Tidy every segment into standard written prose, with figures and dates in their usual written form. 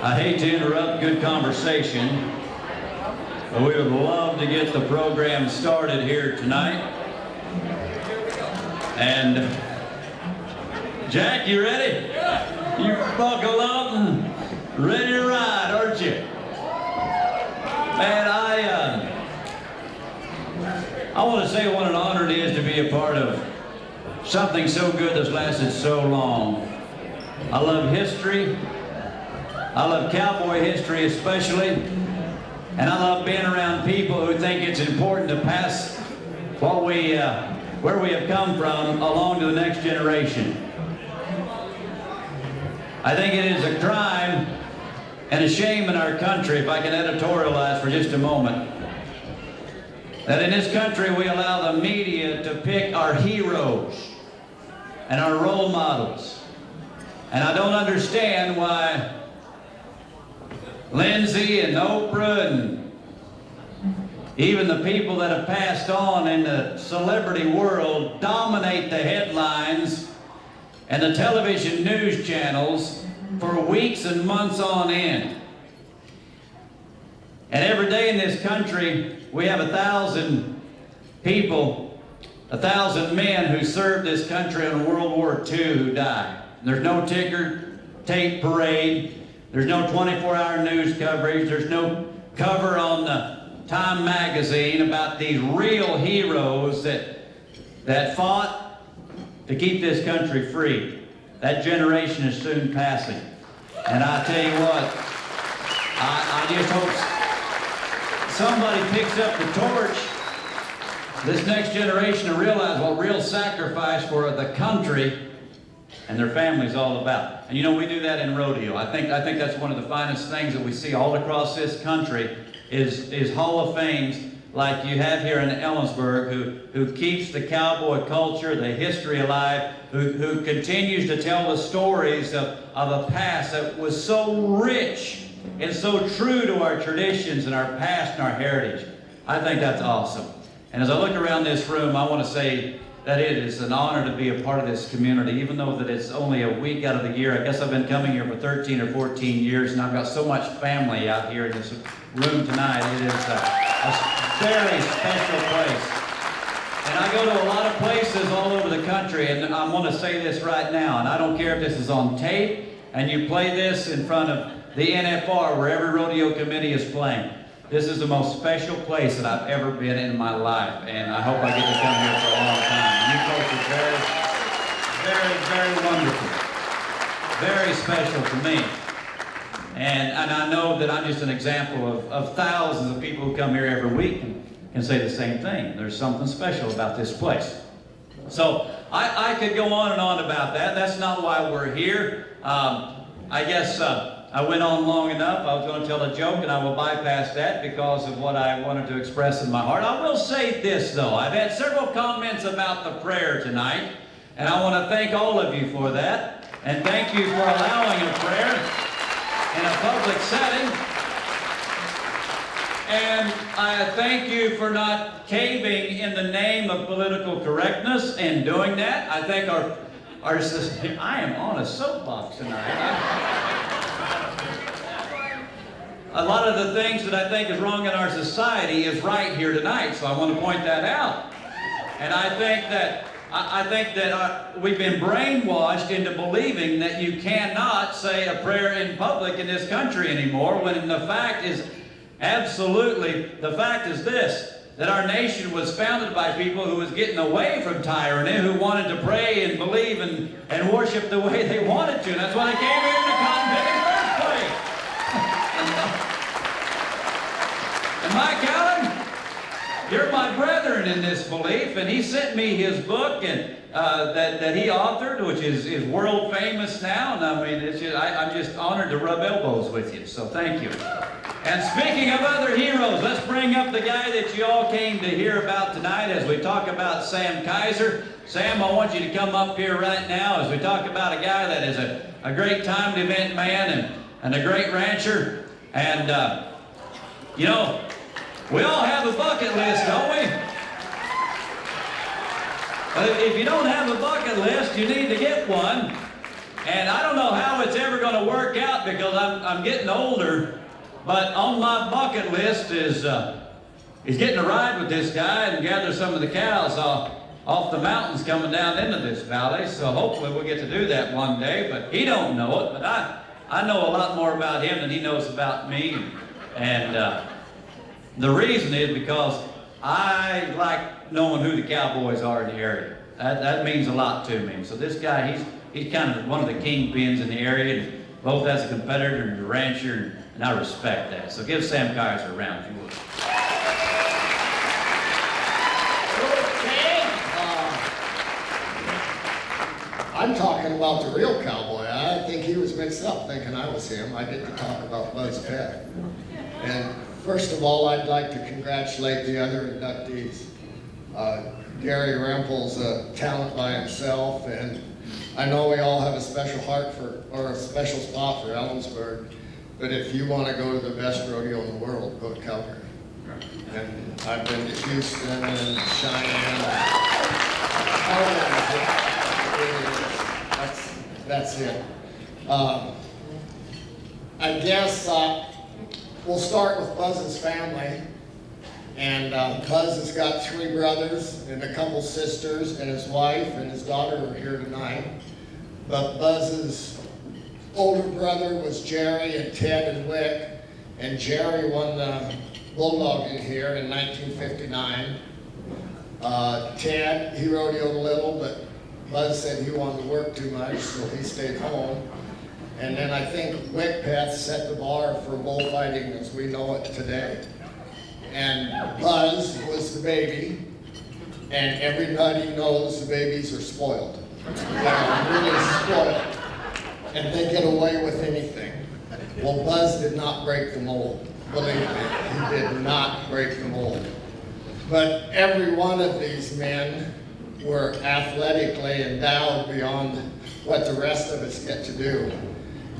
I hate to interrupt good conversation, but we would love to get the program started here tonight. And Jack, you ready? You buckle up and ready to ride, aren't you? Man, I want to say what an honor it is to be a part of something so good that's lasted so long. I love history. I love cowboy history especially. And I love being around people who think it's important to pass what where we have come from along to the next generation. I think it is a crime and a shame in our country, if I can editorialize for just a moment, that in this country we allow the media to pick our heroes and our role models. And I don't understand why Lindsay and Oprah and even the people that have passed on in the celebrity world dominate the headlines and the television news channels for weeks and months on end. And every day in this country, we have 1,000 people, 1,000 men who served this country in World War II who died. There's no ticker tape parade. There's no 24-hour news coverage. There's no cover on the Time magazine about these real heroes that fought to keep this country free. That generation is soon passing. And I tell you what, I just hope somebody picks up the torch, this next generation, to realize what real sacrifice for the country and their families all about. And you know, we do that in rodeo. I think that's one of the finest things that we see all across this country is Hall of Fames like you have here in Ellensburg, who keeps the cowboy culture, the history alive, who continues to tell the stories of a past that was so rich and so true to our traditions and our past and our heritage. I think that's awesome. And as I look around this room, I want to say that it is an honor to be a part of this community, even though that it's only a week out of the year. I guess I've been coming here for 13 or 14 years, and I've got so much family out here in this room tonight. It is a very special place. And I go to a lot of places all over the country, and I want to say this right now, and I don't care if this is on tape, and you play this in front of the NFR, where every rodeo committee is playing. This is the most special place that I've ever been in my life, and I hope I get to come here for a long time. You folks are very, very, very wonderful. Very special to me. And I know that I'm just an example of thousands of people who come here every week and say the same thing. There's something special about this place. So I could go on and on about that. That's not why we're here. I guess I went on long enough. I was going to tell a joke, and I will bypass that because of what I wanted to express in my heart. I will say this, though. I've had several comments about the prayer tonight, and I want to thank all of you for that. And thank you for allowing a prayer in a public setting. And I thank you for not caving in the name of political correctness and doing that. I think our system, I am on a soapbox tonight. A lot of the things that I think is wrong in our society is right here tonight, so I want to point that out. And I think that we've been brainwashed into believing that you cannot say a prayer in public in this country anymore, when the fact is the fact is this, that our nation was founded by people who was getting away from tyranny, who wanted to pray and believe and worship the way they wanted to. And that's why they came here to Cotton in the first place. And Mike Allen, you're my brethren in this belief, and he sent me his book and that he authored, which is world famous now. And I mean, I'm just honored to rub elbows with you. So thank you. And speaking of other heroes, let's bring up the guy that you all came to hear about tonight as we talk about Sam Kaiser. Sam, I want you to come up here right now as we talk about a guy that is a great timed event man and a great rancher. And, you know, we all have a bucket list, don't we? But if you don't have a bucket list, you need to get one. And I don't know how it's ever going to work out because I'm getting older. But on my bucket list is getting to ride with this guy and gather some of the cows off the mountains coming down into this valley. So hopefully we'll get to do that one day. But he don't know it. But I know a lot more about him than he knows about me. And the reason is because I like knowing who the cowboys are in the area. That means a lot to me. So this guy, he's kind of one of the kingpins in the area, and both as a competitor and a rancher, and I respect that. So give Sam Kaiser a round, if you would. Okay. I'm talking about the real cowboy. I think he was mixed up thinking I was him. I get to talk about Buzz Peck. And first of all, I'd like to congratulate the other inductees. Gary Rempel's a talent by himself, and I know we all have a special heart or a special spot for Ellensburg, but if you want to go to the best rodeo in the world, go to Calgary. And I've been to Houston and Cheyenne. That's it. I guess we'll start with Buzz's family. And Buzz has got 3 brothers and a couple sisters, and his wife and his daughter are here tonight. But Buzz's older brother was Jerry and Ted and Wick, and Jerry won the Bulldog in here in 1959. Ted, he rodeoed a little, but Buzz said he wanted to work too much, so he stayed home. And then I think Wickpeth set the bar for bullfighting as we know it today. And Buzz was the baby, and everybody knows the babies are spoiled. They're really spoiled, and they get away with anything. Well, Buzz did not break the mold. Believe me, he did not break the mold. But every one of these men were athletically endowed beyond what the rest of us get to do.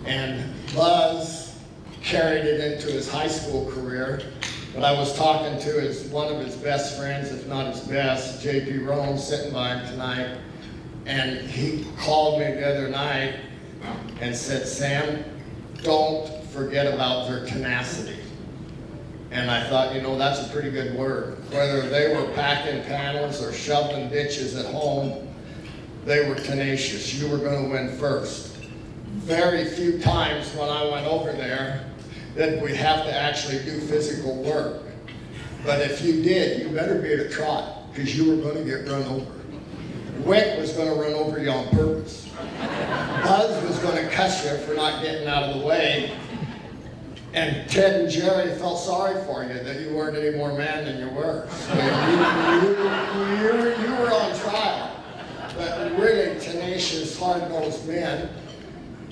And Buzz carried it into his high school career. But I was talking to one of his best friends, if not his best, J.P. Rohn, sitting by him tonight, and he called me the other night and said, Sam, don't forget about their tenacity. And I thought, that's a pretty good word. Whether they were packing panels or shoveling ditches at home, they were tenacious. You were going to win first. Very few times when I went over there that we have to actually do physical work. But if you did, you better be at a trot, because you were going to get run over. Wick was going to run over you on purpose. Buzz was going to cuss you for not getting out of the way. And Ted and Jerry felt sorry for you that you weren't any more man than you were. So you were on trial. But really tenacious, hard-nosed men.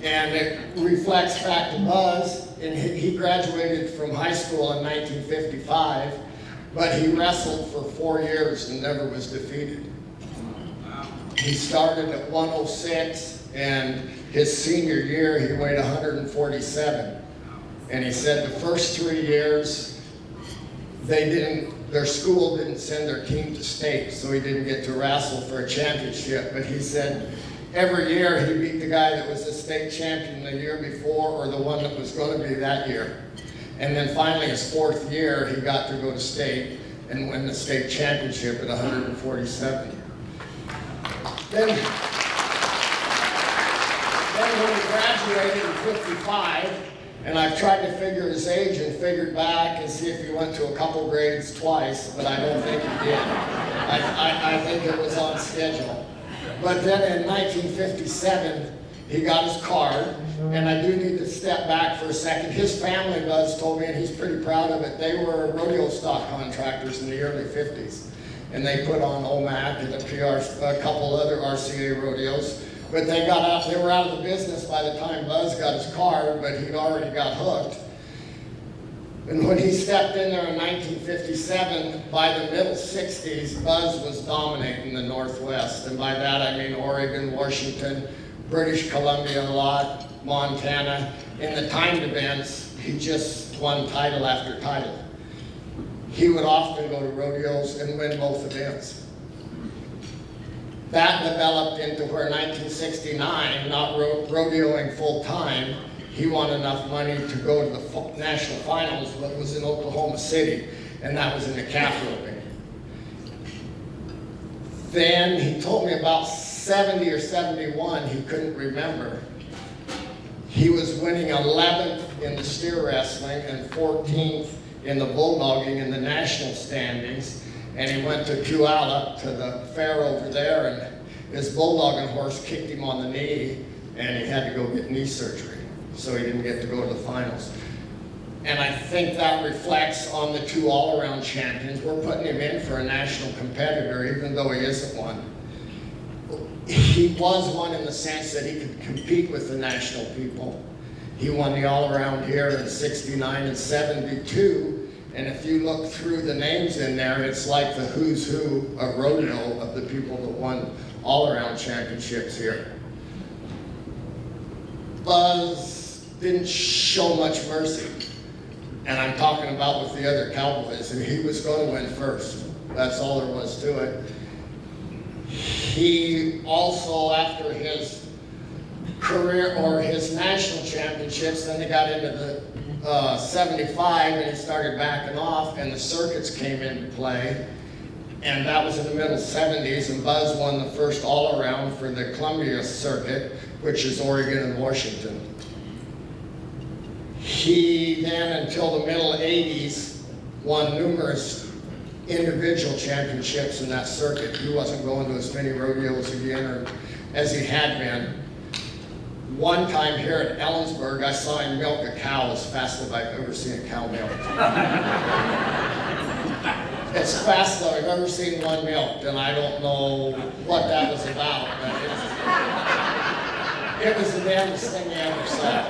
And it reflects back to Buzz, and he graduated from high school in 1955, but he wrestled for 4 years and never was defeated. He started at 106, and his senior year he weighed 147. And he said the first 3 years, their school didn't send their team to state, so he didn't get to wrestle for a championship, but he said, every year he beat the guy that was the state champion the year before or the one that was going to be that year. And then finally his 4th year he got to go to state and win the state championship at 147. Then when he graduated in 55, and I've tried to figure his age and figured back and see if he went to a couple grades twice, but I don't think he did. I think it was on schedule. But then in 1957, he got his card, and I do need to step back for a second. His family, Buzz told me, and he's pretty proud of it, they were rodeo stock contractors in the early 50s. And they put on OMAC and a couple other RCA rodeos. But they were out of the business by the time Buzz got his card, but he'd already got hooked. And when he stepped in there in 1957, by the middle 60s, Buzz was dominating the Northwest. And by that I mean Oregon, Washington, British Columbia a lot, Montana. In the timed events, he just won title after title. He would often go to rodeos and win both events. That developed into where 1969, not rodeoing full time, he won enough money to go to the national finals, but was in Oklahoma City, and that was in the calf roping. Then he told me about 70 or 71, he couldn't remember. He was winning 11th in the steer wrestling and 14th in the bulldogging in the national standings. And he went to Puyallup to the fair over there, and his bulldogging horse kicked him on the knee, and he had to go get knee surgery. So he didn't get to go to the finals. And I think that reflects on the 2 all-around champions. We're putting him in for a national competitor, even though he isn't one. He was one in the sense that he could compete with the national people. He won the all-around here in 69 and 72. And if you look through the names in there, it's like the who's who of rodeo of the people that won all-around championships here. Buzz didn't show much mercy. And I'm talking about with the other cowboys, and he was going to win first. That's all there was to it. He also, after his career or his national championships, then he got into the 75 and he started backing off, and the circuits came into play. And that was in the middle 70s, and Buzz won the first all-around for the Columbia circuit, which is Oregon and Washington. He then, until the middle 80s, won numerous individual championships in that circuit. He wasn't going to as many rodeos again as he had been. One time here at Ellensburg, I saw him milk a cow as fast as I've ever seen a cow milked. It's fast as I've ever seen one milked, and I don't know what that was about, but it was the damnedest thing I ever saw.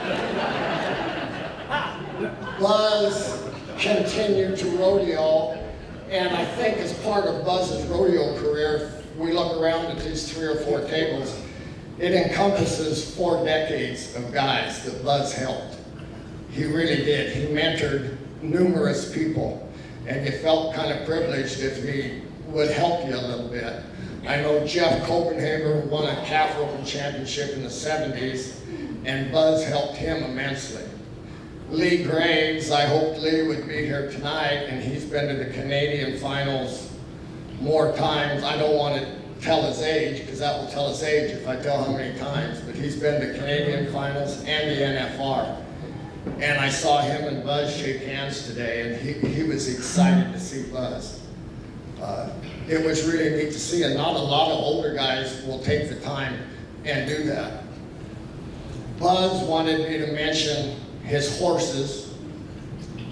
Buzz continued to rodeo, and I think as part of Buzz's rodeo career, if we look around at these 3 or 4 tables, it encompasses 4 decades of guys that Buzz helped. He really did. He mentored numerous people, and you felt kind of privileged if he would help you a little bit. I know Jeff Copenhagen won a calf roping championship in the 70s, and Buzz helped him immensely. Lynn Graves, I hoped Lee would be here tonight, and he's been to the Canadian finals more times. I don't want to tell his age, because that will tell his age if I tell how many times, but he's been to Canadian finals and the NFR. And I saw him and Buzz shake hands today, and he was excited to see Buzz. It was really neat to see, and not a lot of older guys will take the time and do that. Buzz wanted me to mention his horses.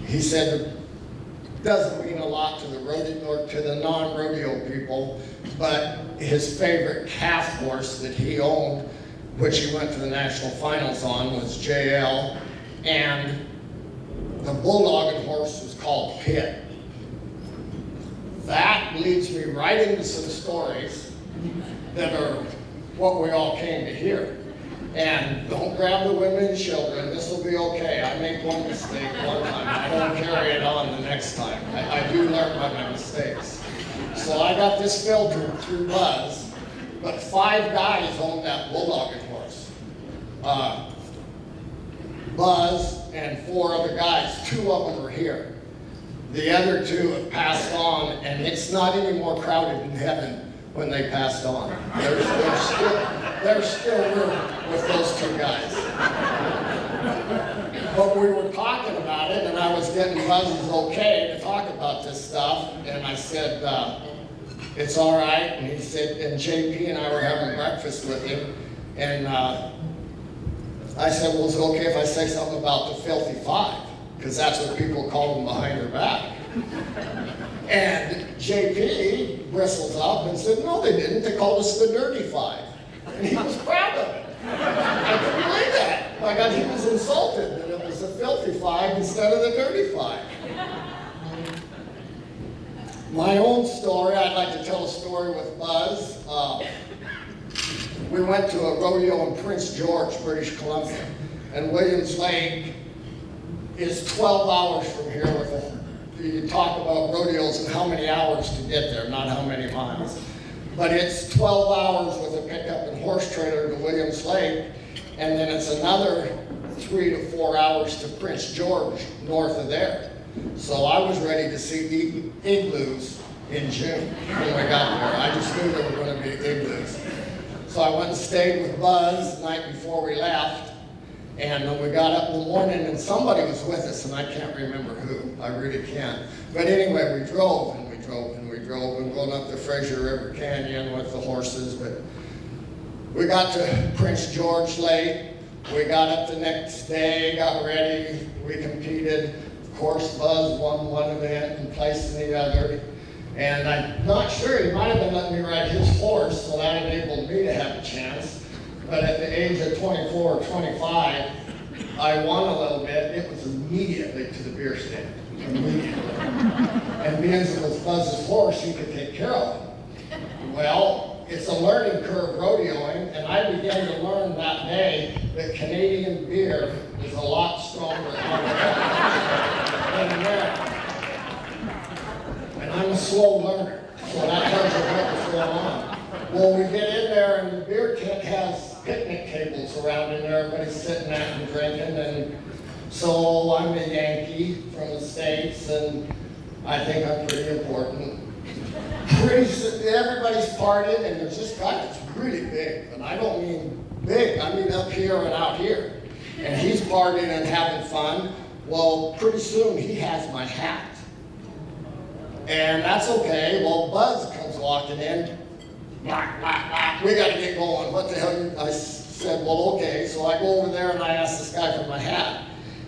He said it doesn't mean a lot to the rodeo or to the non-rodeo people, but his favorite calf horse that he owned, which he went to the national finals on, was JL, and the bulldogging horse was called Pitt. That leads me right into some stories that are what we all came to hear. And don't grab the women and children, this will be okay. I make one mistake one time, I don't carry it on the next time. I do learn by my mistakes. So I got this filtered through Buzz, but 5 guys owned that bulldogging horse. Buzz and 4 other guys, 2 of them are here. The other 2 have passed on, and it's not any more crowded in heaven when they passed on. There's still room with those 2 guys. But we were talking about it, and I was getting Buzz's okay to talk about this stuff, and I said, it's all right, and he said, and JP and I were having breakfast with him, and I said, well, is it okay if I say something about the Filthy 5? Because that's what people call them behind their back. And JP bristles up and said, no, they didn't. They called us the Dirty 5. And he was proud of it. I couldn't believe that. My God, he was insulted that it was the Filthy 5 instead of the Dirty 5. My own story, I'd like to tell a story with Buzz. We went to a rodeo in Prince George, British Columbia, and Williams Lake is 12 hours from here with you talk about rodeos and how many hours to get there, not how many miles. but it's 12 hours with a pickup and horse trailer to Williams Lake, and then it's another 3 to 4 hours to Prince George, north of there. So I was ready to see igloos in June when we got there. I just knew there were going to be igloos. So I went and stayed with Buzz the night before we left, and when we got up in the morning, and somebody was with us, and I can't remember who. I really can't. But anyway, we drove, and we drove, and we drove, and going up the Fraser River Canyon with the horses. But we got to Prince George late. We got up the next day, got ready, we competed. Of course, Buzz won one event and placed in the other. And I'm not sure, he might have been letting me ride his horse, so that enabled me to have a chance. But at the age of 24 or 25, I won a little bit. It was immediately to the beer stand, immediately. And because it was Buzz's horse, you could take care of him. Well, it's a learning curve rodeoing, and I began to learn that day that Canadian beer is a lot stronger than American. And I'm a slow learner, so that tells you what was going on. Well, we get in there, and the beer tent has picnic tables around in there, everybody's sitting at and drinking, and so I'm a Yankee from the States, and I think I'm pretty important. Everybody's partying, and there's this guy that's really big, and I don't mean big, I mean up here and out here. And he's partying and having fun. Well, pretty soon he has my hat. And that's okay. Well, Buzz comes walking in. Knock, knock, knock. We got to get going. What the hell? I said, well, okay. So I go over there and I ask this guy for my hat.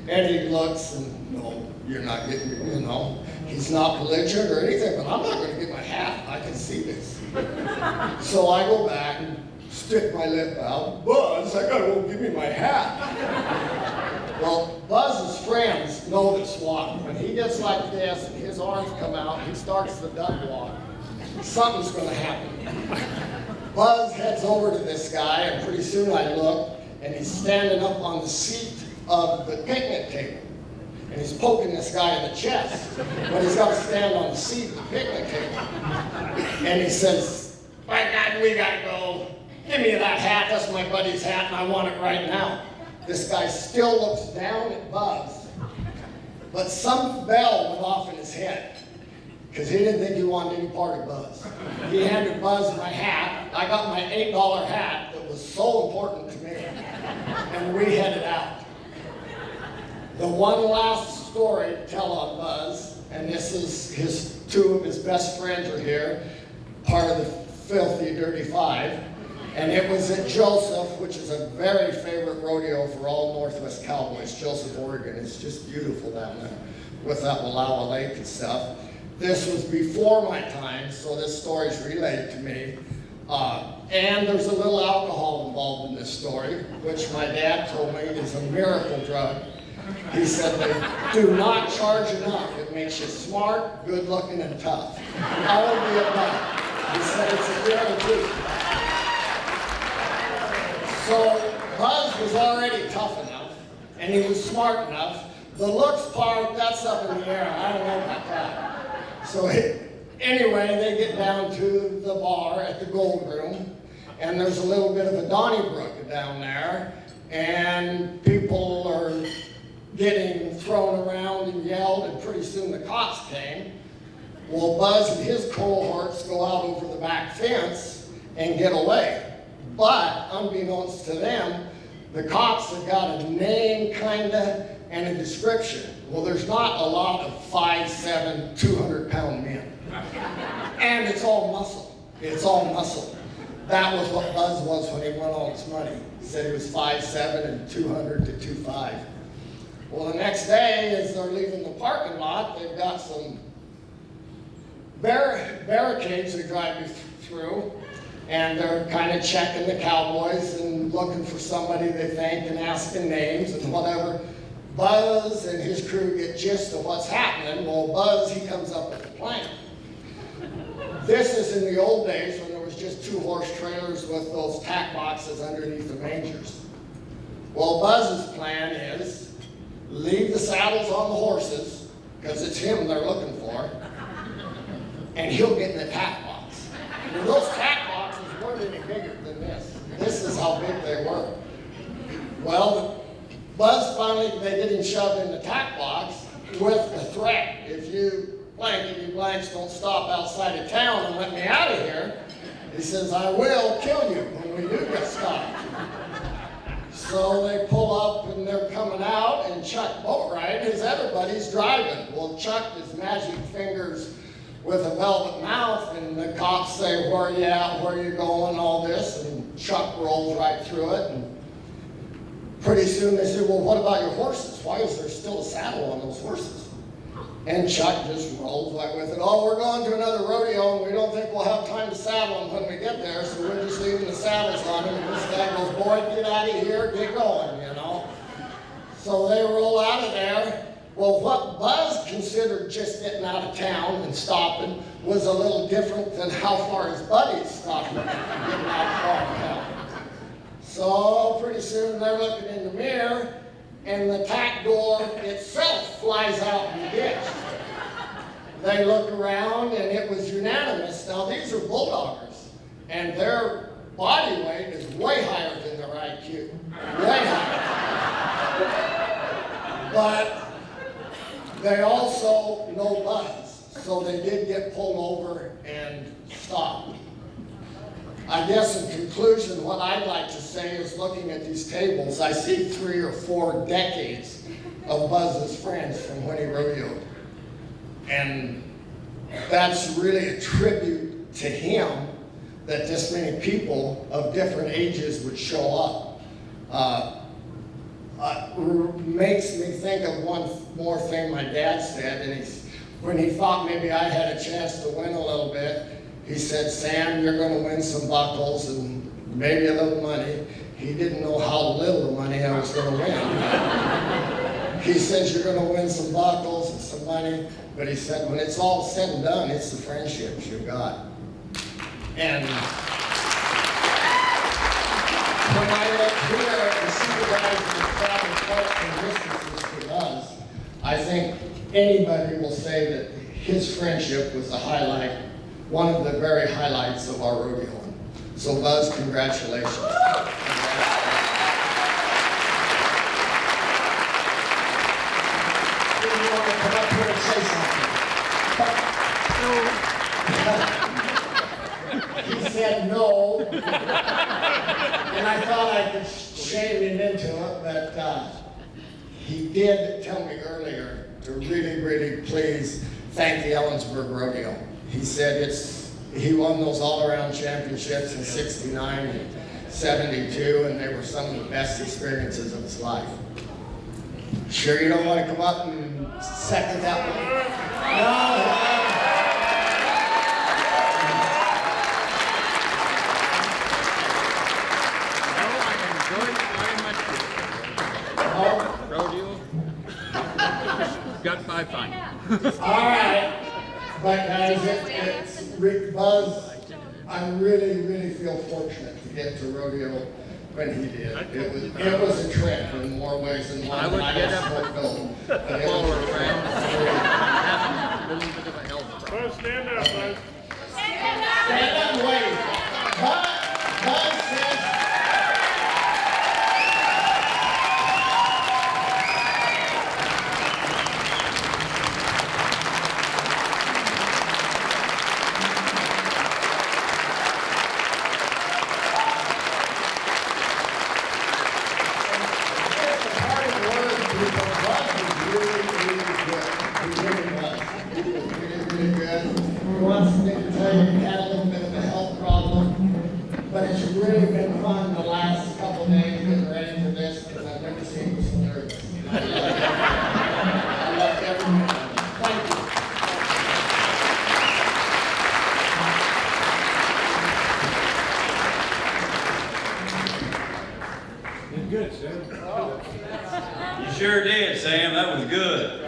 And he looks and, no, you're not getting it, you know. He's not belligerent or anything, but I'm not going to get my hat. I can see this. So I go back and stick my lip out. Buzz, I got to go give me my hat. Well, Buzz's friends know this walk. When he gets like this and his arms come out, he starts the duck walk. Something's going to happen. Buzz heads over to this guy, and pretty soon I look, and he's standing up on the seat of the picnic table. And he's poking this guy in the chest, but he's got to stand on the seat of the picnic table. And he says, "My God, we got to go. Give me that hat. That's my buddy's hat, and I want it right now." This guy still looks down at Buzz, but some bell went off in his head, because he didn't think he wanted any part of Buzz. He handed Buzz my hat. I got my $8 hat that was so important to me, and we headed out. The one last story to tell on Buzz, and this is two of his best friends are here, part of the Filthy Dirty Five, and it was at Joseph, which is a very favorite rodeo for all Northwest cowboys, Joseph, Oregon. It's just beautiful down there with that Wallowa Lake and stuff. This was before my time, so this story's relayed to me. And there's a little alcohol involved in this story, which my dad told me is a miracle drug. He said they do not charge enough. It makes you smart, good looking, and tough. All of the above. He said it's a guarantee. So Buzz was already tough enough, and he was smart enough. The looks part, that's up in the air. I don't know about that. So anyway, they get down to the bar at the Gold Room, and there's a little bit of a Donnybrook down there, and people are getting thrown around and yelled, and pretty soon the cops came. Well, Buzz and his cohorts go out over the back fence and get away. But unbeknownst to them, the cops have got a name, kinda, and a description. Well, there's not a lot of 5'7", 200-pound men. And it's all muscle. It's all muscle. That was what Buzz was when he won all his money. He said he was 5'7" and 200 to 2'5". Well, the next day, as they're leaving the parking lot, they've got some barricades they drive you through, and they're kind of checking the cowboys and looking for somebody they think and asking names and whatever. Buzz and his crew get gist of what's happening. Well, Buzz, he comes up with a plan. This is in the old days when there was just 2 horse trailers with those tack boxes underneath the mangers. Well, Buzz's plan is leave the saddles on the horses, because it's him they're looking for, and he'll get in the tack box. And those tack how big they were. Well, Buzz finally, they get him shoved in the tack box with the threat, if you blankety blanks don't stop outside of town and let me out of here, he says, I will kill you when we do get stopped. So they pull up and they're coming out, and Chuck Boatwright, his other buddy's driving. Well, Chuck does magic fingers with a velvet mouth, and the cops say, where are you at, where are you going, all this, and Chuck rolls right through it. And pretty soon they say, well, what about your horses? Why is there still a saddle on those horses? And Chuck just rolls right with it. Oh, we're going to another rodeo, and we don't think we'll have time to saddle them when we get there, so we're just leaving the saddles on them. And this guy goes, boy, get out of here, get going, you know. So they roll out of there. Well, what Buzz considered just getting out of town and stopping was a little different than how far his buddies stopped getting out of town. So pretty soon they're looking in the mirror, and the tack door itself flies out in the ditch. They look around, and it was unanimous. Now, these are bulldoggers, and their body weight is way higher than their IQ. Way higher. But they also know Buzz, so they did get pulled over and stopped. I guess in conclusion, what I'd like to say is, looking at these tables, I see 3 or 4 decades of Buzz's friends from when he rodeoed. And that's really a tribute to him that this many people of different ages would show up. Makes me think of one more thing my dad said, and when he thought maybe I had a chance to win a little bit, he said, Sam, you're going to win some buckles and maybe a little money. He didn't know how little money I was going to win. He says, you're going to win some buckles and some money, but he said, when it's all said and done, it's the friendships you got. And when I look here and see the guys that travel quite some distances to us, I think anybody will say that his friendship was the highlight, one of the very highlights of our rodeo. So Buzz, congratulations. You want to come up here and say something? He said no, and I thought I could shame him into it, but he did tell me earlier to really, really please thank the Ellensburg Rodeo. He said he won those all-around championships in '69 and '72, and they were some of the best experiences of his life. Sure you don't want to come up and second that one? No. Rodeo. Got my fine. All right. But guys, Buzz, I really, really feel fortunate to get to rodeo when he did. It was a trip in more ways than one. I would get up and go. all around. Have a little bit of a help. Buzz, stand up, Buzz. Stand up and wave. Buzz says, Sure did, Sam. That was good.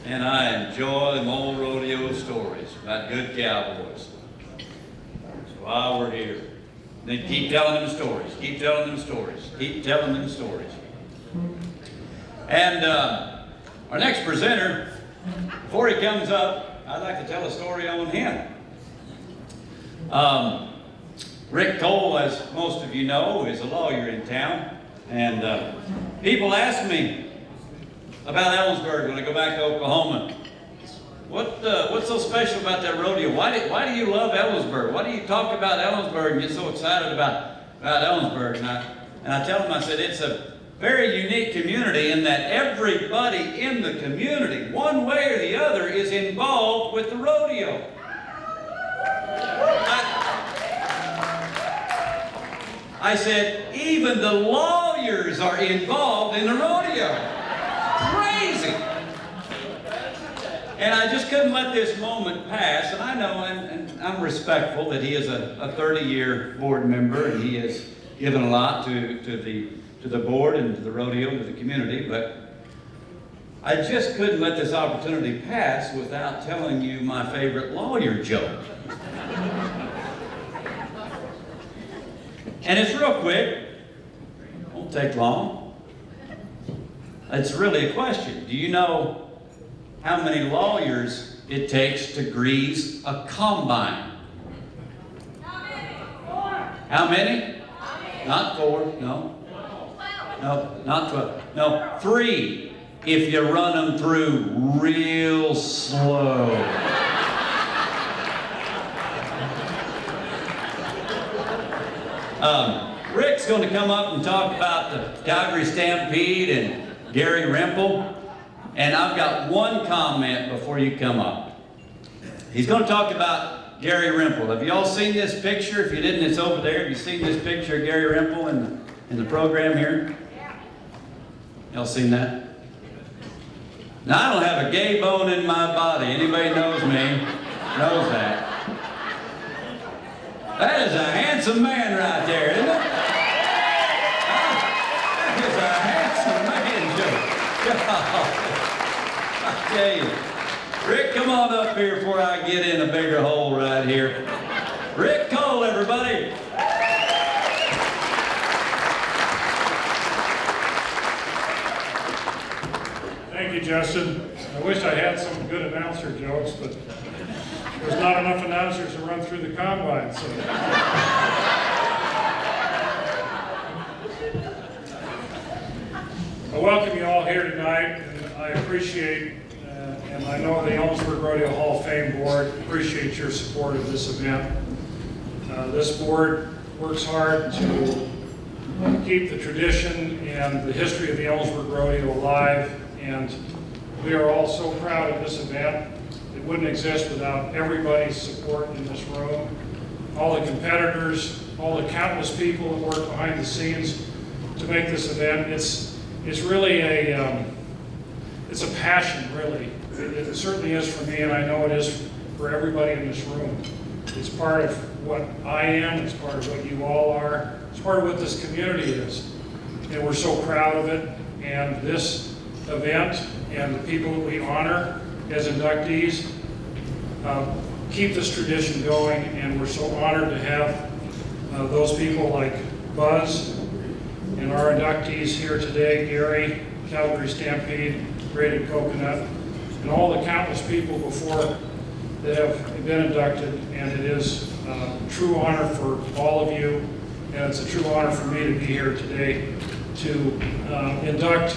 And I enjoy them old rodeo stories about good cowboys. So while we're here, then keep telling them stories. Keep telling them stories. Keep telling them stories. And our next presenter, before he comes up, I'd like to tell a story on him. Rick Cole, as most of you know, is a lawyer in town. And people ask me about Ellensburg when I go back to Oklahoma. What's so special about that rodeo? Why do you love Ellensburg? Why do you talk about Ellensburg and get so excited about Ellensburg? And I tell them, I said, it's a very unique community in that everybody in the community, one way or the other, is involved with the rodeo. I said, even the lawyers are involved in the rodeo. Crazy. And I just couldn't let this moment pass. And I know, and I'm respectful that he is a 30-year board member, and he has given a lot to the board and to the rodeo, to the community. But I just couldn't let this opportunity pass without telling you my favorite lawyer joke. And it's real quick. Won't take long. It's really a question. Do you know how many lawyers it takes to grease a combine? How many? Not 4, no. No, not 12. No, 3 if you run them through real slow. Rick's going to come up and talk about the Calgary Stampede and Gary Repple. And I've got one comment before you come up. He's going to talk about Gary Repple. Have you all seen this picture? If you didn't, it's over there. Have you seen this picture of Gary Repple in the program here? Y'all seen that? Now, I don't have a gay bone in my body. Anybody knows me knows that. That is a handsome man right there, isn't it? That is a handsome man, Joe. I tell you. Rick, come on up here before I get in a bigger hole right here. Rick Cole, everybody. Thank you, Justin. I wish I had some good announcer jokes, but there's not enough announcers to run through the combine. So. I welcome you all here tonight, and I appreciate, and I know the Ellensburg Rodeo Hall of Fame Board appreciates your support of this event. This board works hard to keep the tradition and the history of the Ellensburg Rodeo alive, and we are all so proud of this event. It wouldn't exist without everybody's support in this room, all the competitors, all the countless people that work behind the scenes to make this event. It's really it's a passion, really. It certainly is for me, and I know it is for everybody in this room. It's part of what I am, it's part of what you all are, it's part of what this community is. And we're so proud of it, and this event and the people that we honor as inductees keep this tradition going, and we're so honored to have those people like Buzz and our inductees here today, Gary, Calgary Stampede, Graded Coconut, and all the countless people before that have been inducted, and it is a true honor for all of you, and it's a true honor for me to be here today to induct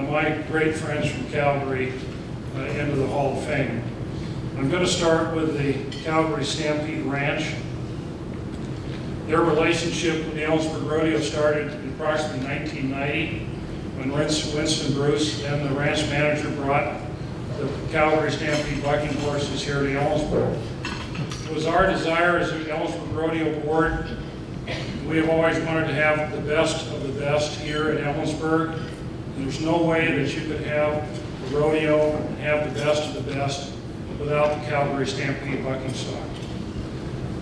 my great friends from Calgary into the Hall of Fame. I'm going to start with the Calgary Stampede Ranch. Their relationship with the Ellensburg Rodeo started in approximately 1990 when Winston Bruce, then the ranch manager, brought the Calgary Stampede bucking horses here to Ellensburg. It was our desire as the Ellensburg Rodeo Board. We have always wanted to have the best of the best here at Ellensburg. And there's no way that you could have a rodeo and have the best of the best without the Calgary Stampede bucking stock.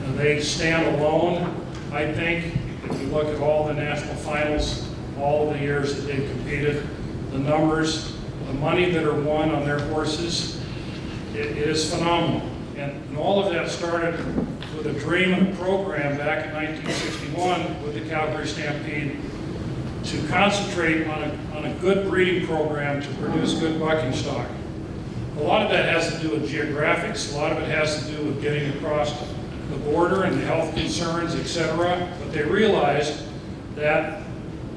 And they stand alone, I think, if you look at all the national finals, all of the years that they've competed, the numbers, the money that are won on their horses, it is phenomenal. And all of that started with a dream and a program back in 1961 with the Calgary Stampede to concentrate on a good breeding program to produce good bucking stock. A lot of that has to do with geographics. A lot of it has to do with getting across the border and the health concerns, etc. But they realized that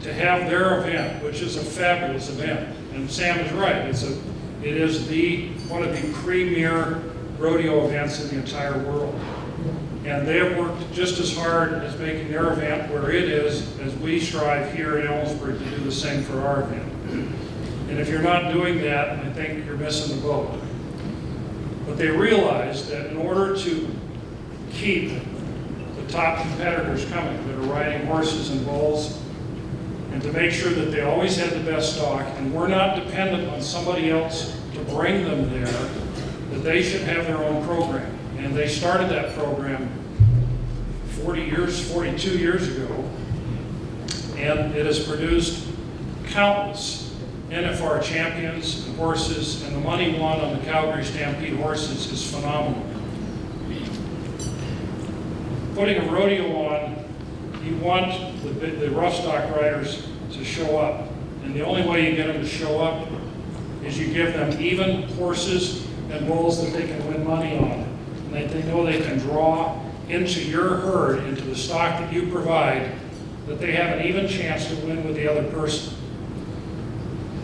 to have their event, which is a fabulous event, and Sam is right, it is one of the premier rodeo events in the entire world. And they have worked just as hard as making their event where it is, as we strive here in Ellensburg to do the same for our event. And if you're not doing that, I think you're missing the boat. But they realized that in order to keep the top competitors coming that are riding horses and bulls, and to make sure that they always had the best stock, and we're not dependent on somebody else to bring them there, that they should have their own program. And they started that program 42 years ago, and it has produced countless NFR champions and horses, and the money won on the Calgary Stampede horses is phenomenal. Putting a rodeo on, you want the rough stock riders to show up, and the only way you get them to show up is you give them even horses and bulls that they can win money on. And they know they can draw into your herd, into the stock that you provide, that they have an even chance to win with the other person.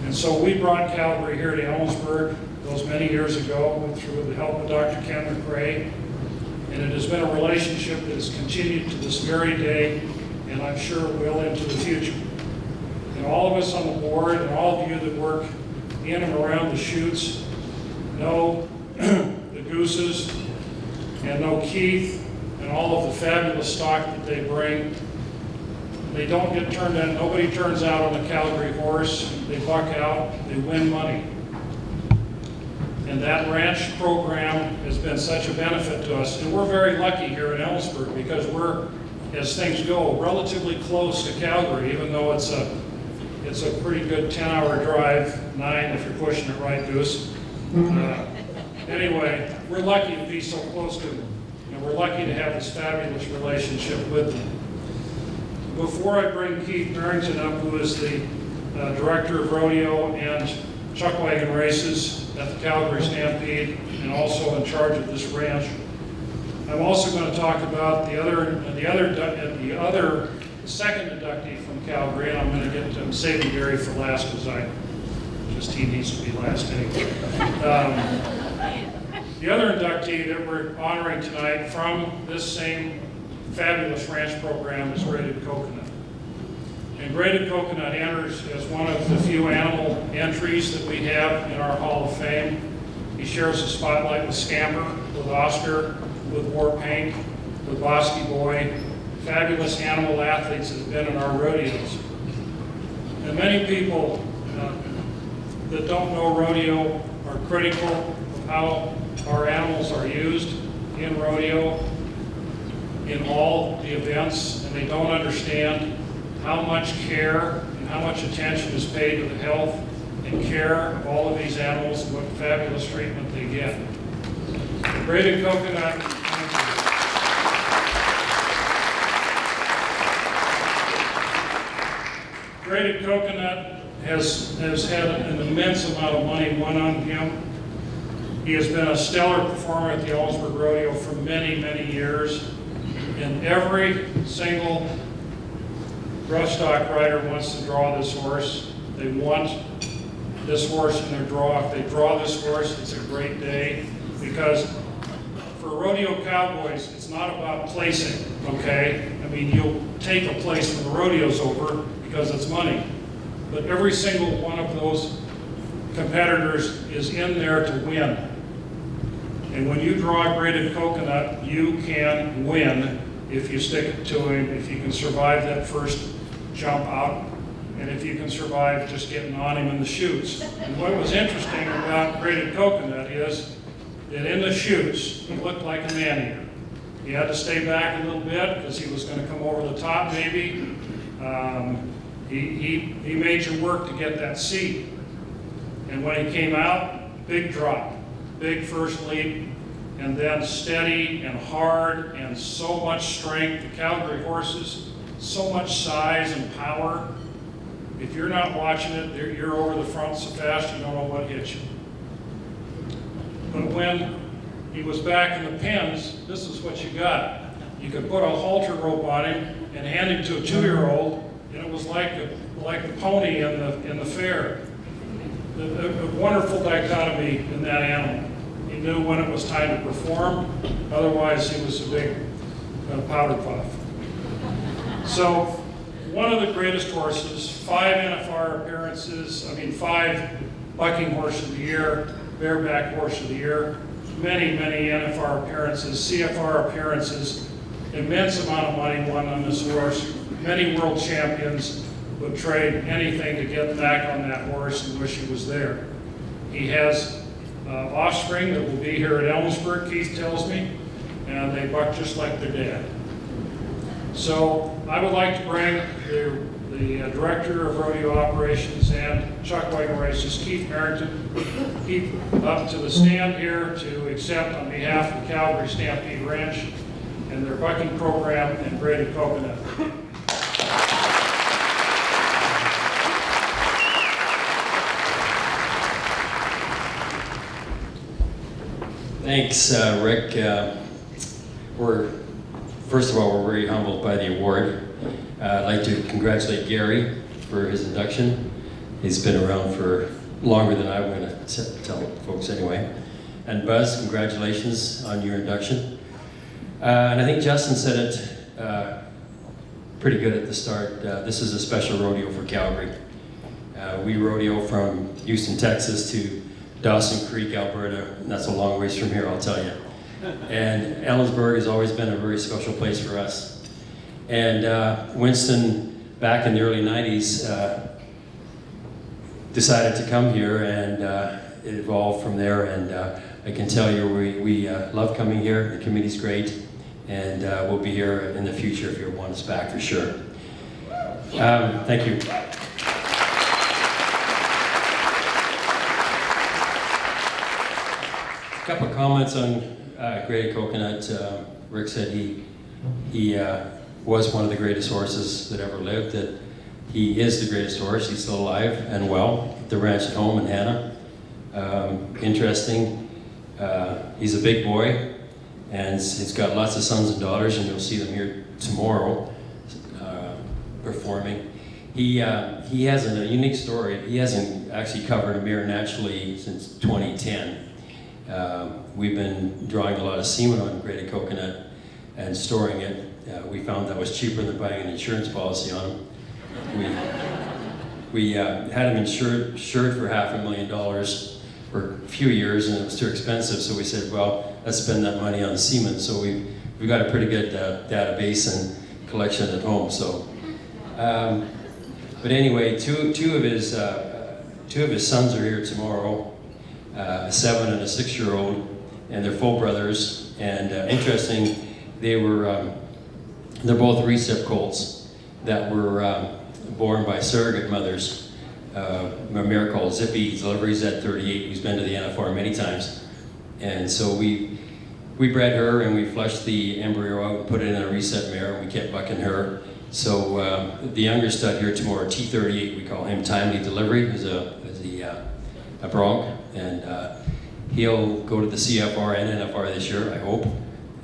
And so we brought Calgary here to Ellensburg those many years ago through the help of Dr. Ken McRae. And it has been a relationship that has continued to this very day, and I'm sure it will into the future. And all of us on the board, and all of you that work in and around the chutes, know the Gooses, and know Keith, and all of the fabulous stock that they bring. They don't get turned in, nobody turns out on a Calgary horse. They buck out, they win money. And that ranch program has been such a benefit to us. And we're very lucky here in Ellensburg because we're, as things go, relatively close to Calgary, even though it's a pretty good 10-hour drive, 9 if you're pushing it right, Goose. Anyway, we're lucky to be so close to them. And we're lucky to have this fabulous relationship with them. Before I bring Keith Barrington up, who is the Director of Rodeo and Chuckwagon Races at the Calgary Stampede, and also in charge of this ranch, I'm also going to talk about the second inductee from Calgary, and I'm going to get saving Gary for last because he needs to be last anyway. The other inductee that we're honoring tonight from this same fabulous ranch program is Graded Coconut. And Graded Coconut enters as one of the few animal entries that we have in our Hall of Fame. He shares the spotlight with Scamper, with Oscar, with Warpaint, with Bosky Boy, fabulous animal athletes that have been in our rodeos. And many people that don't know rodeo are critical of how our animals are used in rodeo, in all the events, and they don't understand how much care and how much attention is paid to the health and care of all of these animals and what fabulous treatment they get. Graded Coconut. Graded Coconut has had an immense amount of money won on him. He has been a stellar performer at the Ellensburg Rodeo for many, many years. And every single rough stock rider wants to draw this horse. They want this horse in their draw. If they draw this horse, it's a great day. Because for rodeo cowboys, it's not about placing, okay? I mean, you'll take a place when the rodeo's over because it's money. But every single one of those competitors is in there to win. And when you draw a Graded Coconut, you can win if you stick it to him, if you can survive that first jump out, and if you can survive just getting on him in the chutes. And what was interesting about Graded Coconut is that in the chutes, he looked like a man-eater. He had to stay back a little bit because he was going to come over the top maybe. He made you work to get that seat. And when he came out, big drop, big first leap, and then steady and hard and so much strength. The Calgary horses, so much size and power. If you're not watching it, you're over the front so fast you don't know what hit you. But when he was back in the pens, this is what you got. You could put a halter rope on him and hand him to a 2-year-old, and it was like the pony in the fair. A wonderful dichotomy in that animal. He knew when it was time to perform, otherwise he was a big powder puff. So, one of the greatest horses, 5 NFR appearances, 5 bucking horse of the year, bareback horse of the year, many NFR appearances, CFR appearances, immense amount of money won on this horse. Many world champions would trade anything to get back on that horse and wish he was there. He has offspring that will be here at Ellensburg, Keith tells me, and they buck just like their dad. So I would like to bring the Director of Rodeo Operations and Chuck Wagon Races, Keith Merrington, up to the stand here to accept on behalf of the Calgary Stampede Ranch and their bucking program and braided coconut. Thanks, Rick. First of all, we're very humbled by the award. I'd like to congratulate Gary for his induction. He's been around for longer than I'm going to tell folks anyway. And Buzz, congratulations on your induction. And I think Justin said it pretty good at the start. This is a special rodeo for Calgary. We rodeo from Houston, Texas to Dawson Creek, Alberta, and that's a long ways from here, I'll tell you. And Ellensburg has always been a very special place for us. And Winston, back in the early 90s, decided to come here, and it evolved from there. And I can tell you we love coming here. The committee's great, and we'll be here in the future if you want us back for sure. Thank you. A couple of comments on Graded Coconut. Rick said he was one of the greatest horses that ever lived, that he is the greatest horse. He's still alive and well at the ranch at home in Hannah. Interesting. He's a big boy, and he's got lots of sons and daughters, and you'll see them here tomorrow performing. He has a unique story. He hasn't actually covered a mare naturally since 2010. We've been drawing a lot of semen on Graded Coconut and storing it. We found that was cheaper than buying an insurance policy on him. We had him insured for $500,000 for a few years, and it was too expensive, so we said, well, let's spend that money on semen. So we've got a pretty good database and collection at home. So, but anyway, two of his sons are here tomorrow. A 7 and a 6-year-old, and they're full brothers. And interesting, they're both recip colts that were born by surrogate mothers. A mare called Zippy delivers at 38, who's been to the NFR many times. And so we bred her, and we flushed the embryo out and put it in a recip mare, and we kept bucking her. So the younger stud here tomorrow, T38, we call him Timely Delivery, who's a bronc, and he'll go to the CFR and NFR this year, I hope,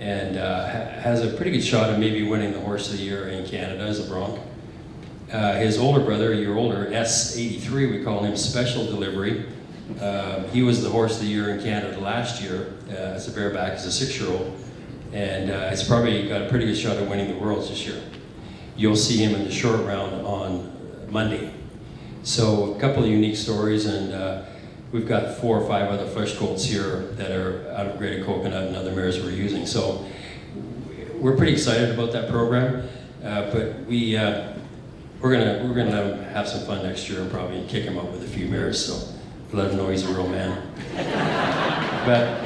and has a pretty good shot at maybe winning the Horse of the Year in Canada as a bronc. His older brother, a year older, S83, we call him Special Delivery. He was the Horse of the Year in Canada last year as a bareback, as a 6-year-old, and it's probably got a pretty good shot at winning the Worlds this year. You'll see him in the short round on Monday. So a couple of unique stories, and we've got 4 or 5 other flesh colts here that are out of Graded Coconut and other mares we're using. So we're pretty excited about that program, but we're gonna have some fun next year and probably kick him up with a few mares. So let him know he's a real man. But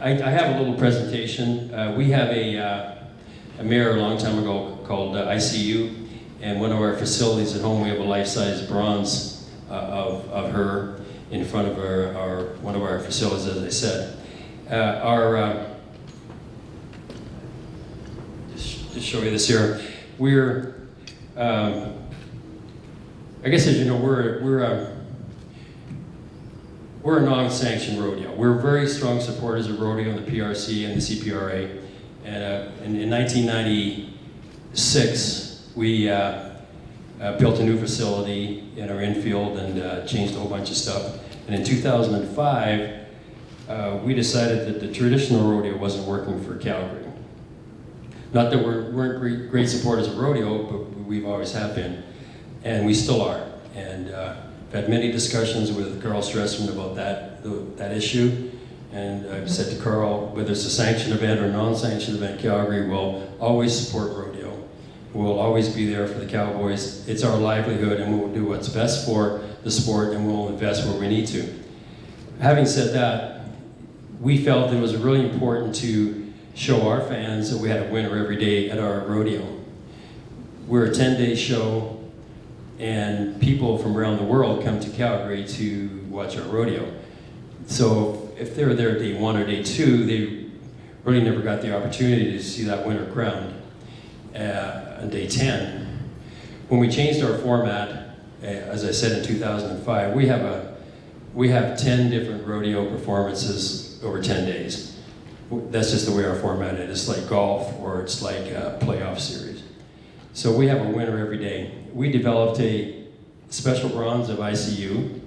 I have a little presentation. We have a mare a long time ago called ICU. And one of our facilities at home, we have a life-size bronze of her in front of one of our facilities, as I said. Just show you this here. We're, I guess as you know, we're a non-sanctioned rodeo. We're very strong supporters of rodeo and the PRC and the CPRA. And in 1996, we built a new facility in our infield and changed a whole bunch of stuff. And in 2005, we decided that the traditional rodeo wasn't working for Calgary. Not that we weren't great supporters of rodeo, but we've always have been, and we still are. And I've had many discussions with Carl Stressman about that issue. And I've said to Carl, whether it's a sanctioned event or non-sanctioned event, Calgary will always support rodeo. We'll always be there for the cowboys. It's our livelihood, and we'll do what's best for the sport, and we'll invest where we need to. Having said that, we felt it was really important to show our fans that we had a winner every day at our rodeo. We're a 10-day show, and people from around the world come to Calgary to watch our rodeo. So if they were there day 1 or day 2, they really never got the opportunity to see that winner crowned on day 10. When we changed our format, as I said in 2005, we have 10 different rodeo performances over 10 days. That's just the way our format is. It's like golf, or it's like a playoff series. So we have a winner every day. We developed a special bronze of ICU,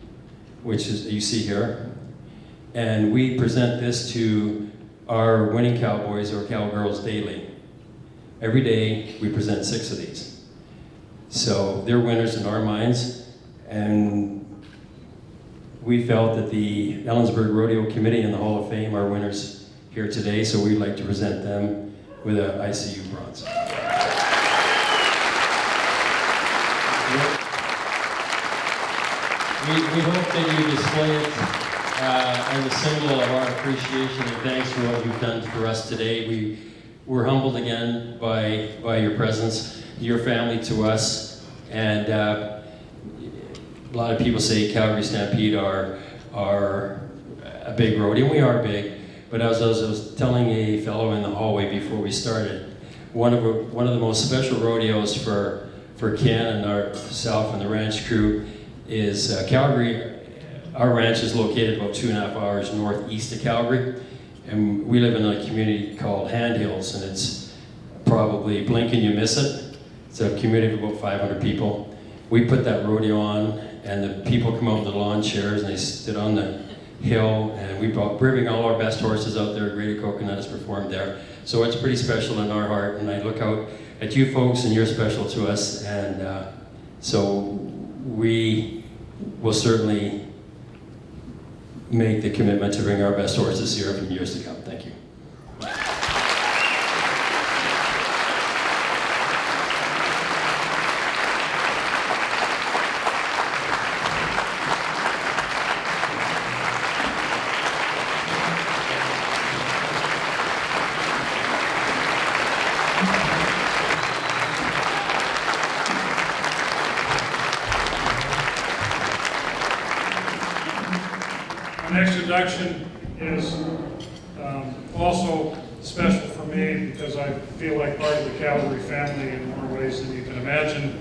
which is you see here, and we present this to our winning cowboys or cowgirls daily. Every day we present 6 of these. So they're winners in our minds, and we felt that the Ellensburg Rodeo Committee and the Hall of Fame are winners here today, so we'd like to present them with an ICU bronze. We hope that you display it as a symbol of our appreciation and thanks for what you've done for us today. We're humbled again by your presence, your family to us, and a lot of people say Calgary Stampede are a big rodeo, and we are big. But as I was telling a fellow in the hallway before we started, one of the most special rodeos for Ken and ourself and the ranch crew is Calgary. Our ranch is located about 2.5 hours northeast of Calgary, and we live in a community called Handhills, and it's probably blink and you miss it. It's a community of about 500 people. We put that rodeo on, and the people come out with the lawn chairs, and they sit on the hill, and we're bringing all our best horses out there. Greater Coconut has performed there. So it's pretty special in our heart, and I look out at you folks, and you're special to us, and so we will certainly make the commitment to bring our best horses here from years to come. Thank you. Induction is also special for me because I feel like part of the Calgary family in more ways than you can imagine.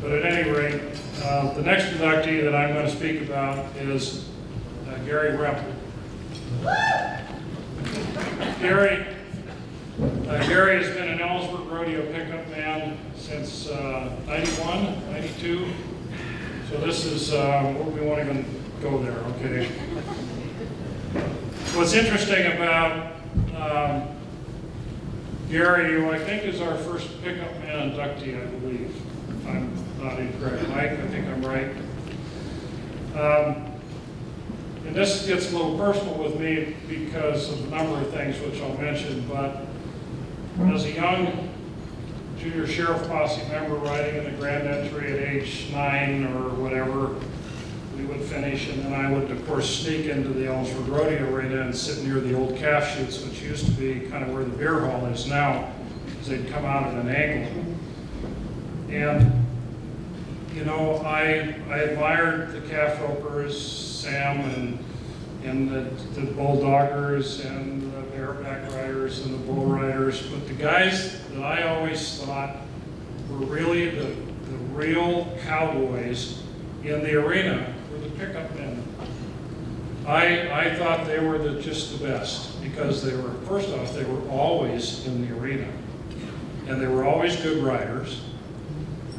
But at any rate, the next inductee that I'm going to speak about is Gary Repple. Gary has been an Ellensburg rodeo pickup man since 91, 92. So this is, we won't even go there, okay? What's interesting about Gary, who I think is our first pickup man inductee, I believe, if I'm not incorrect. Mike, I think I'm right. And this gets a little personal with me because of a number of things which I'll mention, but as a young junior sheriff posse member riding in the grand entry at age 9 or whatever, we would finish, and then I would, of course, sneak into the Ellensburg Rodeo arena and sit near the old calf chutes, which used to be kind of where the beer hall is now, because they'd come out at an angle. And, you know, I admired the calf ropers, Sam, and the bulldoggers, and the bareback riders, and the bull riders, but the guys that I always thought were really the real cowboys in the arena were the pickup men. I thought they were just the best because they were, first off, they were always in the arena. And they were always good riders.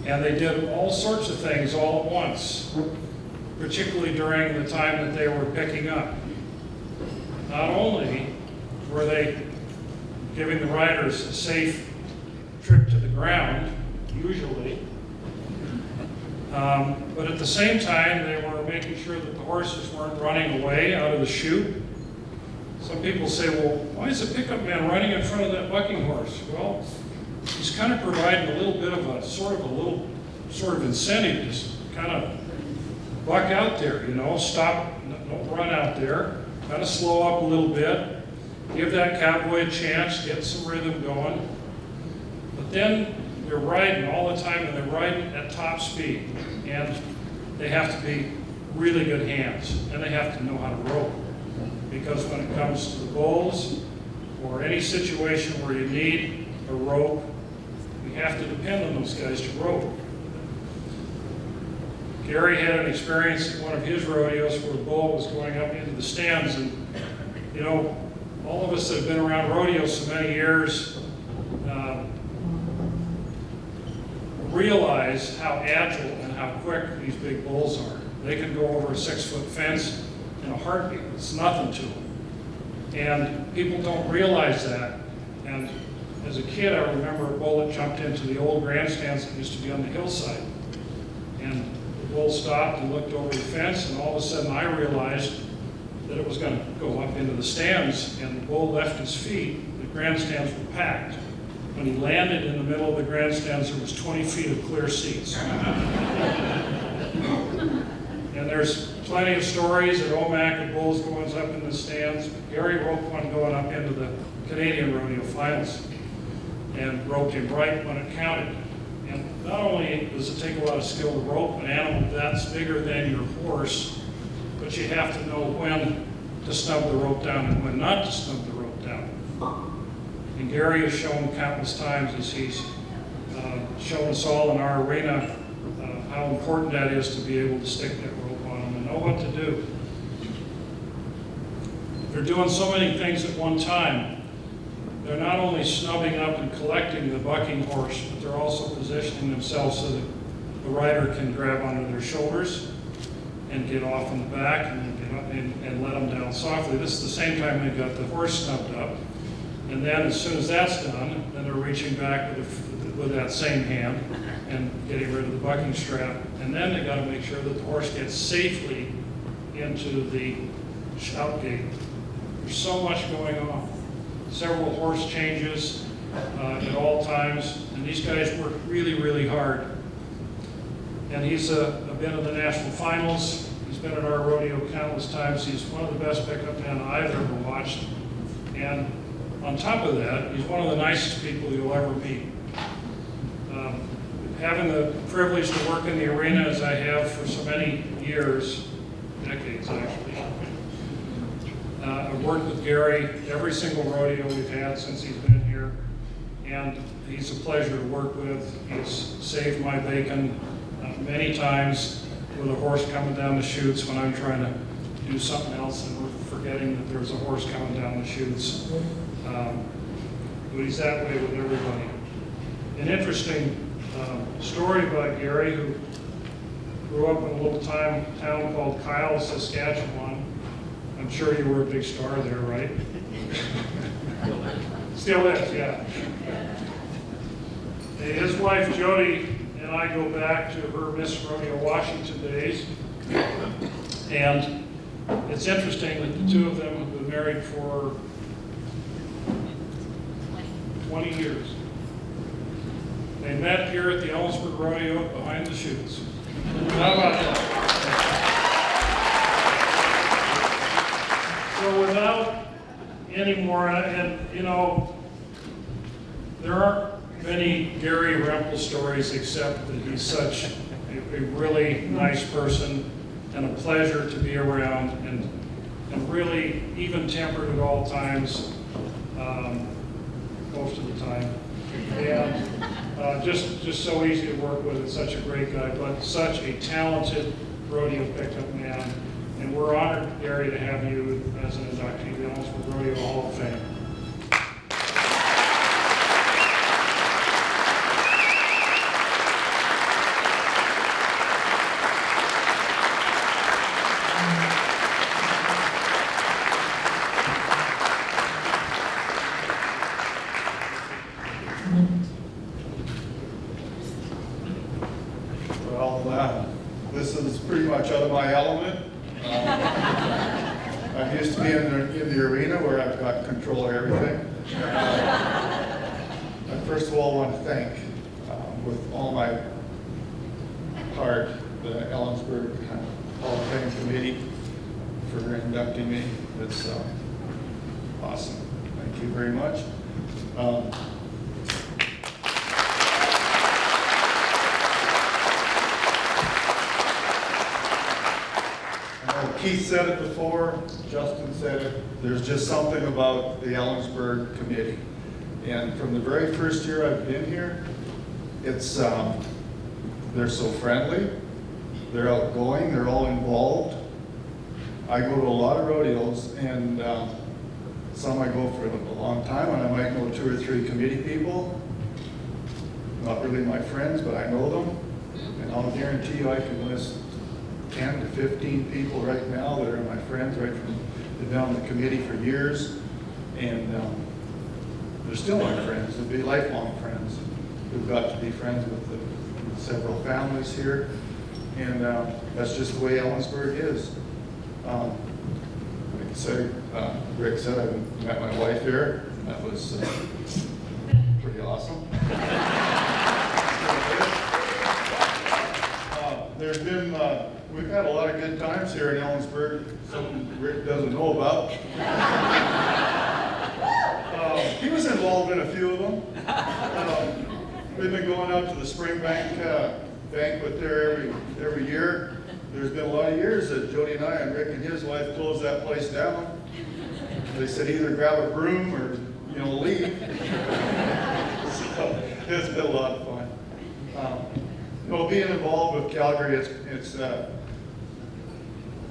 And they did all sorts of things all at once, particularly during the time that they were picking up. Not only were they giving the riders a safe trip to the ground, usually, but at the same time, they were making sure that the horses weren't running away out of the chute. Some people say, well, why is the pickup man running in front of that bucking horse? Well, he's kind of providing a little bit of a sort of incentive to kind of buck out there, you know, stop, don't run out there, kind of slow up a little bit, give that cowboy a chance, get some rhythm going. But then they're riding all the time, and they're riding at top speed, and they have to be really good hands, and they have to know how to rope. Because when it comes to the bulls, or any situation where you need a rope, you have to depend on those guys to rope. Gary had an experience at one of his rodeos where a bull was going up into the stands, and you know, all of us that have been around rodeos so many years realize how agile and how quick these big bulls are. They can go over a 6-foot fence in a heartbeat. It's nothing to them. And people don't realize that. And as a kid, I remember a bull that jumped into the old grandstands that used to be on the hillside. And the bull stopped and looked over the fence, and all of a sudden I realized that it was going to go up into the stands, and the bull left his feet. The grandstands were packed. When he landed in the middle of the grandstands, there was 20 feet of clear seats. And there's plenty of stories at OMAC of bulls going up in the stands. Gary roped one going up into the Canadian rodeo finals and roped him right when it counted. And not only does it take a lot of skill to rope an animal that's bigger than your horse, but you have to know when to snub the rope down and when not to snub the rope down. And Gary has shown countless times as he's shown us all in our arena how important that is to be able to stick that rope on them and know what to do. They're doing so many things at one time. They're not only snubbing up and collecting the bucking horse, but they're also positioning themselves so that the rider can grab onto their shoulders and get off in the back and get up and let them down softly. This is the same time they've got the horse snubbed up. And then as soon as that's done, then they're reaching back with that same hand and getting rid of the bucking strap. And then they got to make sure that the horse gets safely into the shout gate. There's so much going on. Several horse changes at all times, and these guys work really, really hard. And he's been in the national finals. He's been at our rodeo countless times. He's one of the best pickup men I've ever watched. And on top of that, he's one of the nicest people you'll ever meet. Having the privilege to work in the arena as I have for so many years, decades actually, I've worked with Gary every single rodeo we've had since he's been here, and he's a pleasure to work with. He's saved my bacon many times with a horse coming down the chutes when I'm trying to do something else and we're forgetting that there's a horse coming down the chutes. But he's that way with everybody. An interesting story about Gary, who grew up in a little town called Kyle, Saskatchewan. I'm sure you were a big star there, right? Still is, yeah. His wife Jody and I go back to her Miss Rodeo Washington days, and it's interesting that the two of them have been married for 20 years. They met here at the Ellensburg Rodeo behind the chutes. How about that? So without any more, and you know, there aren't many Gary Repple stories except that he's such a really nice person and a pleasure to be around, and really even-tempered at all times, most of the time. And just so easy to work with, and such a great guy, but such a talented rodeo pickup man. And we're honored, Gary, to have you as an inductee to the Ellensburg Rodeo Hall of Fame. This is pretty much out of my element. I'm used to being in the arena where I've got control of everything. I first of all want to thank, with all my heart, the Ellensburg Hall of Fame Committee for inducting me. It's awesome. Thank you very much. Keith said it before, Justin said it, there's just something about the Ellensburg committee. And from the very first year I've been here, it's, they're so friendly, they're outgoing, they're all involved. I go to a lot of rodeos, and some I go for a long time, and I might know 2 or 3 committee people. Not really my friends, but I know them. And I'll guarantee you I can list 10 to 15 people right now that are my friends, right from they've been on the committee for years, and they're still my friends. They'll be lifelong friends. We've got to be friends with several families here, and that's just the way Ellensburg is. Like I say, Rick said, I met my wife here. That was pretty awesome. There's been, we've had a lot of good times here in Ellensburg, something Rick doesn't know about. He was involved in a few of them. We've been going out to the spring banquet there every year. There's been a lot of years that Jody and I and Rick and his wife closed that place down. They said either grab a broom or, leave. So it's been a lot of fun. Being involved with Calgary, it's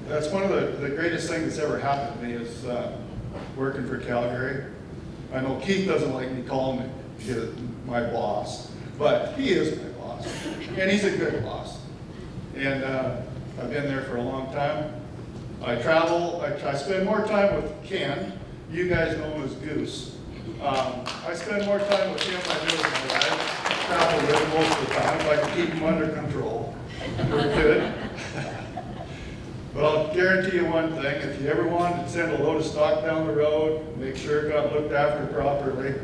that's one of the greatest things that's ever happened to me is working for Calgary. I know Keith doesn't like me calling him my boss, but he is my boss, and he's a good boss. And I've been there for a long time. I travel. I spend more time with Ken. You guys know him as Goose. I spend more time with him than I do with my wife. Travel with him most of the time, if I can keep him under control. We're good. But I'll guarantee you one thing, if you ever wanted to send a load of stock down the road, make sure it got looked after properly,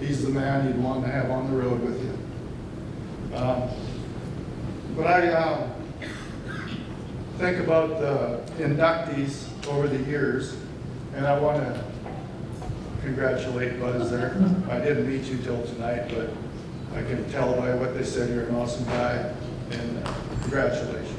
he's the man you'd want to have on the road with you. But I think about the inductees over the years, and I want to congratulate Buzz there. I didn't meet you till tonight, but I can tell by what they said you're an awesome guy, and congratulations.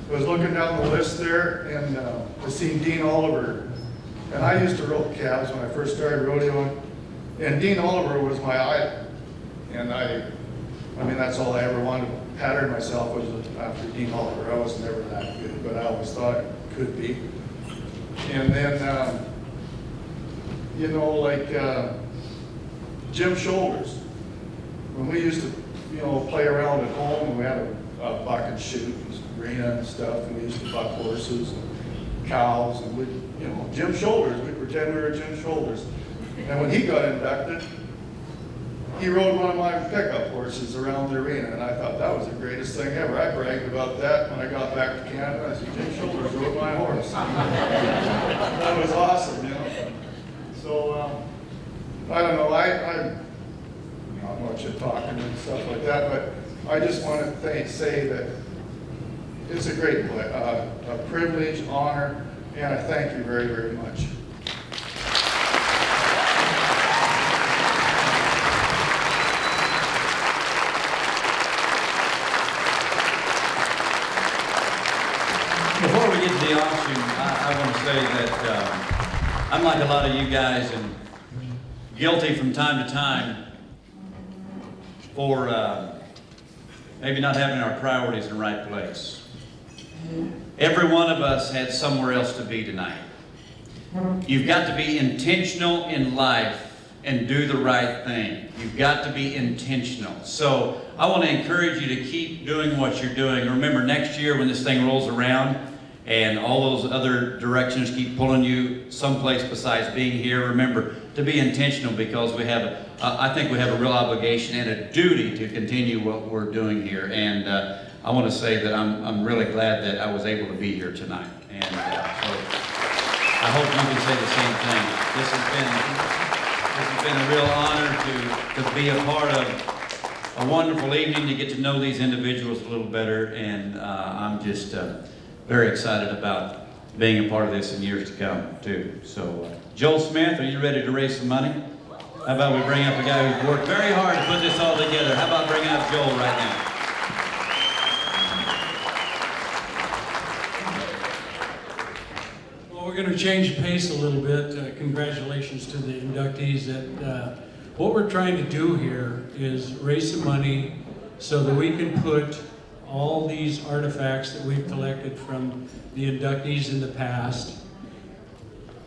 I was looking down the list there, and I seen Dean Oliver, and I used to rope calves when I first started rodeoing, and Dean Oliver was my idol, and I mean that's all I ever wanted to pattern myself was after Dean Oliver. I was never that good, but I always thought it could be. And then, like Jim Shoulders, when we used to, play around at home, and we had a buck and shoot, arena and stuff, and we used to buck horses and cows, and we, Jim Shoulders, we'd pretend we were Jim Shoulders. And when he got inducted, he rode one of my pickup horses around the arena, and I thought that was the greatest thing ever. I bragged about that when I got back to Canada. I said, Jim Shoulders rode my horse. That was awesome, So, I don't know, I'm not much at talking and stuff like that, but I just want to say that it's a great a privilege, honor, and I thank you very, very much. Before we get to the auction, I want to say that I'm like a lot of you guys and guilty from time to time for maybe not having our priorities in the right place. Every one of us had somewhere else to be tonight. You've got to be intentional in life and do the right thing. You've got to be intentional. So I want to encourage you to keep doing what you're doing. Remember, next year when this thing rolls around and all those other directions keep pulling you someplace besides being here, remember to be intentional, because we have, I think we have a real obligation and a duty to continue what we're doing here. And I want to say that I'm really glad that I was able to be here tonight. And so I hope you can say the same thing. This has been a real honor to be a part of a wonderful evening, to get to know these individuals a little better, and I'm just very excited about being a part of this in years to come, too. So, Joel Smith, are you ready to raise some money? How about we bring up a guy who's worked very hard to put this all together? How about bringing up Joel right now? We're going to change pace a little bit. Congratulations to the inductees. What we're trying to do here is raise some money so that we can put all these artifacts that we've collected from the inductees in the past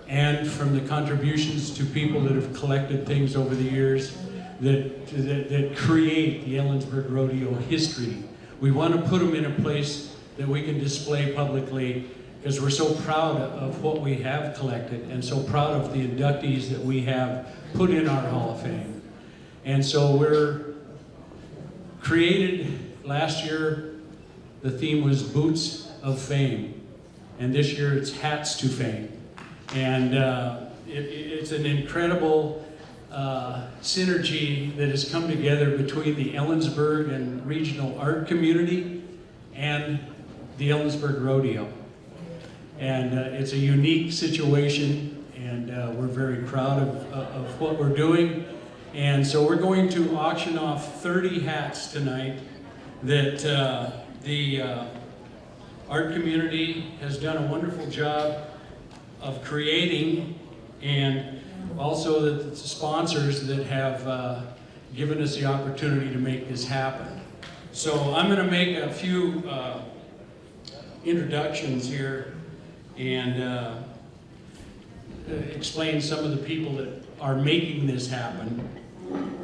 and from the contributions to people that have collected things over the years that create the Ellensburg Rodeo history. We want to put them in a place that we can display publicly, because we're so proud of what we have collected and so proud of the inductees that we have put in our Hall of Fame. And so we're created, last year the theme was Boots of Fame, and this year it's Hats to Fame. And it's an incredible synergy that has come together between the Ellensburg and regional art community and the Ellensburg Rodeo. And it's a unique situation, and we're very proud of what we're doing. And so we're going to auction off 30 hats tonight that the art community has done a wonderful job of creating, and also the sponsors that have given us the opportunity to make this happen. So I'm going to make a few introductions here and explain some of the people that are making this happen.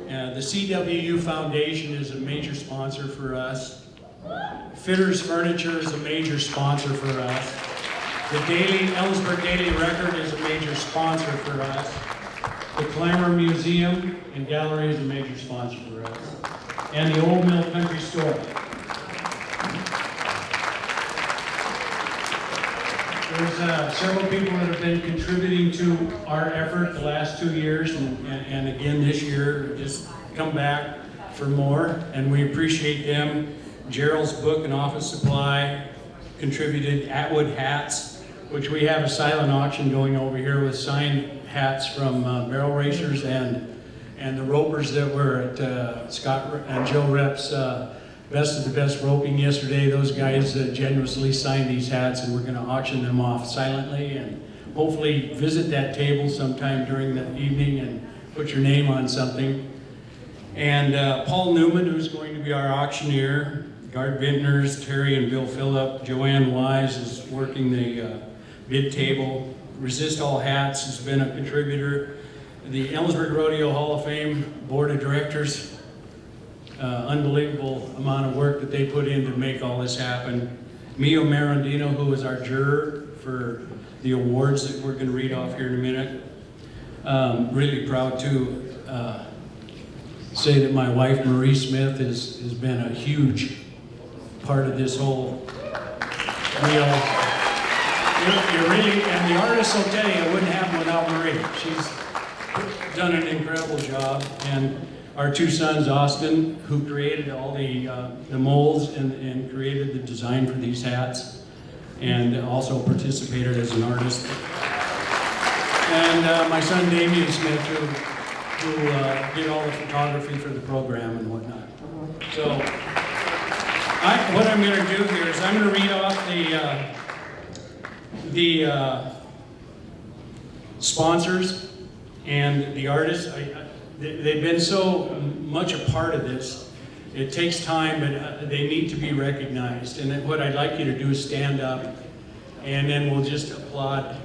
The CWU Foundation is a major sponsor for us. Fitters Furniture is a major sponsor for us. The Ellensburg Daily Record is a major sponsor for us. The Clamor Museum and Gallery is a major sponsor for us. And the Old Mill Country Store. There's several people that have been contributing to our effort the last 2 years, and again this year, just come back for more, and we appreciate them. Gerald's Book and Office Supply contributed Atwood hats, which we have a silent auction going over here with signed hats from barrel racers and the ropers that were at Scott and Joe Rep's Best of the Best roping yesterday. Those guys generously signed these hats, and we're going to auction them off silently, and hopefully visit that table sometime during the evening and put your name on something. And Paul Newman, who's going to be our auctioneer, Gard Vintners, Terry and Bill Phillip, Joanne Wise is working the bid table. Resist All Hats has been a contributor. The Ellensburg Rodeo Hall of Fame Board of Directors, unbelievable amount of work that they put in to make all this happen. Mio Marandino, who is our juror for the awards that we're going to read off here in a minute. Really proud to say that my wife Marie Smith has been a huge part of this whole deal. You really, and the artists will tell you it wouldn't happen without Marie. She's done an incredible job. And our two sons, Austin, who created all the molds and created the design for these hats, and also participated as an artist. And my son Damian Smith, who did all the photography for the program and whatnot. So what I'm going to do here is I'm going to read off the sponsors and the artists. They've been so much a part of this. It takes time, but they need to be recognized. And then what I'd like you to do is stand up, and then we'll just applaud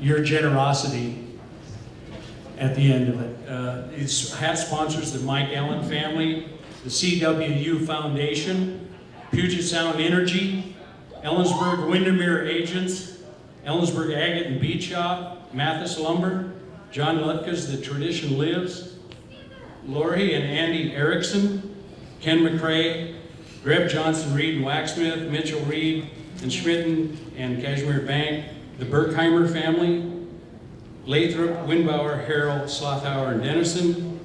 your generosity at the end of it. These hat sponsors, the Mike Allen family, the CWU Foundation, Puget Sound Energy, Ellensburg Windermere Agents, Ellensburg Agate and Beach Shop, Mathis Lumber, John Lutka's The Tradition Lives, Lori and Andy Erickson, Ken McCrae, Greb Johnson Reed and Waxsmith, Mitchell Reed and Schmitten and Cashmere Bank, the Berkheimer family, Lathrop, Winbauer, Harold, Slothauer and Dennison,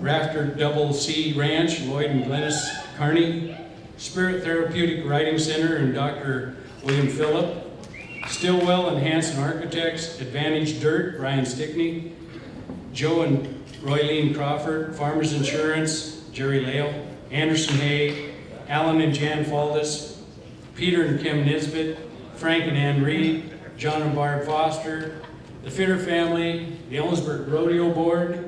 Rafter Double C Ranch, Lloyd and Glennis Carney, Spirit Therapeutic Writing Center and Dr. William Phillip, Stillwell and Hanson Architects, Advantage Dirt, Brian Stickney, Joe and Roylene Crawford, Farmers Insurance, Jerry Lale, Anderson Hay, Alan and Jan Faldis, Peter and Kim Nisbet, Frank and Ann Reed, John and Barb Foster, the Fitter family, the Ellensburg Rodeo Board,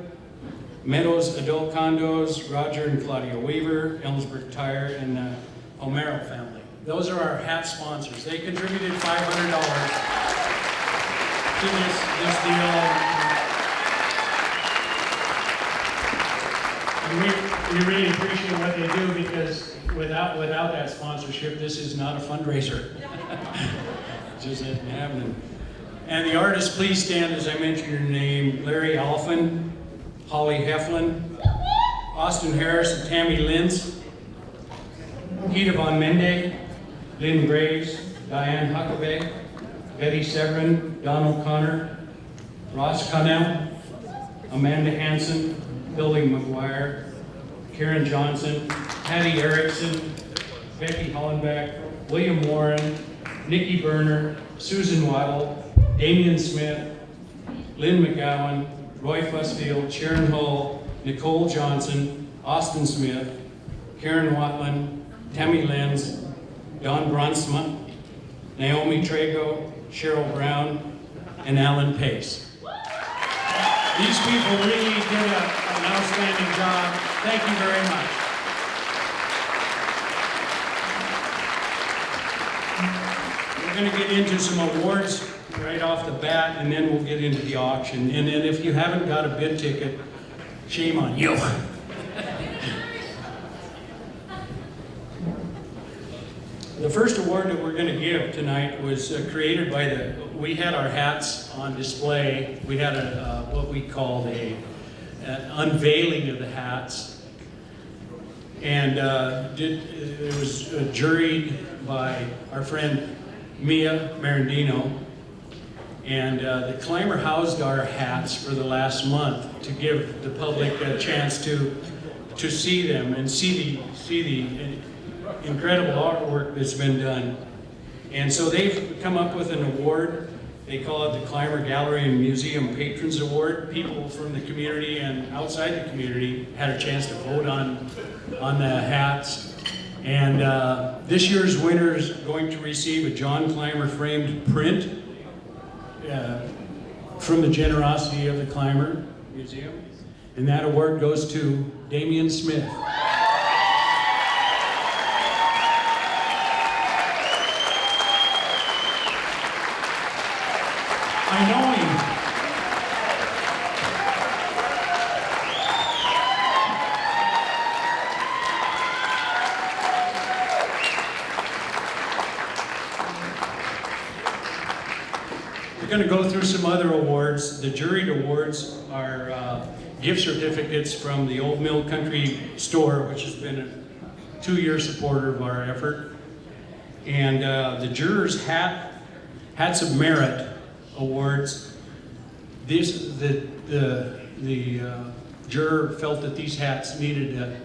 Meadows Adult Condos, Roger and Claudia Weaver, Ellensburg Tire, and the O'Merrill family. Those are our hat sponsors. They contributed $500 to this deal. And we really appreciate what they do, because without that sponsorship, this is not a fundraiser. It just isn't happening. And the artists, please stand as I mention your name. Larry Alphin, Holly Heflin, Austin Harris and Tammy Linz, Peter Von Mende, Lynn Graves, Diane Huckabee, Betty Severin, Don O'Connor, Ross Connell, Amanda Hansen, Billy Mcguire, Karen Johnson, Patty Erickson, Becky Hollandback, William Warren, Nikki Berner, Susan Waddle, Damian Smith, Lynn Mcgowan, Roy Fussfield, Sharon Hull, Nicole Johnson, Austin Smith, Karen Watland, Tammy Linz, Don Brunsma, Naomi Trago, Cheryl Brown, and Alan Pace. These people really did an outstanding job. Thank you very much. We're going to get into some awards right off the bat, and then we'll get into the auction. And then if you haven't got a bid ticket, shame on you. The first award that we're going to give tonight was created by we had our hats on display. We had what we called an unveiling of the hats. And it was juried by our friend Mia Marandino. And the Climber housed our hats for the last month to give the public a chance to see them and see the incredible artwork that's been done. And so they've come up with an award. They call it the Climber Gallery and Museum Patrons Award. People from the community and outside the community had a chance to vote on the hats. And this year's winner is going to receive a John Climber framed print from the generosity of the Climber Museum. And that award goes to Damian Smith. I know him. We're going to go through some other awards. The Juried Awards are gift certificates from the Old Mill Country Store, which has been a 2-year supporter of our effort. And the Jurors Hats of Merit Awards. The juror felt that these hats needed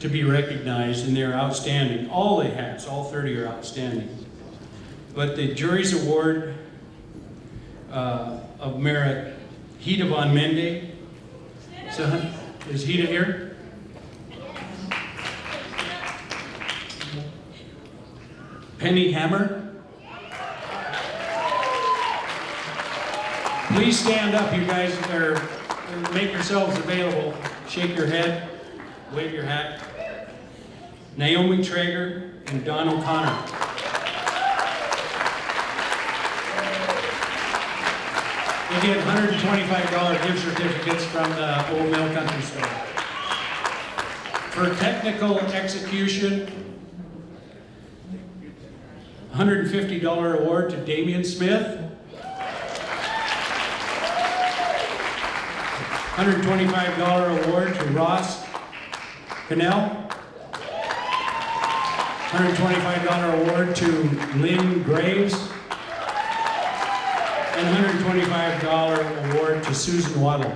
to be recognized, and they're outstanding. All the hats, all 30 are outstanding. But the jury's award of merit, Hita Von Mende. So, is Hita here? Penny Hammer. Please stand up, you guys, or make yourselves available. Shake your head, wave your hat. Naomi Traeger, and Don O'Connor. They get $125 gift certificates from the Old Mill Country Store. For technical execution, $150 award to Damian Smith. $125 award to Ross Canal. $125 award to Lynn Graves. And $125 award to Susan Waddle.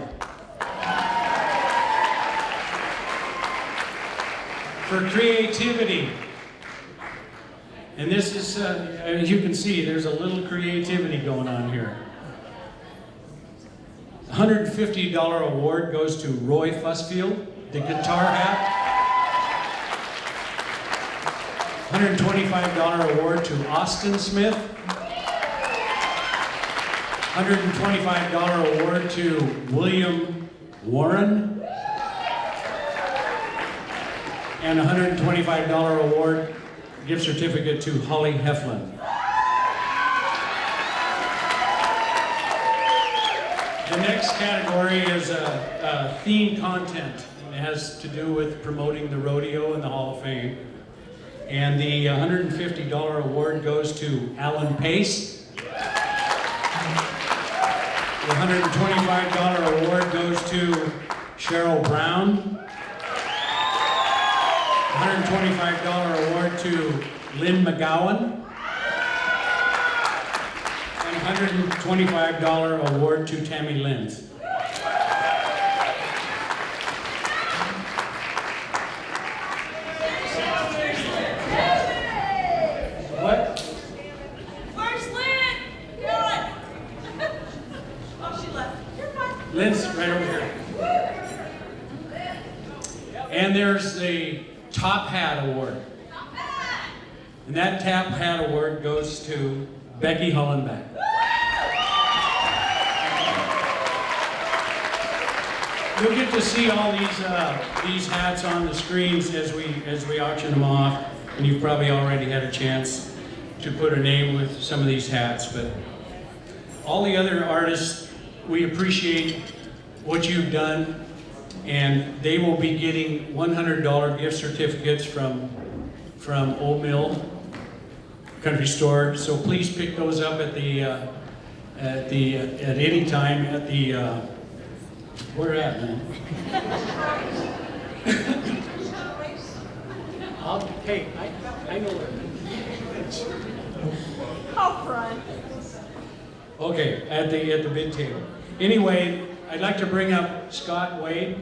For creativity, and this is, as you can see, there's a little creativity going on here. $150 award goes to Roy Fussfield, the guitar hat. $125 award to Austin Smith. $125 award to William Warren. And $125 award gift certificate to Holly Heflin. The next category is theme content. It has to do with promoting the rodeo and the Hall of Fame. And the $150 award goes to Alan Pace. The $125 award goes to Cheryl Brown. $125 award to Lynn Mcgowan. And $125 award to Tammy Linz. What? Where's Lynn? Gone. Oh, she left. You're fine. Lynn's right over here. And there's the Top Hat Award. And that Top Hat Award goes to Becky Hollandback. You'll get to see all these hats on the screens as we auction them off, and you've probably already had a chance to put a name with some of these hats. But all the other artists, we appreciate what you've done, and they will be getting $100 gift certificates from Old Mill Country Store. So please pick those up at any time at the where at, man? Hey, I know where. Out front. Okay, at the bid table. Anyway, I'd like to bring up Scott Wade.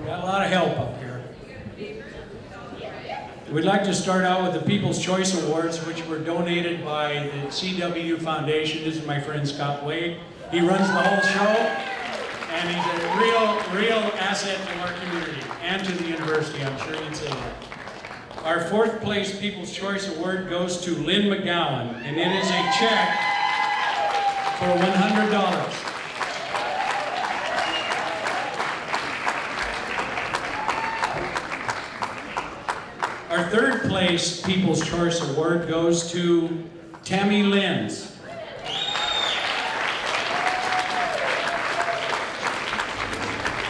Got a lot of help up here. We'd like to start out with the People's Choice Awards, which were donated by the CW Foundation. This is my friend Scott Wade. He runs the whole show, and he's a real asset to our community and to the university, I'm sure you'd say that. Our fourth place People's Choice Award goes to Lynn Mcgowan, and it is a check for $100. Our third place People's Choice Award goes to Tammy Linz.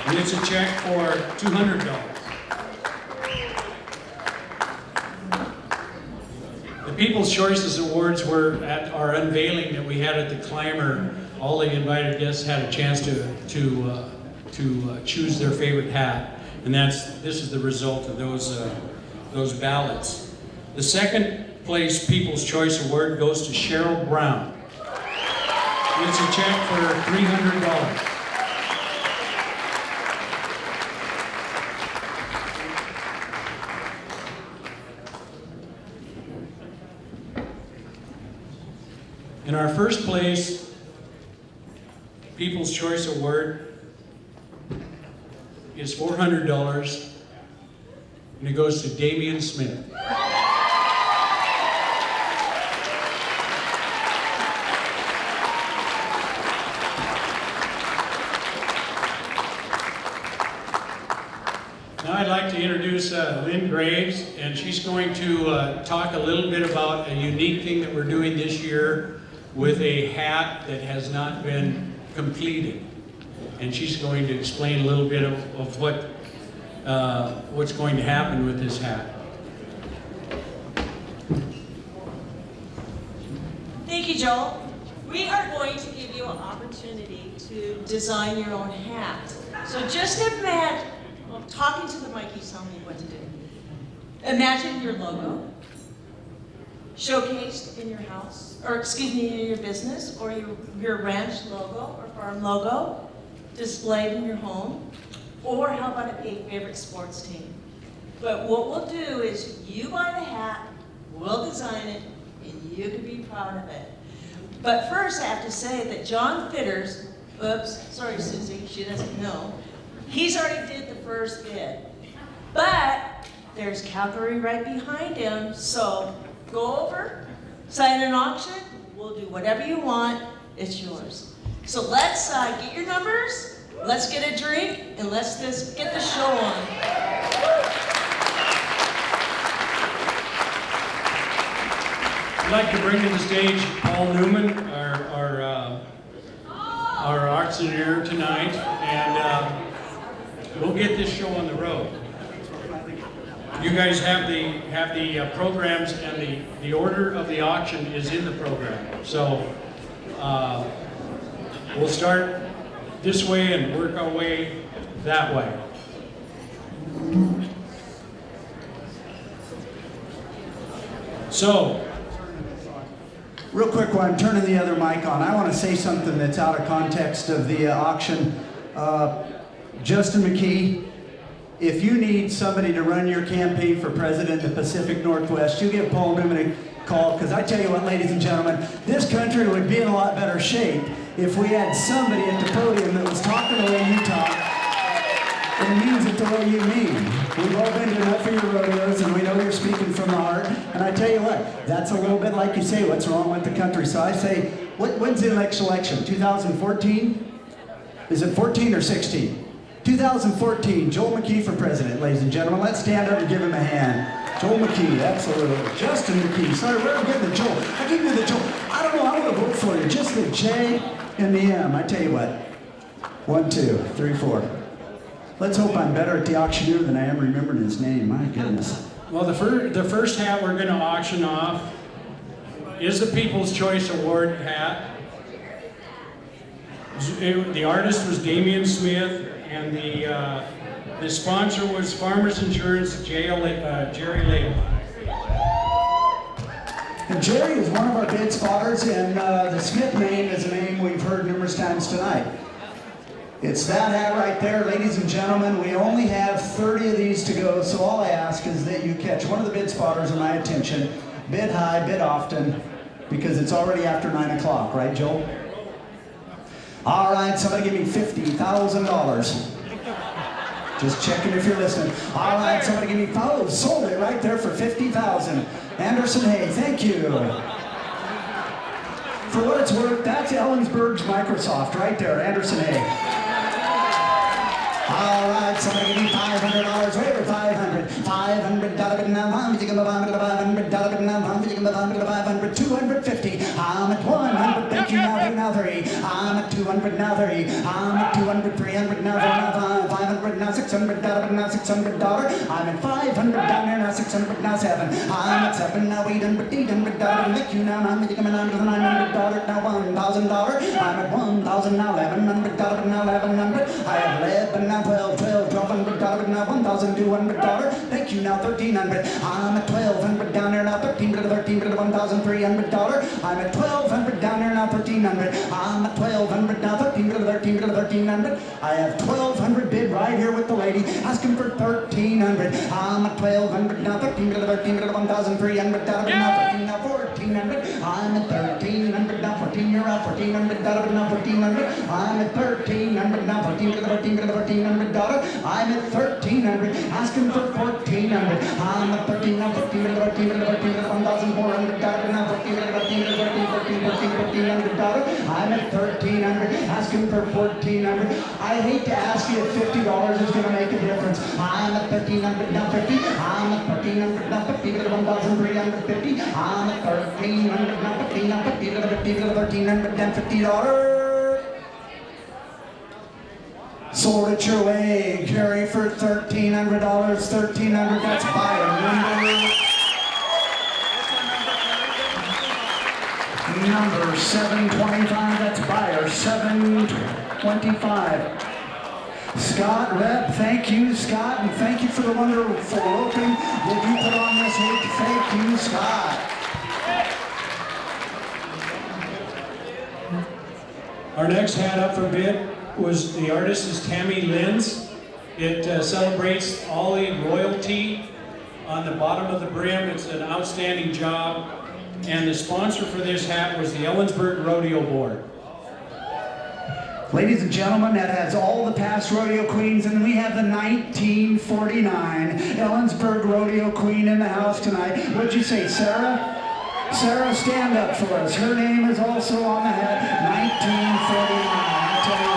And it's a check for $200. The People's Choices Awards were at our unveiling that we had at the Climber. All the invited guests had a chance to choose their favorite hat, and this is the result of those ballots. The second place People's Choice Award goes to Cheryl Brown. And it's a check for $300. In our first place People's Choice Award is $400, and it goes to Damian Smith. Now I'd like to introduce Lynn Graves, and she's going to talk a little bit about a unique thing that we're doing this year with a hat that has not been completed. And she's going to explain a little bit of what's going to happen with this hat. Thank you, Joel. We are going to give you an opportunity to design your own hat. So just imagine, well, talking to the mic, you tell me what to do. Imagine your logo showcased in your house, or excuse me, in your business, or your ranch logo or farm logo displayed in your home, or how about a favorite sports team? But what we'll do is you buy the hat, we'll design it, and you can be proud of it. But first I have to say that John Fitters, oops, sorry Susie, she doesn't know, he's already did the first bid. But there's Calgary right behind him, so go over, sign an auction, we'll do whatever you want, it's yours. So let's get your numbers, let's get a drink, and let's just get the show on. I'd like to bring to the stage Paul Newman, our auctioneer tonight, and we'll get this show on the road. You guys have the programs, and the order of the auction is in the program. So we'll start this way and work our way that way. So, real quick while I'm turning the other mic on, I want to say something that's out of context of the auction. Justin McKee, if you need somebody to run your campaign for president in the Pacific Northwest, you give Paul Newman a call, because I tell you what, ladies and gentlemen, this country would be in a lot better shape if we had somebody at the podium that was talking the way you talk and means it the way you mean. We've all been to enough of your rodeos, and we know you're speaking from the heart. And I tell you what, that's a little bit like you say, what's wrong with the country? So I say, when's the next election? 2014? Is it 14 or 16? 2014, Joel McKee for president, ladies and gentlemen. Let's stand up and give him a hand. Joel McKee, absolutely. Justin McKee, sorry, where am I getting the Joel? I give you the Joel. I don't know, I want to vote for you. Just the J and the M. I tell you what. 1, 2, 3, 4. Let's hope I'm better at the auctioneer than I am remembering his name. My goodness. well, the first hat we're going to auction off is the People's Choice Award hat. The artist was Damian Smith, and the sponsor was Farmers Insurance, Jerry Lake. And Jerry is one of our bid spotters, and the Smith name is a name we've heard numerous times tonight. It's that hat right there, ladies and gentlemen. We only have 30 of these to go, so all I ask is that you catch one of the bid spotters in my attention, bid high, bid often, because it's already after 9 o'clock, right, Joel? All right, somebody give me $50,000. Just checking if you're listening. All right, somebody give me, oh, sold it right there for $50,000. Anderson Hay, thank you. For what it's worth, that's Ellensburg's Microsoft right there, Anderson Hay. All right, somebody give me $500, wait for $500. $500, now $500, $250. I'm at 100, thank you, now 3. I'm at 200, now 3. I'm at 200, 300, now 4, now 500, now $600, now $600. I'm at 500, down there, now 600, now 7. I'm at 7, now $800, thank you, now I'm coming on to the $900, now $1,000. I'm at 1,000, now $1,100, now $1,100. I have 11, now 12, $1,200, now $1,200. Thank you, now $1,300. I'm at 1,200 down there, now $1,300, $1,300. I'm at 1,200 down there, now $1,300. I'm at 1,200 now $1,300. I have 1,200 bid right here with the lady, asking for $1,300. I'm at 1,200 now $1,300, $1,300, now $1,300, now $1,400. I'm at 1,300 now $1,400. you're up, $1,400, now $1,400. I'm at $1,300, now $1,400. I'm at $1,300, asking for $1,400. I'm at $1,400, now $1,400, now $1,400. I'm at $1,300, asking for $1,400. I hate to ask you if $50 is going to make a difference. I'm at $1,500, now $50. I'm at $1,300, now $50, $1,350. I'm at $1,300, now $50, now $1,300, then $50. Sold it your way, Gary, for $1,300. $1,300, that's buyer number 725, that's buyer 725. Scott, Rep, thank you, Scott, and thank you for the wonderful roping that you put on this week. Thank you, Scott. Our next hat up for bid was, the artist is Tammy Linz. It celebrates all the royalty on the bottom of the brim. It's an outstanding job. And the sponsor for this hat was the Ellensburg Rodeo Board. Ladies and gentlemen, that has all the past rodeo queens, and we have the 1949 Ellensburg Rodeo Queen in the house tonight. What'd you say, Sarah? Sarah, stand up for us. Her name is also on the hat, 1949. I tell you what.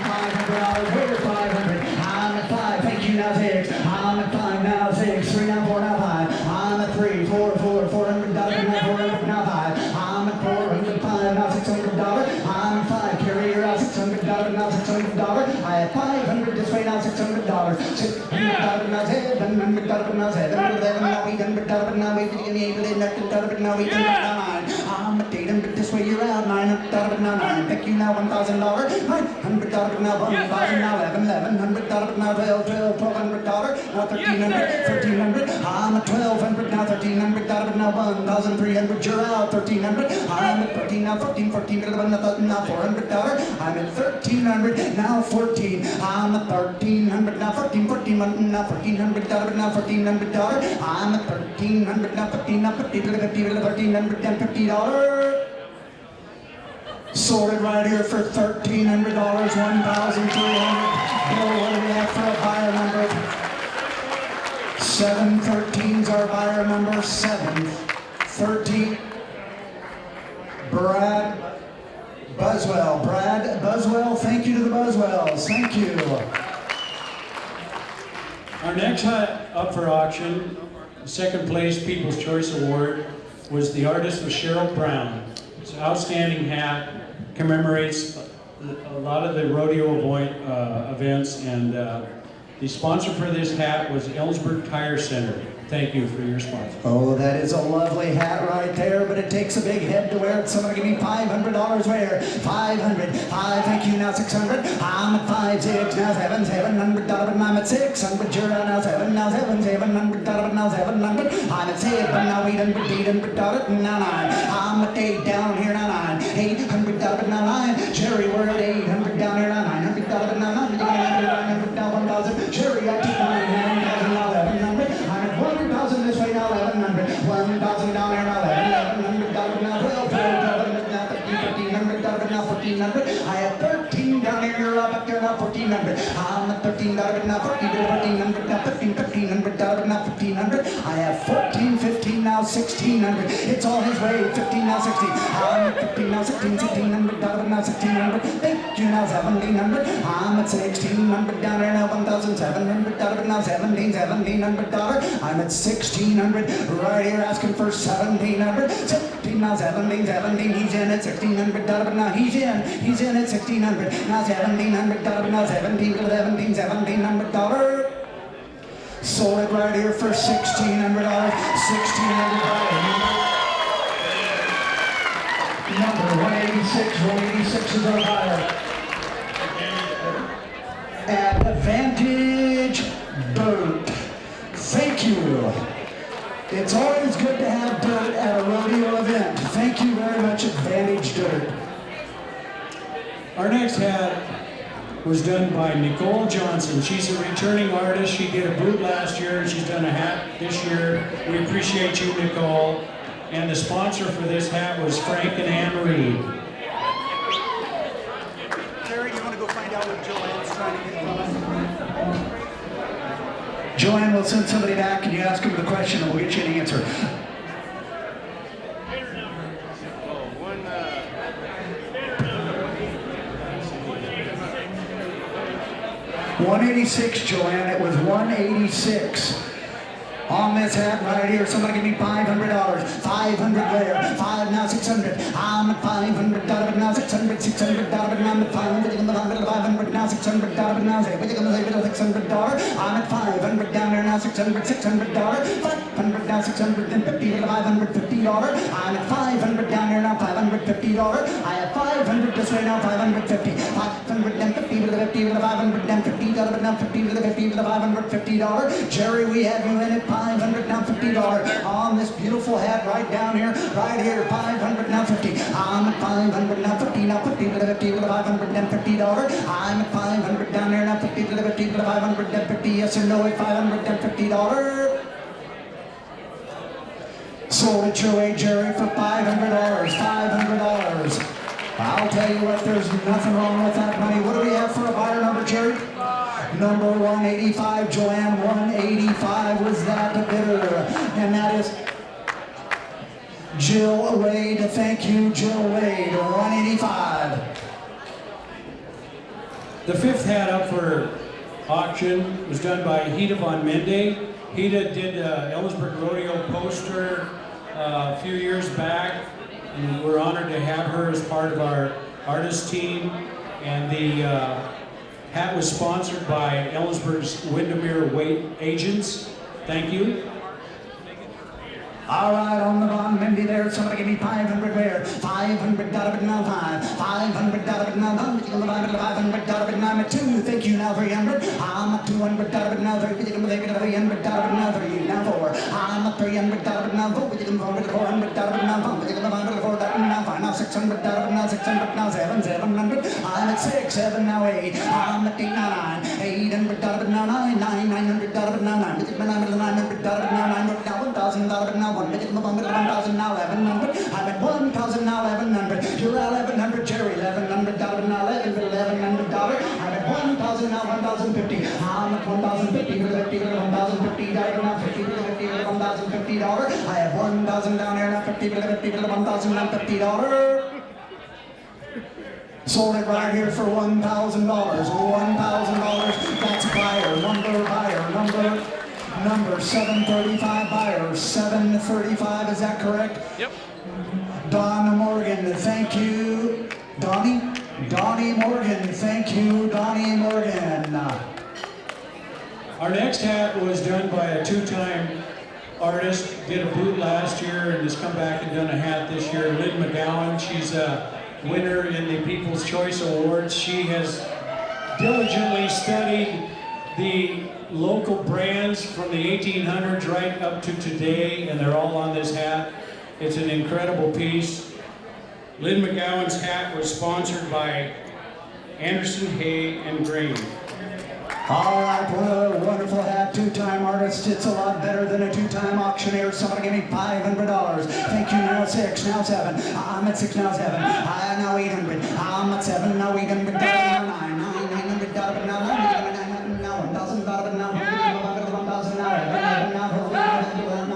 $500, we're 500. I'm at 5, thank you, now 6. I'm at 5, now 6. 3, now 4, now 5. I'm at 3, 4, $400, now 400, now 5. I'm at 400, 5, now $600. I'm at 5, carry your out $600, now $600. I have 500 this way, now $600. $600, now $700, now $700, now $800, now $800, now $800. I'm at 800 this way, you're out $900, now 9. Thank you, now $1,000. $900, now $1,000, now $1,100, now $1,200, now $1,300. I'm at 1,200, now $1,300, now $1,300. You're out $1,300. I'm at 13, now 14, now $400. I'm at 1,300, now 14. I'm at 1,300, now 14, now $1,400, now $1,400. I'm at 1,300, now 15, now $1,300, then $50. Sold it right here for $1,300, $1,300. Bill, what do we have for a buyer number? 713's our buyer number. 713. Brad Buswell, thank you to the Buswells, thank you. Our next hat up for auction, the second place People's Choice Award, was the artist was Cheryl Brown. It's an outstanding hat, commemorates a lot of the rodeo events, and the sponsor for this hat was Ellensburg Tire Center. Thank you for your sponsor. Oh, that is a lovely hat right there, but it takes a big head to wear it. Somebody give me $500 wear. 500, 5, thank you, now 600. I'm at 5, 6, now 7, $700, and I'm at 600. You're out now 7, now 7, $700, now 700. I'm at 7, now 800, now 9. I'm at 8, down here now 9. $800, now 9. Jerry, we're at 800, down here now 900, now 900, now 1,000. Jerry, I keep 900, now 1100. I'm at 1,000 this way, now 1,100. 1,000 down here, now 1,100, now 12, now 1,500, now 1,400. I have 13 down here, you're up there, now 1,400. I'm at 13, now 1,400, now 1,500, now 1,500. I have 14, 15, now 1,600. It's all his way, 15, now 16. I'm at 15, now 16, 1,600, now 1,600. Thank you, now 1,700. I'm at 1,600 down here, now 1,700, now 1,700. I'm at 1,600 right here, asking for 1,700. 17, now 17, he's in at 1,600, now he's in at 1,600. Now 1,700, now 1,700. Sold it right here for $1,600. $1,600. Number 186. 186 is our buyer. At Advantage Boat. Thank you. It's always good to have dirt at a rodeo event. Thank you very much, Advantage Dirt. Our next hat was done by Nicole Johnson. She's a returning artist. She did a boot last year. She's done a hat this year. We appreciate you, Nicole. And the sponsor for this hat was Frank and Ann Reed. Jerry, do you want to go find out what Joanne's trying to get from us? Joanne will send somebody back and you ask them the question and we'll get you an answer. $186, Joanne. It was $186. On this hat right here, somebody give me $500. 500 there. 5 now 600. I'm at $500. Now 600. 600. I'm at 500. I'm at 500. Now 600. Now say, $600. I'm at 500 down there now 600. 600. 500 now 650. $550. I'm at 500 down there now $550. I have 500 this way now 550. 550 with the 50 with the 550. Now 50 with the 50 with the $550. Jerry, we have you in it. $500 now $50 on this beautiful hat right down here, right here. $500 now 50. I'm at 500 now 50. Now 50 with the 50 with the $550. I'm at 500 down there now 50 with the 50 with the $550. Yes or no at $550. Sold it your way, Jerry, for $500. $500. I'll tell you what, there's nothing wrong with that money. What do we have for a buyer number, Jerry? Number 185, Joanne, 185 was that bidder. And that is Jill Wade. Thank you, Jill Wade, 185. The fifth hat up for auction was done by Hida Von Mende. Hida did Ellensburg Rodeo poster a few years back, and we're honored to have her as part of our artist team. And the hat was sponsored by Ellensburg's Windermere Weight Agents. Thank you. All right, on the Von Mindy there, somebody give me 500 there. 500 out of it now 5. 500 out of it now 5. 500 out of it now 2. Thank you now 300. I'm at 200 out of it now 3. 300 out of it now 3. Now 4. I'm at 300 out of it now 4. 400 out of it now 5. 400 now 5. Now 600 out of it now 600 now 7. 700. I'm at 6. 7 now 8. I'm at 8 now 9. 800 out of it now 9. 900 out of it now 9. 900 out of it now 9. Now 1,000 out of it now 1. 1,000 now 1,100. I'm at 1,000 now 1,100. You're at 1,100, Jerry. 1,100 now 1,100. I'm at 1,000 now 1,050. I'm at 1,050 with 50 with 1,050 now 50 with 50 with $1,050. I have 1,000 down here now 50 with 50 with $1,050. Sold it right here for $1,000. $1,000. That's buyer. Number 735 buyer. 735, is that correct? Yep. Donna Morgan, thank you. Donnie Morgan, thank you, Donnie Morgan. Our next hat was done by a two-time artist, did a boot last year and has come back and done a hat this year. Lynn Mcgowan, she's a winner in the People's Choice Awards. She has diligently studied the local brands from the 1800s right up to today, and they're all on this hat. It's an incredible piece. Lynn Mcgowan's hat was sponsored by Anderson, Hay, and Grain. All right, what a wonderful hat, two-time artist. It's a lot better than a two-time auctioneer. Somebody give me $500. Thank you, now 6, now 7. I'm at 6, now 7. Now 800. I'm at 7, now 800. Now 9, 900. Now 1,000. Now 1,000. Now 1,000. Now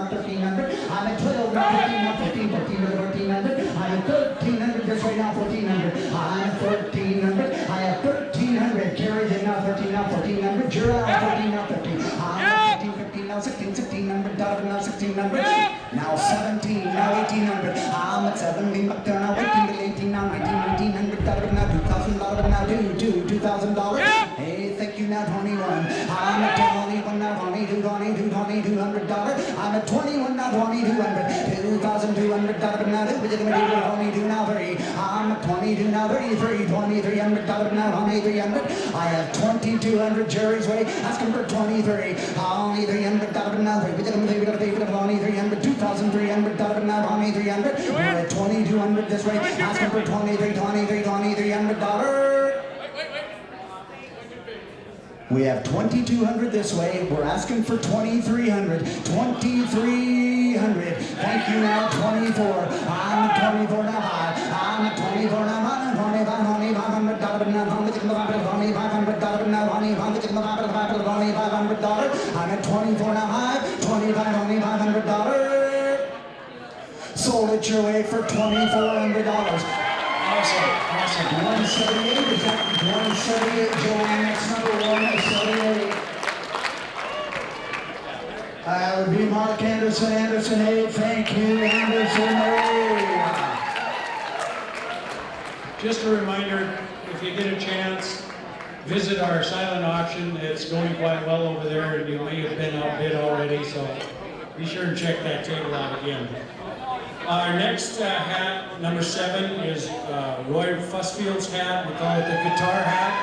1,300. I'm at 12, now 14, now 15. 14 to 1,400. I'm at 1,300. This way now 1,400. I'm at 1,300. I have 1,300. Carries in now 13, now 1,400. You're out 14, now 15. I'm at 15, 15, now 16, 1,600. Now 1,600. Now 17, now 1,800. I'm at 17, but they're now 18 to 18, now 19, 1,900. Now 2,000, now $2,000. Hey, thank you, now 21. I'm at 21, now 22, 22, 2,200. I'm at 21, now 2,200. 2,200. Now 22, now 30. I'm at 22, now 33, 2,300. Now 2,300. I have 2,200 Jerry's way. Asking for 23. 2,300. Now 2,300. 2,300. Now 2,300. We're at 2,200 this way. Asking for 23, 23, $2,300. We have 2,200 this way. We're asking for 2,300. 2,300. 300. Thank you now, 24. I'm at 24 now high. I'm at 24 now high. 25, honey, $500, now $500, now honey, $500. I'm at 24 now high. 25, honey, $500. Sold it your way for $2,400. Awesome, awesome. 178, is that 178, Joanne, that's number 178. That would be Mark Anderson, Anderson 8, thank you, Anderson 8. Just a reminder, if you get a chance, visit our silent auction. It's going quite well over there, and you may have been outbid already, so be sure and check that table out again. Our next hat, number 7, is Roy Fussfield's hat. We call it the guitar hat.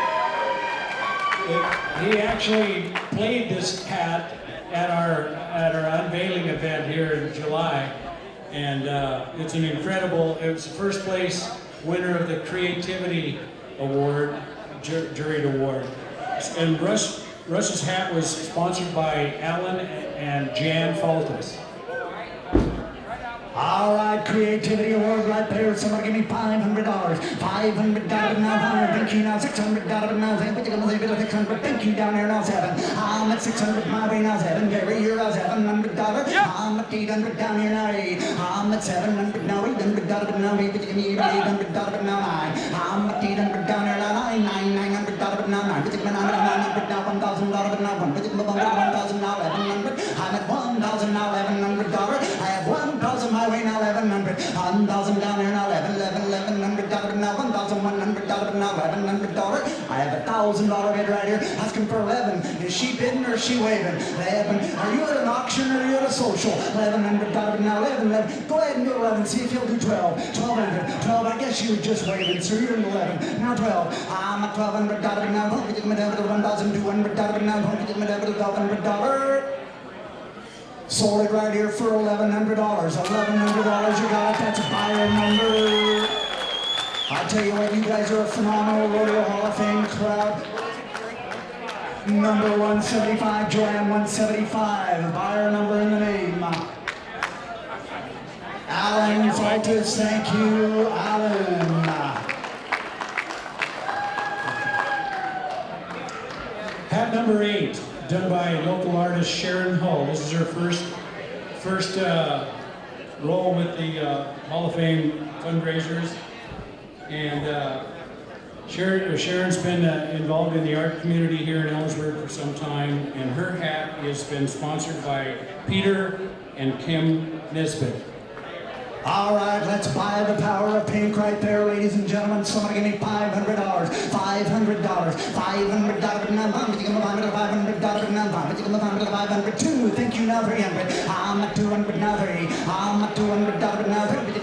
He actually played this hat at our unveiling event here in July, and it's an incredible. It was the first place winner of the Creativity Award, Juried Award, and Russ's hat was sponsored by Alan and Jan Faltus. All right, Creativity Award right there. Somebody give me $500. $500 now, thank you now. $600 now, $600. Thank you down there now, 7. I'm at 600, my way now, 7. Gary, you're at $700. I'm at 800 down here now, 8. I'm at 700 now, $800 now, 8. Give me $800 now, 9. I'm at 800 down here now, 9. $900 now, 9. $900 now, $1,000 now, 1. $1,000 now, $1,100. I'm at $1,000 now, $1,100. I have $1,000 my way now, 1,100. 1,000 down here now, $1,100 now, $1,100 now, $1,100. I have $1,000 bid right here, asking for 11. Is she bidding or is she waving? 11. Are you at an auction or are you at a social? $1,100 now, 11. Go ahead and go 11. See if you'll do 12. 1,200. 12. I guess you were just waving, so you're in 11. Now 12. I'm at $1,200 now. $1,200 now. $1,100. Sold it right here for $1,100. $1,100, you got it. That's a buyer number. I tell you what, you guys are a phenomenal Rodeo Hall of Fame crowd. Number 175, Joanne 175. Buyer number in the name. Alan Faltus, thank you, Alan. Hat number 8. Done by local artist Sharon Hull. This is her first role with the Hall of Fame fundraisers, and Sharon's been involved in the art community here in Ellensburg for some time, and her hat has been sponsored by Peter and Kim Nisbet. All right, let's buy the power of pink right there, ladies and gentlemen. Somebody give me $500. $500. $500 now. $500. Thank you now, 300. I'm at 200 now, 3. I'm at $200 now, $300.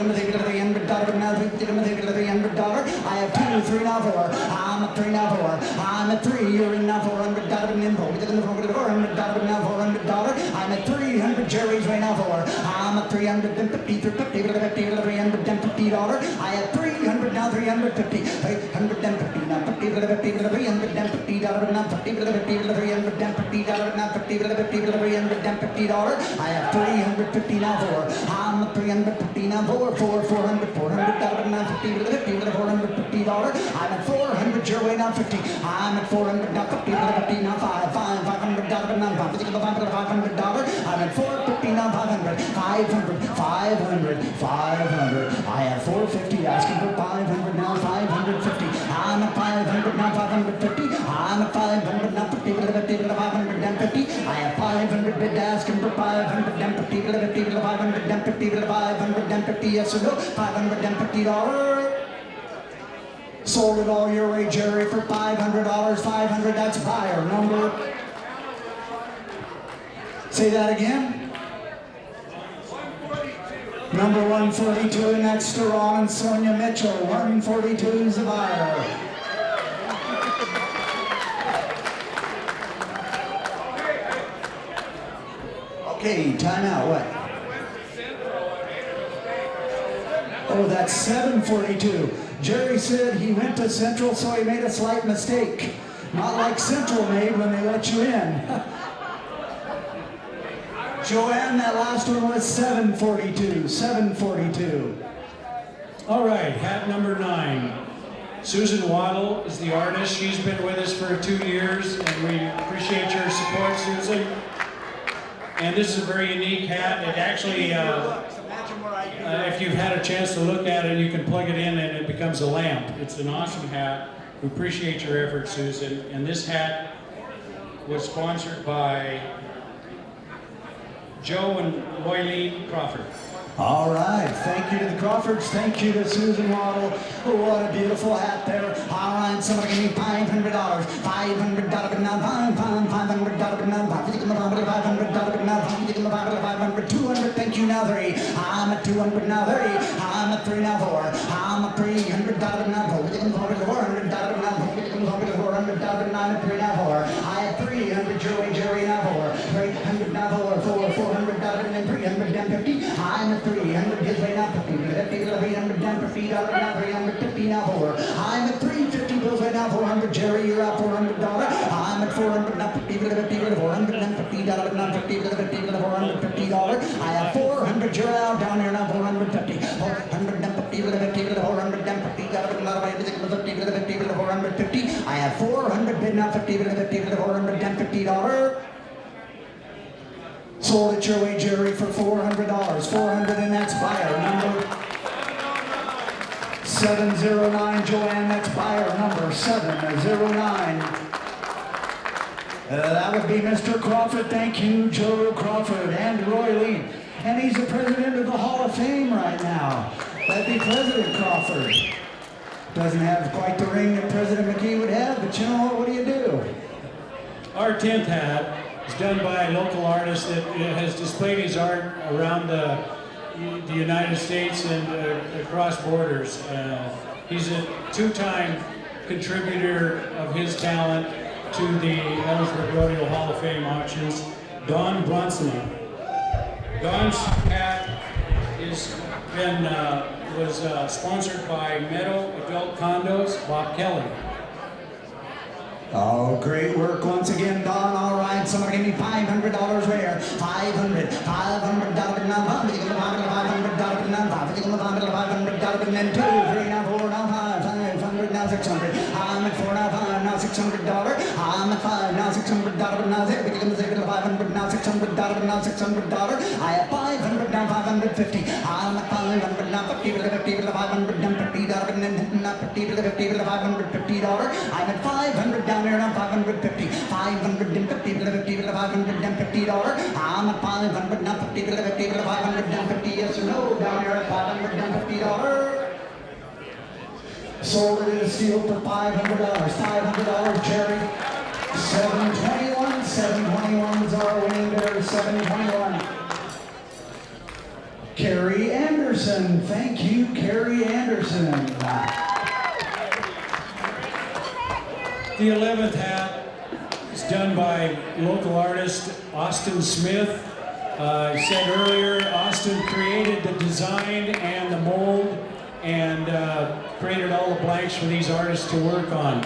I have 2, 3 now, 4. I'm at 3 now, 4. I'm at 3. You're in now, $400 info. $400 now, $400. I'm at 300. Jerry's right now, 4. I'm at 350. $350. I have 300 now, 350. 350 now, $350 now, $350 now, $350. I have 350 now, 4. I'm at 350 now, 4. $400 now, $450. I'm at 400. Your way now, 50. I'm at 400 now, $50 now, 500 now, $500. I'm at 450 now, 500. 500. I have 450, asking for 500 now, 550. I'm at 500 now, 550. I'm at 500 now, 50, 550. I have 500 bid, asking for 550, 550, yes or no, $550. Sold it all your way, Jerry, for $500. 500, that's buyer number. Say that again. Number 142, and that's Ron and Sonia Mitchell. 142 is the buyer. Okay, time out. What? Oh, that's 742. Jerry said he went to Central, so he made a slight mistake. Not like Central made when they let you in. Joanne, that last one was 742. 742. All right, hat number 9. Susan Waddle is the artist. She's been with us for 2 years, and we appreciate your support, Susan. And this is a very unique hat. It actually, if you've had a chance to look at it, you can plug it in and it becomes a lamp. It's an awesome hat. We appreciate your effort, Susan. And this hat was sponsored by Joe and Roylene Crawford. All right, thank you to the Crawfords, thank you to Susan Waddle. Oh, what a beautiful hat there. All right, somebody give me $500. $500 now, $500 now, $500, 200, thank you now, 3. I'm at 200 now, 3. I'm at 3 now, 4. I'm at $300 now, $400 now, $400 now, 3 now, 4. I have 300, Jerry now, 4. 300 now, 400 and 350. I'm at 300, his way now, 50, 300 down for feet, now 350 now, 4. I'm at 350, Bill's way now, 400, Jerry, you're out, $400. I'm at 400 now, 50, 400 now, $50, now 50, $450. I have 400, you're out, down here now, 450, 400 now, 50, 400 down, 50, 450. I have 400 bid now, 50, 400 down, $50. Sold it your way, Jerry, for $400. 400, and that's buyer number 709. Joanne, that's buyer number 709. That would be Mr. Crawford. Thank you, Joe Crawford and Roy Lee. And he's the president of the Hall of Fame right now. That'd be President Crawford. Doesn't have quite the ring that President McGee would have, but you know what do you do? Our 10th hat is done by a local artist that has displayed his art around the United States and across borders. He's a 2-time contributor of his talent to the Ellensburg Rodeo Hall of Fame auctions, Don Bronson. Don's hat was sponsored by Meadow Adult Condos, Bob Kelly. Oh, great work once again, Don. All right, somebody give me $500 where? 500 now, $500 now, $500 and then 2, 3 now, 4 now, 500 now, 600. I'm at 4 now, 5 now, $600. I'm at 5 now, $600 now, 500 now, $600 now, $600. I have 500 now, 550. I'm at 500 now, 50 $500 now, $50 and then $50 $550. I'm at 500 down there now, 550. 500 and 50 $550. I'm at 500 now, 50 $550. Yes or no? Down there at 500 down $50. Sold it in a steal for $500. $500, Jerry. 721. 721 is our winning bidder. 721. Carrie Anderson. Thank you, Carrie Anderson. The 11th hat is done by local artist Austin Smith. I said earlier, Austin created the design and the mold and created all the blanks for these artists to work on.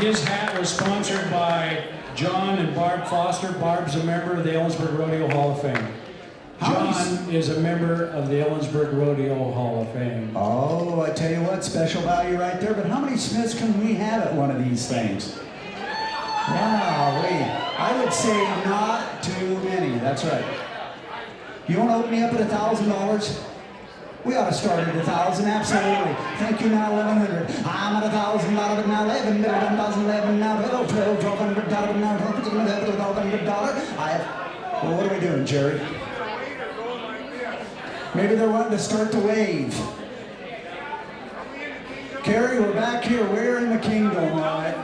His hat was sponsored by John and Barb Foster. Barb's a member of the Ellensburg Rodeo Hall of Fame. John is a member of the Ellensburg Rodeo Hall of Fame. Oh, I tell you what, special value right there. But how many Smiths can we have at one of these things? Wow, I would say not too many. That's right. You want to open me up at $1,000? We ought to start at 1,000, absolutely. Thank you now, 1,100. I'm at 1,000, $1,000 now, 11, 1,011 now, 12, 1,200 now, $1,200. Well, what are we doing, Jerry? Maybe they're wanting to start the wave. Carrie, we're back here. We're in the kingdom, all right?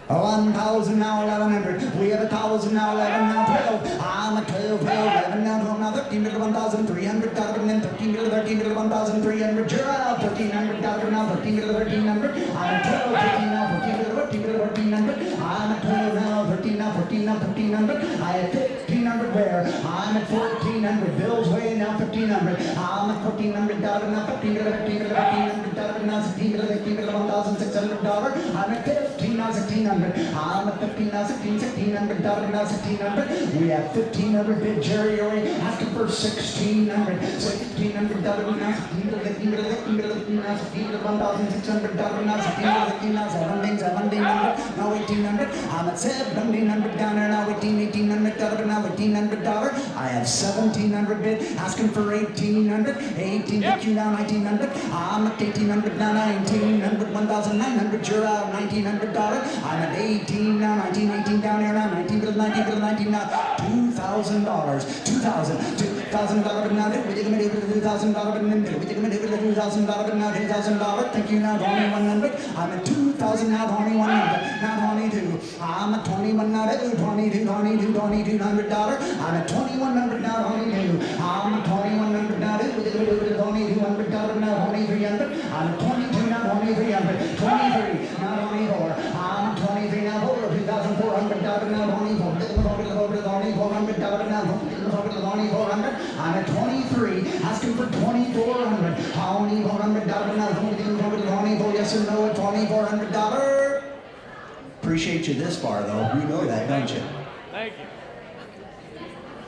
1,000 now, 1,100. We have 1,000 now, 11 now, 12. I'm at 12, 11 now, 12 now, 13 to 1,300, and then 13 to 13 to 1,300. You're out, 1,300 now, 13 to 1,300. I'm at 12, 13 now, 14 to 13 to 1,300. I'm at 12 now, 13 now, 14 now, 1,500. I have 1,500 where? I'm I'm at $1,400. Bill's weighing now $1,500. I'm at $1,400. Now $1,500. Now $1,600. I'm at $15,000. Now $1,600. I'm at $15,000. $1,600. Now $1,600. We have $1,500 bid. Jerry already asking for $1,600. $1,600. Now $1,600. Now $1,600. Now $1,700. Now $1,800. I'm at $1,700 down there now. $1,800. Now $1,800. I have $1,700 bid asking for $1,800. $1,800 now $1,900. I'm at $1,800 now $1,900. $1,900. You're out $1,900. I'm at $18 now $19 down here now $19 now $2,000. $2,000 now $2,000. Thank you now $2,100. I'm at $2,000 now $2,100. Now $22. I'm at $21 now $22. I'm at $2,100 now $22. I'm at $2,100 now $2,200 now $2,300. I'm at $22 now $2,300. $23 now $24. I'm at $23 now $2,400 now $2,400. I'm at $23 asking for $2,400. $2,400 now $2,400. Yes or no at $2,400. Appreciate you this far though. You know that, don't you? Thank you.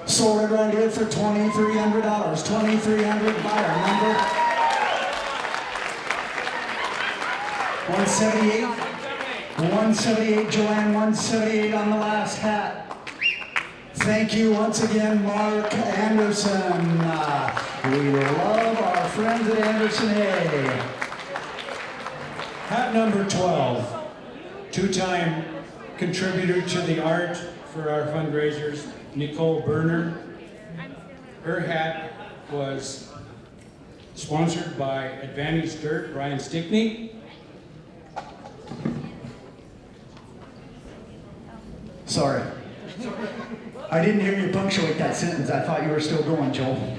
Sold it right here for $2,300. $2,300 buyer number 178. 178, Joanne. 178 on the last hat. Thank you once again, Mark Anderson. We love our friends at Anderson A. Hat number 12, two-time contributor to the art for our fundraisers, Nicole Berner. Her hat was sponsored by Advantage Dirt, Brian Stickney. Sorry. I didn't hear you punctuate that sentence. I thought you were still going, Joel.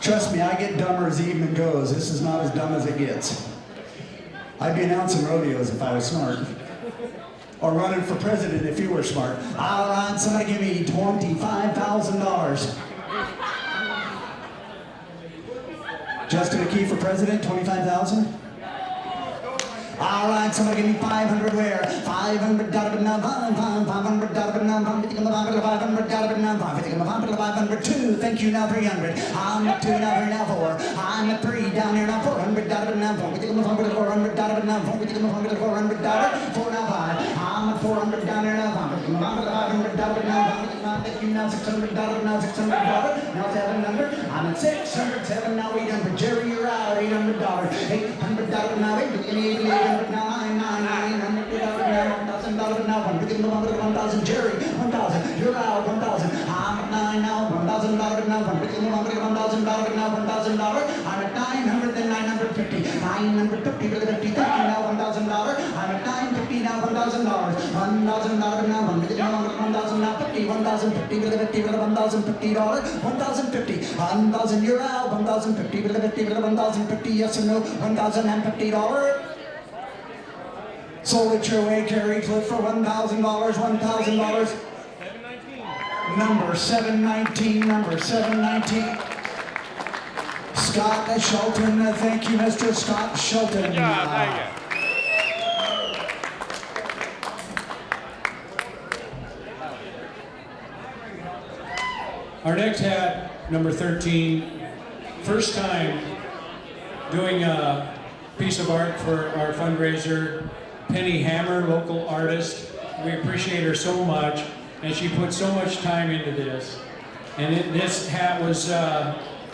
Trust me, I get dumber as the evening goes. This is not as dumb as it gets. I'd be announcing rodeos if I was smart. Or running for president if you were smart. All right, somebody give me $25,000. Justin McKee for president, $25,000. All right, somebody give me 500 where? 500 $500. Thank you, now 300. I'm at 2 now, 3 now 4. I'm at 3 down here now 400 now 4. 400 now 4 now 5. I'm at 400 down here now 500 now. Thank you now $600 now $600. Now 700. I'm at 600. 7 now 800. Jerry, you're out $800. $800 now 800. Now $1,000 now $1,000 Jerry 1,000 you're out 1,000 I'm at 9 now $1,000 now $1,000 now $1,000 I'm at 900 then 950 950 to the 50 now $1,000 I'm at 950 now $1,000 $1,000 now $1,000 now 50 1,050 to the 50 $1,050 1,050 1,000 you're out 1,050 to the 50 1,050 yes or no $1,050. Sold it your way, Carrie Cliff for $1,000, $1,000. Number 719, number 719. Scott Shelton, thank you, Mr. Scott Shelton. Good job, thank you. Our next hat, number 13, first time doing a piece of art for our fundraiser. Penny Hammer, local artist. We appreciate her so much, and she put so much time into this. And this hat was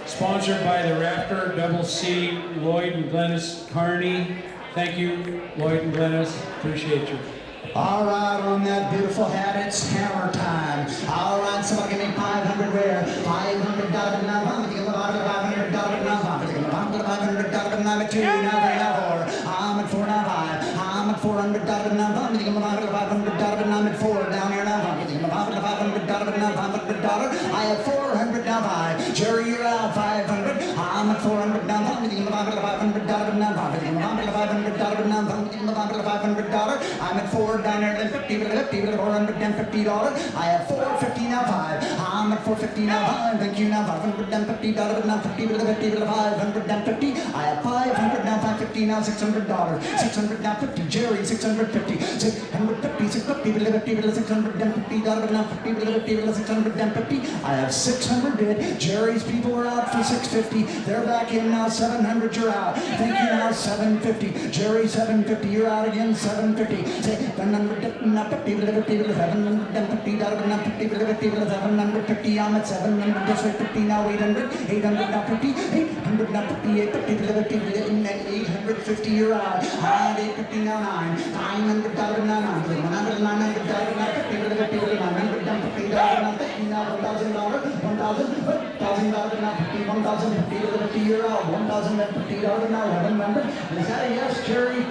sponsored by the rapper Double C, Lloyd and Glennis Carney. Thank you, Lloyd and Glennis. Appreciate you. All right, on that beautiful hat, it's hammer time. All right, somebody give me 500 where? 500 now, 500 now, I'm at 2 now, 3 now 4. I'm at 4 now 5. I'm at 400 now, 500 now, I'm at 4 down here now, 500 now, $500. I have 400 now 5. Jerry, you're out 500. I'm at 400 now, 500 now, 500 $500, but now I'm getting the $500. I'm at 4 down there, then 50, $400, then $50. I have 450 now 5. I'm at 450 now 5. Thank you now $500, then $50, but now 50, $500, then 50. I have 500 now 550 now $600. 600 now 50. Jerry 650. 650, 650, 600, then $50, but now 50, 600, then 50. I have 600 bid. Jerry's people are out for 650. They're back in now 700. You're out. Thank you now 750. Jerry 750. You're out again 750. Say 700 now 50, 700 then 50, now 50, 750. I'm at 700. Just like 50 now 800. 800 now 50. 800 now 50. 850, 850. You're out. 850 now 9. 900 now 900. 900 now 50, 900 down 50 now 50 now $1,000. $1,000 now 50. 1,050 to 50. You're out. $1,050 now 1,100. Is that a yes, Jerry?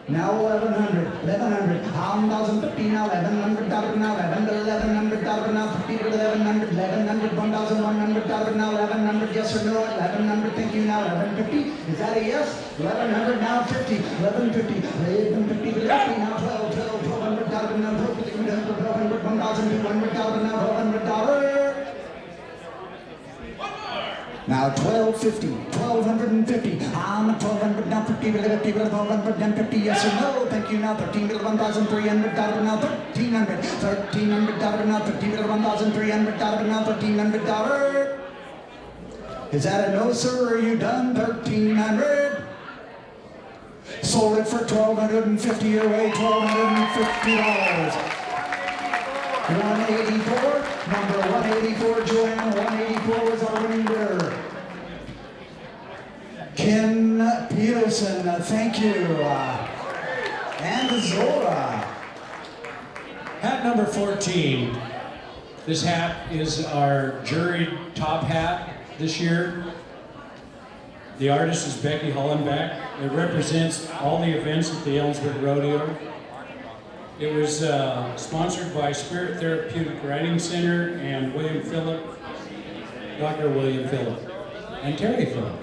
Now 1,100, 1,100, 1,050 now, $1,100 now, $1,100 now, 50 to 1,100, 1,100, $1,100 now, 1,100, yes or no, 1,100, thank you now, 1,150, is that a yes? 1,100 now, 50, 1,150, 1,150 to 50 now, 12, $1,200 now, 1,200, $1,200 now, $1,200. Now 1,250, 1,250. I'm at 1,200 now, 50, 1,200 then 50. Yes or no? Thank you now. 13 $1,300 now, $1,300. $1,300 now, 50, $1,300 now, $1,300. Is that a no, sir? Are you done? 1,300. Sold it for $1,250 your way, $1,250. 184, number 184, Joanne, 184 was our winning bidder. Ken Peterson, thank you. And Zora. Hat number 14. This hat is our juried top hat this year. The artist is Becky Hollandback. It represents all the events at the Ellensburg Rodeo. It was sponsored by Spirit Therapeutic Writing Center and William Phillip, Dr. William Phillip, and Terry Phillip.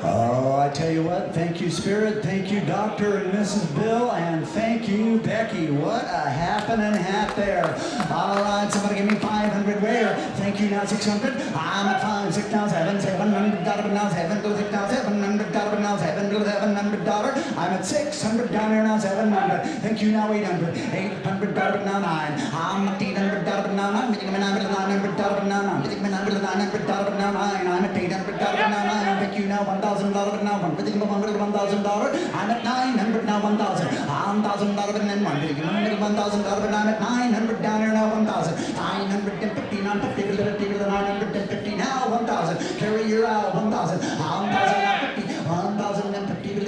Oh, I tell you what, thank you, Spirit, thank you, Dr. and Mrs. Bill, and thank you, Becky. What a happening hat there. All right, somebody give me 500 where? Thank you, now 600. I'm at 5, 6 now 7, $700 now 7, go 6 now $700 now 7, go $700. I'm at 600 down here now 700. Thank you, now 800. $800 now 9. I'm at $800 now 9. $900 now 9. $900 now 9. I'm at $800 now 9. Thank you, now $1,000 now, $1,000. I'm at 900 now, 1,000. $1,000 and then $1,000. I'm at 900 down here now, 1,000. 950 now, 50 to 950 now, 1,000. Carry your out, 1,000. 1,000 now 50. 1,000 and 50 to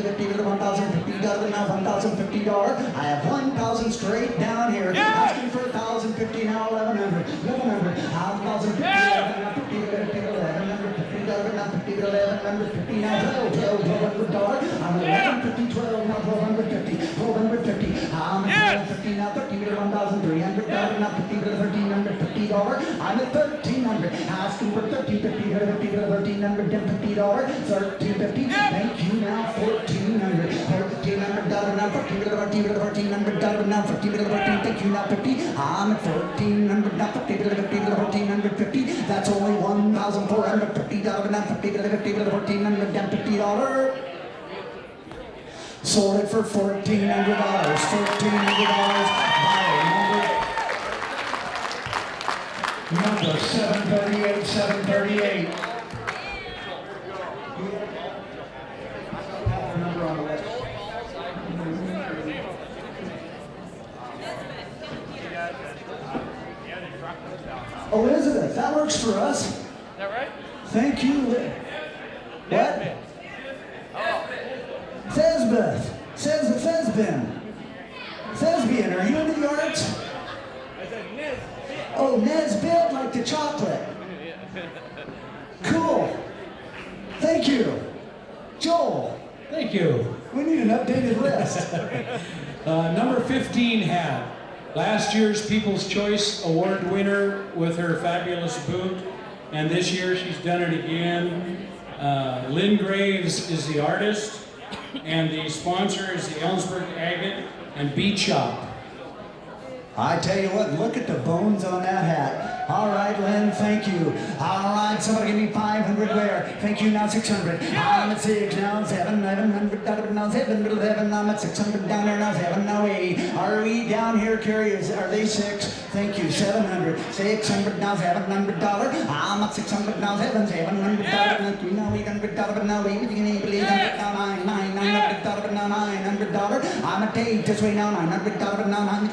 1,050 now, $1,050. I have 1,000 straight down here. Asking for 1,050 now, 1,100. 1,100. 1,050 now, 50 to 1,100. Now 50 to 1,150 now, $1,200. I'm at 1,150, 12 now, 1,250, 1,250. I'm at 1,250 now, 30 to 1,300. Now 50 to $1,350. I'm at 1,300. Asking for 1,350 to 1,300, then $50. 1,350. Thank you now, 1,400. 1,400 now, 50 to 1,400 now, 50 to 1,400. Thank you now, 50. I'm at 1,400 now, 50 to 1,450. That's only $1,450. Now 50 to 1,400, then $50. Sold it for $1,400. Number 738, 738. Number on the list. Elizabeth, that works for us. Is that right? Thank you. What? Thesbeth. Thespian, are you into the arts? I said Nesbit. Oh, Nesbit, like the chocolate. Cool. Thank you. Joel. Thank you. We need an updated list. Number 15 hat. Last year's People's Choice Award winner with her fabulous boot and this year she's done it again. Lynn Graves is the artist, and the sponsor is the Ellensburg Agate and Beat Shop. I tell you what, look at the bones on that hat. All right, Lynn, thank you. All right, somebody give me 500 there. Thank you, now 600. I'm at 6, now 7, 1100, now 7, little 7, I'm at 600 down there, now 7, now 8. Are we down here, carriers? Are they 6? Thank you, 700. 600, now $700. I'm at 600, now 7, $700. Thank you, now $800, now 8. Now 900, now $900. I'm at 8, this way now, $900, now 900.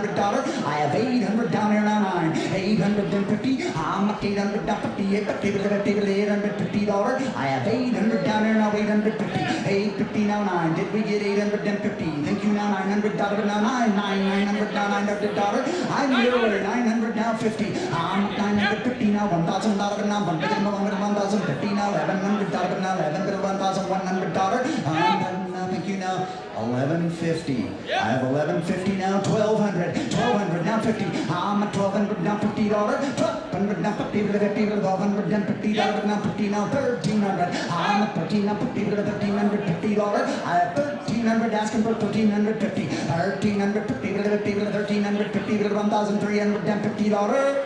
I have 800 down here now, 850. I'm at 800 down, $850. I have 800 down here now, 850. 850 now 9. Did we get 850? Thank you now, $900 now 900 now $900. I'm your way, 900 now 50. I'm at 950 now, $1,000 now, $1,050 now, $1,100 now, $1,100. Thank you now, 1150. I have 1150 now, 1200. 1200 now 50. I'm at 1200 now, $50. 1200 now 50, 1200 now 50 now 50 now 1300. I'm at 13 now 50, $1,350. I have 1300 asking for 1350. 1350, 1350, $1,350.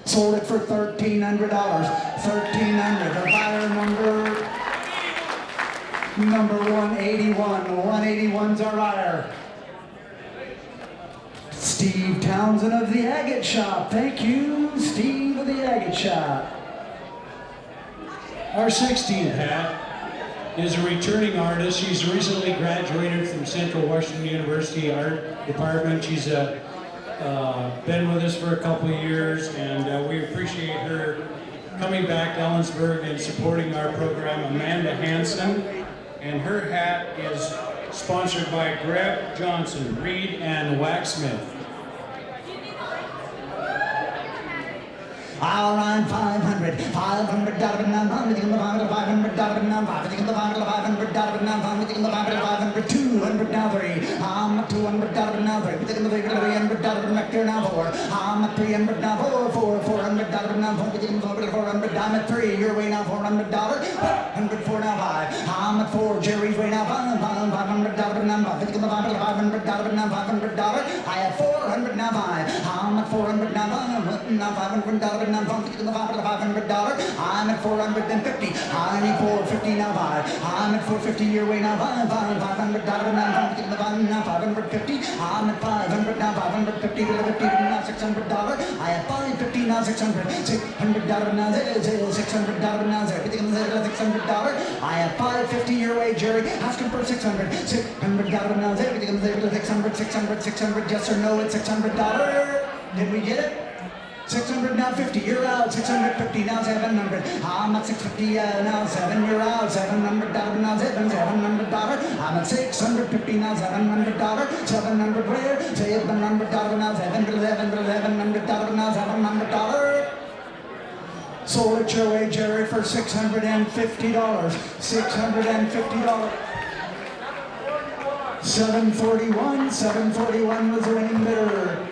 Sold it for $1,300. $1,300. The buyer number 181. 181's our buyer. Steve Townsend of the Agate Shop. Thank you, Steve of the Agate Shop. Our 16th hat is a returning artist. She's recently graduated from Central Washington University Art Department. She's been with us for a couple of years, and we appreciate her coming back to Ellensburg and supporting our program. Amanda Hansen, and her hat is sponsored by Greg Johnson, Reed and Waxsmith. All right, 500, $500, $500, $500, $200 now 3. I'm at $200 now 3. $300 nectar now 4. I'm at $300 now 4. $400 now 400. I'm at 3. Your way now $400. $104 now 5. I'm at 4. Jerry's way now $500 now 5. $500 now $500. I have 400 now 5. I'm at 400 now 5. Now $500. I'm at $450. I need 450 now 5. I'm at 450 your way now $500 now $550. I'm at 500 now $550 now $600. I have 550 now $600. $600 now $600 now $600. I have 550 your way, Jerry. Asking for $600. $600 now $600. Yes or no? It's $600. Did we get it? 600 now 50, you're out. 650 now 700. I'm at 650 now 7, you're out. $700 now $700. I'm at 650 now $700. 700 where? $700 now $700 now $700. Sold it your way, Jerry, for $650. $650. 741 was the winning bidder.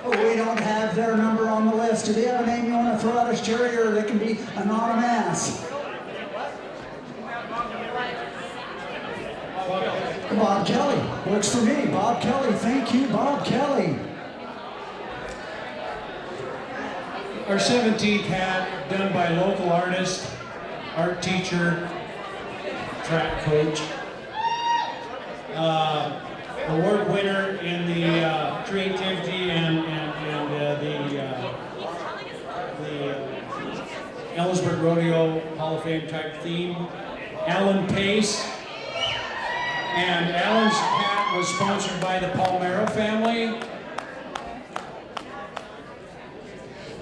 Oh, we don't have their number on the list. Do they have a name you want to throw at us, Jerry, or they can be anonymous? Bob Kelly. Works for me. Bob Kelly. Thank you, Bob Kelly. Our 17th hat, done by local artist, art teacher, track coach. Award winner in the creativity and the Ellensburg Rodeo Hall of Fame type theme, Alan Pace. And Alan's hat was sponsored by the Palmero family.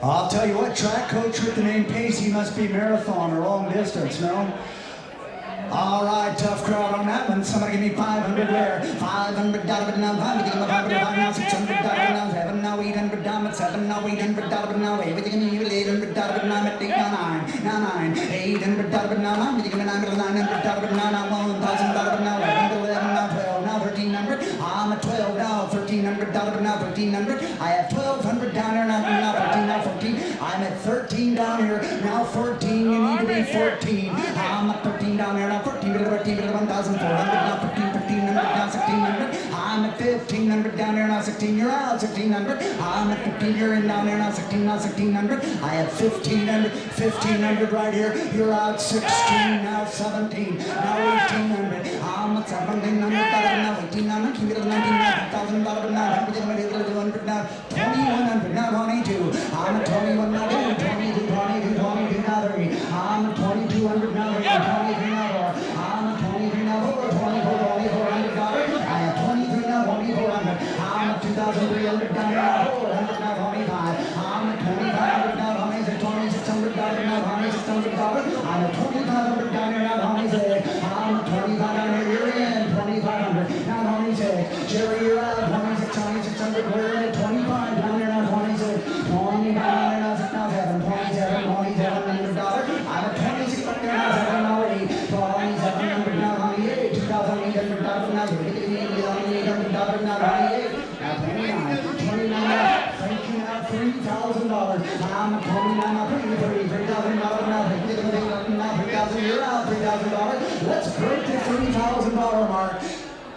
I'll tell you what, track coach with the name Pace, he must be marathon or long distance, no? All right, tough crowd on that one. Somebody give me 500 there. $500 now, $500 now, $600 now, 7 now, $800 now, 7 now, $800 now, everything in you, $800 now, $8 now, 9, $800 now, $900 now, $1,000 now, $11 now, $12 now, $1,300. I'm at 12 now, $1,300 now, $1,300. I have 1,200 down there now, 13 now, 14. I'm at 13 down here, now 14, you need to be 14. I'm at 13 down here, now 14, 1,400, now 1500, now 1600. I'm at 1500 down here, now 16, you're out, 1600. I'm at 15, you're in down here, now 16, now 1600. I have 1500 right here, you're out, 16, now 17, now 1800. I'm at 1700, now 1800, you get a 19,000, now 200, now 2100, now 22. I'm at 21, now 22, 22, now 3. I'm at 2200, now 3, 23, now 4. I'm at 23, now 4, 2400 dollars. I have 23, now 2400. I'm at 2,300, down now 400, now 25. I'm at 2,500, now 2600 dollars, now 2,600 dollars. I'm at 2,500 down here, now 26. I'm at 25 down here, you're in 2,500, now 26. Jerry, you're out, 2600, we're in at 25 down here, now 26. 25 down here, now 6,000, 2700 dollars. I'm at 26 up there, now 7 already. 2,700, now 28. 2,800 dollars, now 800 dollars, now 28. Now 29, now. Thank you, now $3,000. I'm at 29, now $3,000, now 3,000, you're out, $3,000. Let's break the $3,000 mark.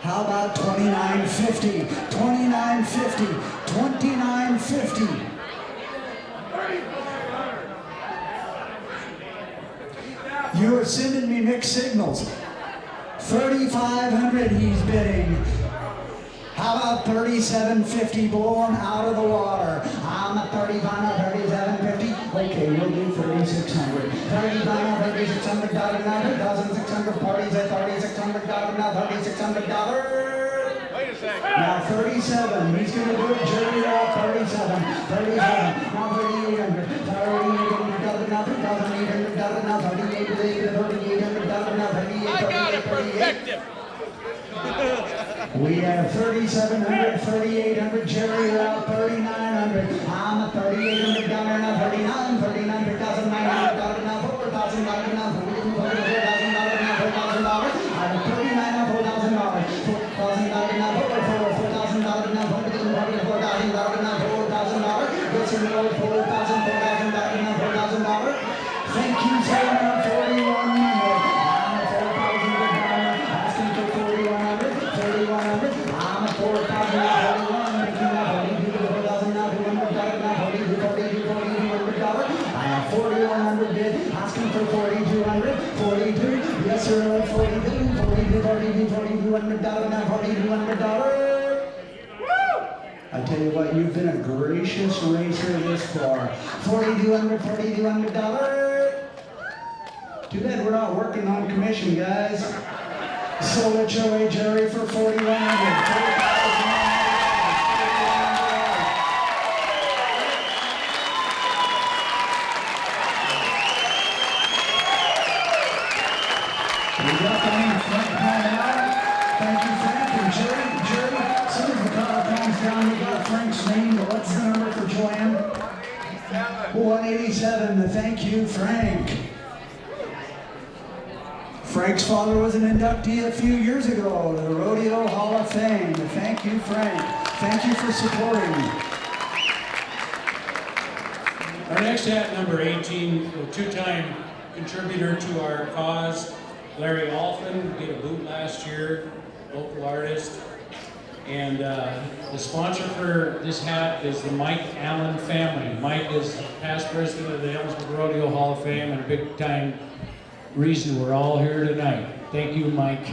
How about 2950? 2950, 2950. You are sending me mixed signals. 3,500 he's bidding. How about 3,750? Blow him out of the water. I'm at 3,500, 3,750. Okay, we'll do 3,600. 3,500, 3,600 dollars now. 2,600 parties at 3,600 dollars now. $3,600. Wait a second. Now 37. He's going to do it. Juried out 37. 37. Now 3,800. 3,800 dollars now. 3,800 dollars now. 3,800 dollars now. 3,800. I got it, perspective. We have 3,700, 3,800, Jerry, you're out 3,900. I'm at 3,800 down there now, 39, 3,900 now, 4,000 now, 4,000 now, $4,000. I'm at 39 now, $4,000. 4,000 now, 4,000 now, 4,000 now, $4,000. Gets in the road, 4,000 now, $4,000. Thank you, sir, now 4,100. I'm at 4,000 asking for 4,100. 3,100. I'm at 4,000 now, 4,100 now, 2,000 now, 200 dollars. I have 4,100 bid, asking for 4,200. 42. Yes, sir, 42. 4,200 dollars now, $4,200. I tell you what, you've been a gracious racer this far. 4,200 dollars. Too bad we're not working on commission, guys. So let's show Jerry for 4,100. We got the name Frank coming out. Thank you, Frank. And Jerry, as soon as the car comes down, we got Frank's name. What's the number for Joanne? 187. Thank you, Frank. Frank's father was an inductee a few years ago to the Rodeo Hall of Fame. Thank you, Frank. Thank you for supporting. Our next hat, number 18, a two-time contributor to our cause, Larry Alphin, did a boot last year, local artist. And the sponsor for this hat is the Mike Allen family. Mike is past president of the Ellensburg Rodeo Hall of Fame and a big-time reason we're all here tonight. Thank you, Mike.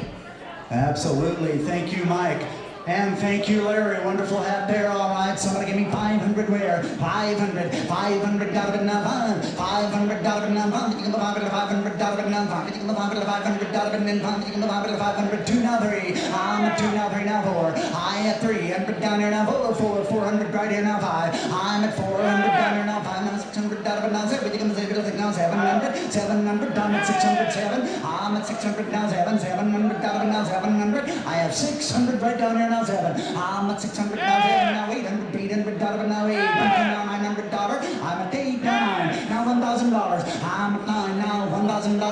Absolutely. Thank you, Mike. And thank you, Larry. Wonderful hat there. All right. Somebody give me 500 where? 500. 500 got it now. 500 got it now. 500 got it now. 500 got it now. 500 2 now 3. I'm at 2 now 3 now 4. I at 300 down here now 4. 400 right here now 5. I'm at 400 down here now 5. Now 600 got it now 7. Now 700. 700 down at 607. I'm at 600 now 7. 700 got it now 700. I have 600 right down here. Now 7. I'm at 600 now 7. Now 800. 800 dollars now 8. Now $900. I'm at 8 now 9. Now $1,000. I'm at 9 now. $1,000 now 1,000 now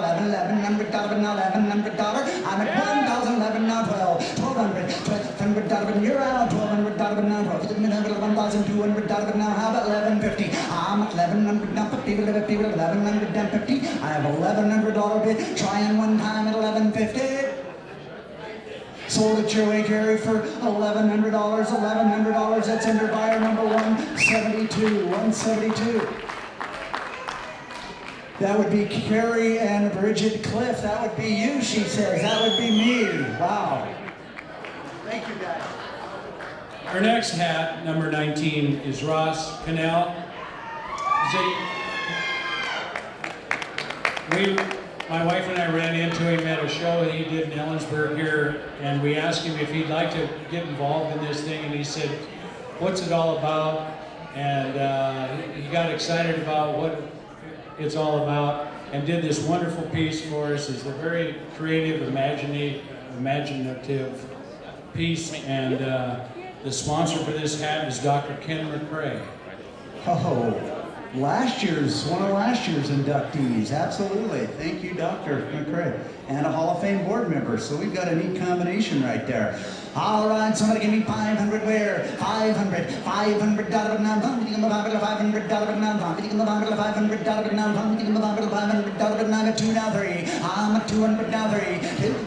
1100 now $1,100. I'm at 1,011 now 12. 1,200. $1,200 you're out. $1,200 now 1,000 $1,200 now. How about $1,150? I'm at $1,100 now. 50, $1,100 down 50. I have $1,100 bid. Trying one time at $1,150. Sold it your way, Jerry, for $1,100. $1,100. That's under buyer number 172. 172. That would be Carrie and Bridget Cliff. That would be you, she says. That would be me. Wow. Thank you, guys. Our next hat, number 19, is Ross Canal. My wife and I ran into him at a show that he did in Ellensburg here, and we asked him if he'd like to get involved in this thing, and he said, "What's it all about?" And he got excited about what it's all about, and did this wonderful piece for us. It's a very creative, imaginative piece, and the sponsor for this hat is Dr. Ken McCrae. Oh, one of last year's inductees, absolutely. Thank you, Dr. McCrae, and a Hall of Fame board member. So we've got a neat combination right there. All right, somebody give me 500 where? 500 $500 now. $500 now. $500 now. $500 now. 2 now 3. I'm at $200 now 3.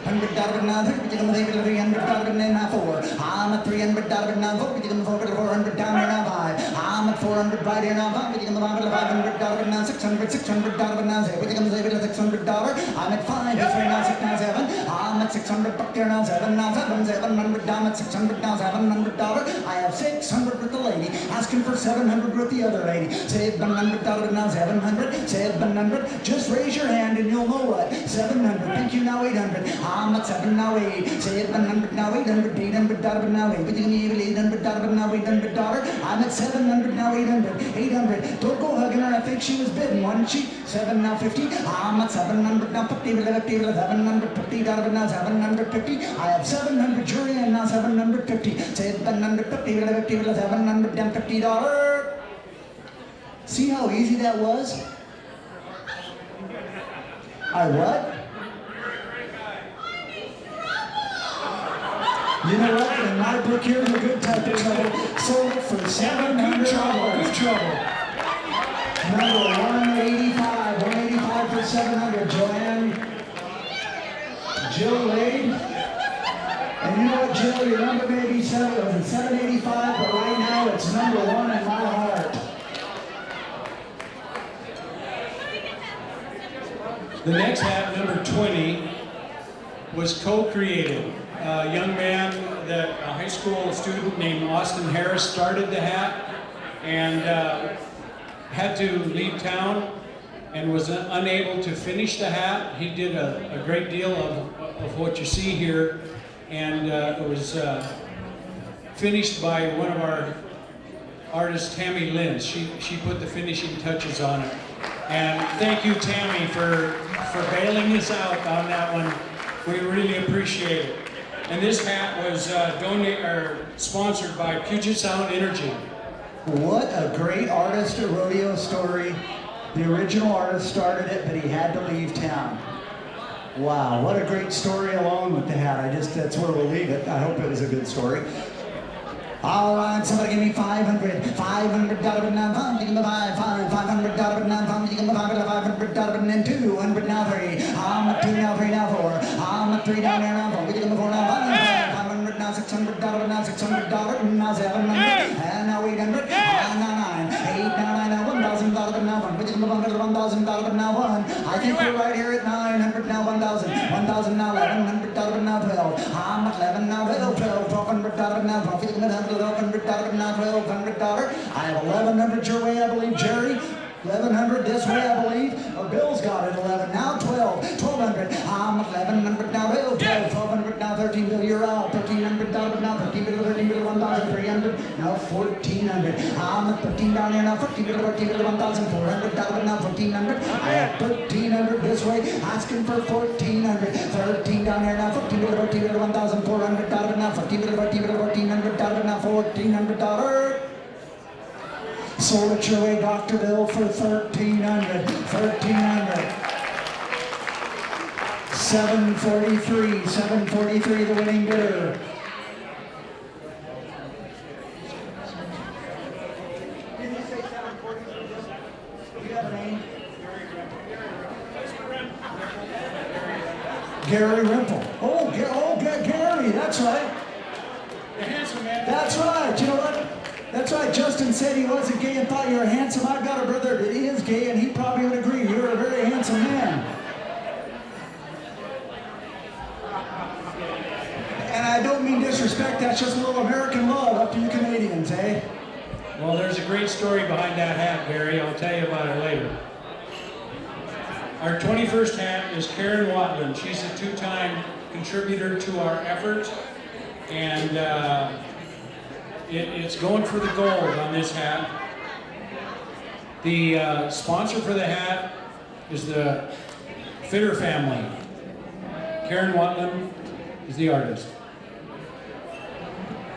$200 now 3. $300 now 4. I'm at $300 now 4. $400 down here now 5. I'm at $400 right here now 5. $500 now 600. $600 now 600. $600. I'm at 5. It's 3 now 6 now 7. I'm at $600 buck here now 7 now 7. Down at $600 now, $700. I have $600 with the lady, asking for $700 with the other lady. $700 now, $700. $700. Just raise your hand and you'll know what. $700. Thank you now, $800. I'm at $7 now, $8. $700 now, $800. $800 now, $8. But you need $800 now, $800. I'm at $700 now, $800. $800. Don't go hugging her. I think she was bidding, wasn't she? $7 now, $50. I'm at $700 now, $50. $750 now, $750. I have $700 jury and now $750. $750. See how easy that was? I what? You know what? In my book here's a good type of trouble. Sold it for $700. Good trouble. Number 185. 185 for $700. Joanne. Jill Wade. And you know what, Jill, your number may be 785, but right now it's number 1 in my heart. The next hat, number 20, was co-created. A young man, a high school student named Austin Harris, started the hat and had to leave town and was unable to finish the hat. He did a great deal of what you see here. And it was finished by one of our artists, Tammy Linz. She put the finishing touches on it. And thank you, Tammy, for bailing us out on that one. We really appreciate it. And this hat was sponsored by Puget Sound Energy. What a great artist, a rodeo story. The original artist started it, but he had to leave town. Wow, what a great story along with the hat. That's where we'll leave it. I hope it was a good story. All right, somebody give me $500. $500 now, $500 now, $500 now, $500 and $200 now, 3. I'm at 2 now, 3 now, 4. I'm at 3 down there now, 4. We give them 4 now, 500 now, $600 now, $600 now, 700 and now 800 and now 9. 8 now, 9 now, $1,000 now, 1. We give them $1,000 now, 1. I think we're right here at 900 now, 1,000. 1,000 now, $1,100 now, 12. I'm at 11 now, 12. $1,200 now, 12. $1,100 now, $1,200. I have $1,100 your way, I believe, Jerry. $1,100 this way, I believe. Bill's got it. 11 now, 12. $1,200. I'm at $1,100 now, 12. $1,200 now, 13 bill. You're out. $1,300 now, 13 bill, 1,300. Now 1,400. I'm at 13 down here now. 14 bill, 1,400 now, 1,400. I have 1,300 this way. Asking for 1,400. 13 down here now. 14 bill, 1,400 now. 14 bill, 1,400 now. $1,400. Sold it your way, Dr. Bill, for $1,300. $1,300. 743. 743, the winning bidder. Do you have a name? Gary Rimple. Oh, Gary, that's right. The handsome man. That's right. You know what? That's right. Justin said he wasn't gay and thought you were handsome. I've got a brother that is gay, and he probably would agree. You're a very handsome man. And I don't mean disrespect. That's just a little American love up to you Canadians, eh? Well, there's a great story behind that hat, Barry. I'll tell you about it later. Our 21st hat is Karen Watland. She's a two-time contributor to our effort, and it's going for the gold on this hat. The sponsor for the hat is the Fitter family. Karen Watland is the artist.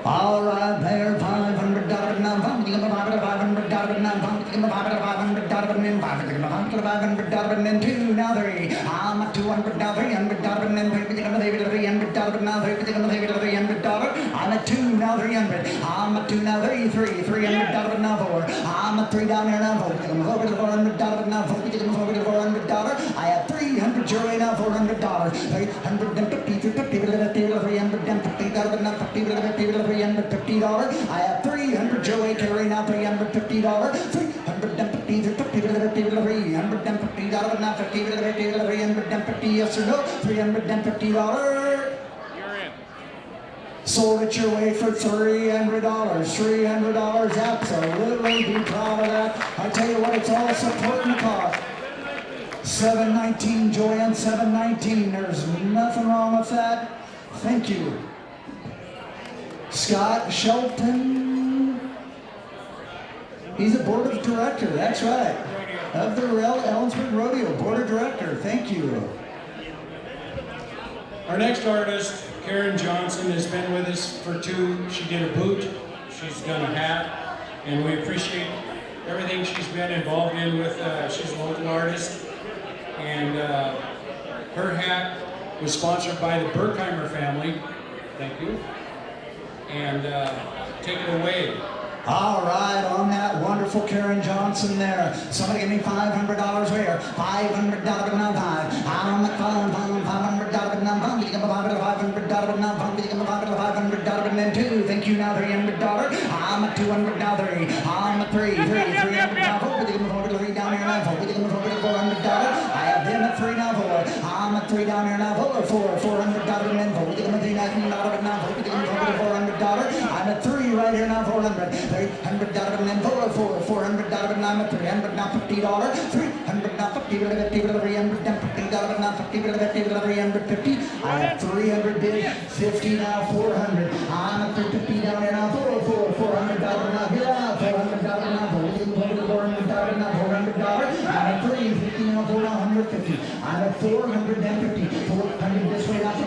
All right, there, $500, now $500, $500, now $500, $500, then two, now three. I'm at $200, now $300, then $300, now $300. I'm at two, now $300. I'm at two, now $300, now four. I'm at three down here, now $400, now $400. I have $300, Jury, now $400. $350, $350. I have $300, Joey Carey, now $350. $350, now $350, yes or no? $350. You're in. Sold it your way for $300. $300, absolutely be proud of that. I tell you what, it's all supporting the cause. 719, Joanne, 719. There's nothing wrong with that. Thank you. Scott Shelton. He's a board of director, that's right. Of the Ellensburg Rodeo, board of director. Thank you. Our next artist, Sharon Johnson, has been with us for two. She did a boot, she's done a hat, and we appreciate everything she's been involved in with, she's a local artist. And her hat was sponsored by the Berkheimer family. Thank you. And take it away. All right, on that wonderful Karen Johnson there. Somebody give me $500 where? $500 now five. I'm at $500 now $500 and then two. Thank you now $300. I'm at $200 now three. I'm at $300 now $400 down here now $400. I have them at $3 now four. I'm at $3 down here now $400 and then $400 now $400. I'm at $3 right here now $400. $300 and then $400 and I'm at $300 now $50. $300 now $350 now $350. I have $300 bid, $50 now $400. I'm at $350 down here now $400 now here $400 now $400 now $400. I'm at $350 now $450. I'm at $450. $400 this way now $50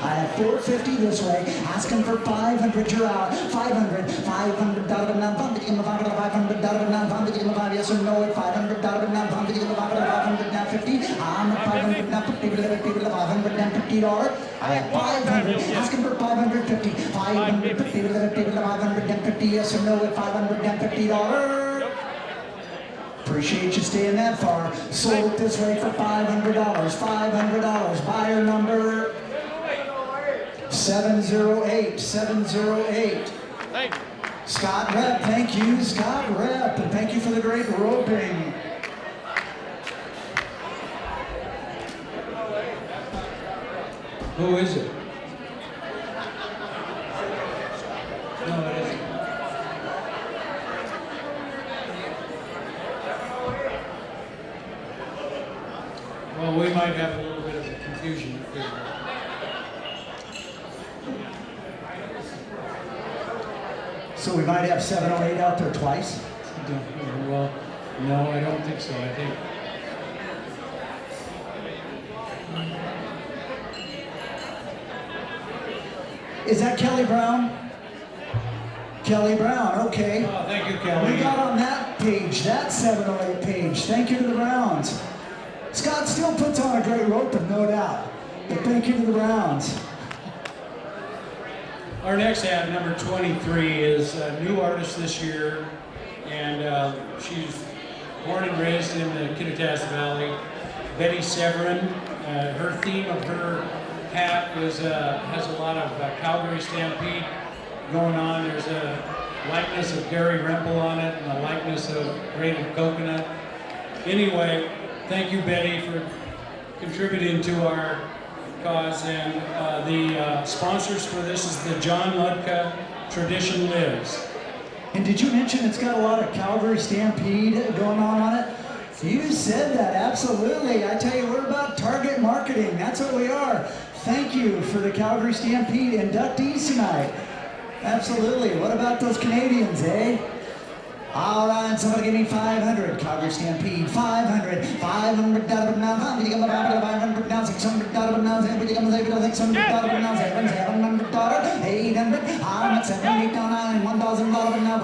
I have $450 this way, asking for $500, you're out. $500 now, $500 now, yes or no, at $500 now, $500 now, 50. I'm at $500 now, $500 now, $50. I have $500, asking for $550. $550, yes or no, at $550. Appreciate you staying that far. Sold it this way for $500. $500. Buyer number 708. 708. Thank you. Scott Rep, thank you, Scott Rep, and thank you for the great roping. Who is it? No, it isn't. Well, we might have a little bit of a confusion up here. So we might have 708 out there twice? Well, no, I don't think so. I think Is that Kelly Brown? Kelly Brown, okay. Oh, thank you, Kelly. We got on that page, that 708 page. Thank you to the Browns. Scott still puts on a great roping, no doubt. But thank you to the Browns. Our next ad, number 23, is a new artist this year, and she's born and raised in the Kittitas Valley. Betty Severin. Her theme of her hat is has a lot of Calgary Stampede going on. There's a likeness of Gary Repple on it and a likeness of grated coconut. Anyway, thank you, Betty, for contributing to our cause, and the sponsors for this is the John Ludka Tradition Lives. And did you mention it's got a lot of Calgary Stampede going on it? You said that, absolutely. I tell you, we're about target marketing. That's what we are. Thank you for the Calgary Stampede inductees tonight. Absolutely. What about those Canadians, eh? All right, somebody give me 500. Calgary Stampede, 500. 500 now, 500 now, 600 now, 700 800. I'm at 700 down, 1,000 now, 1,000 now,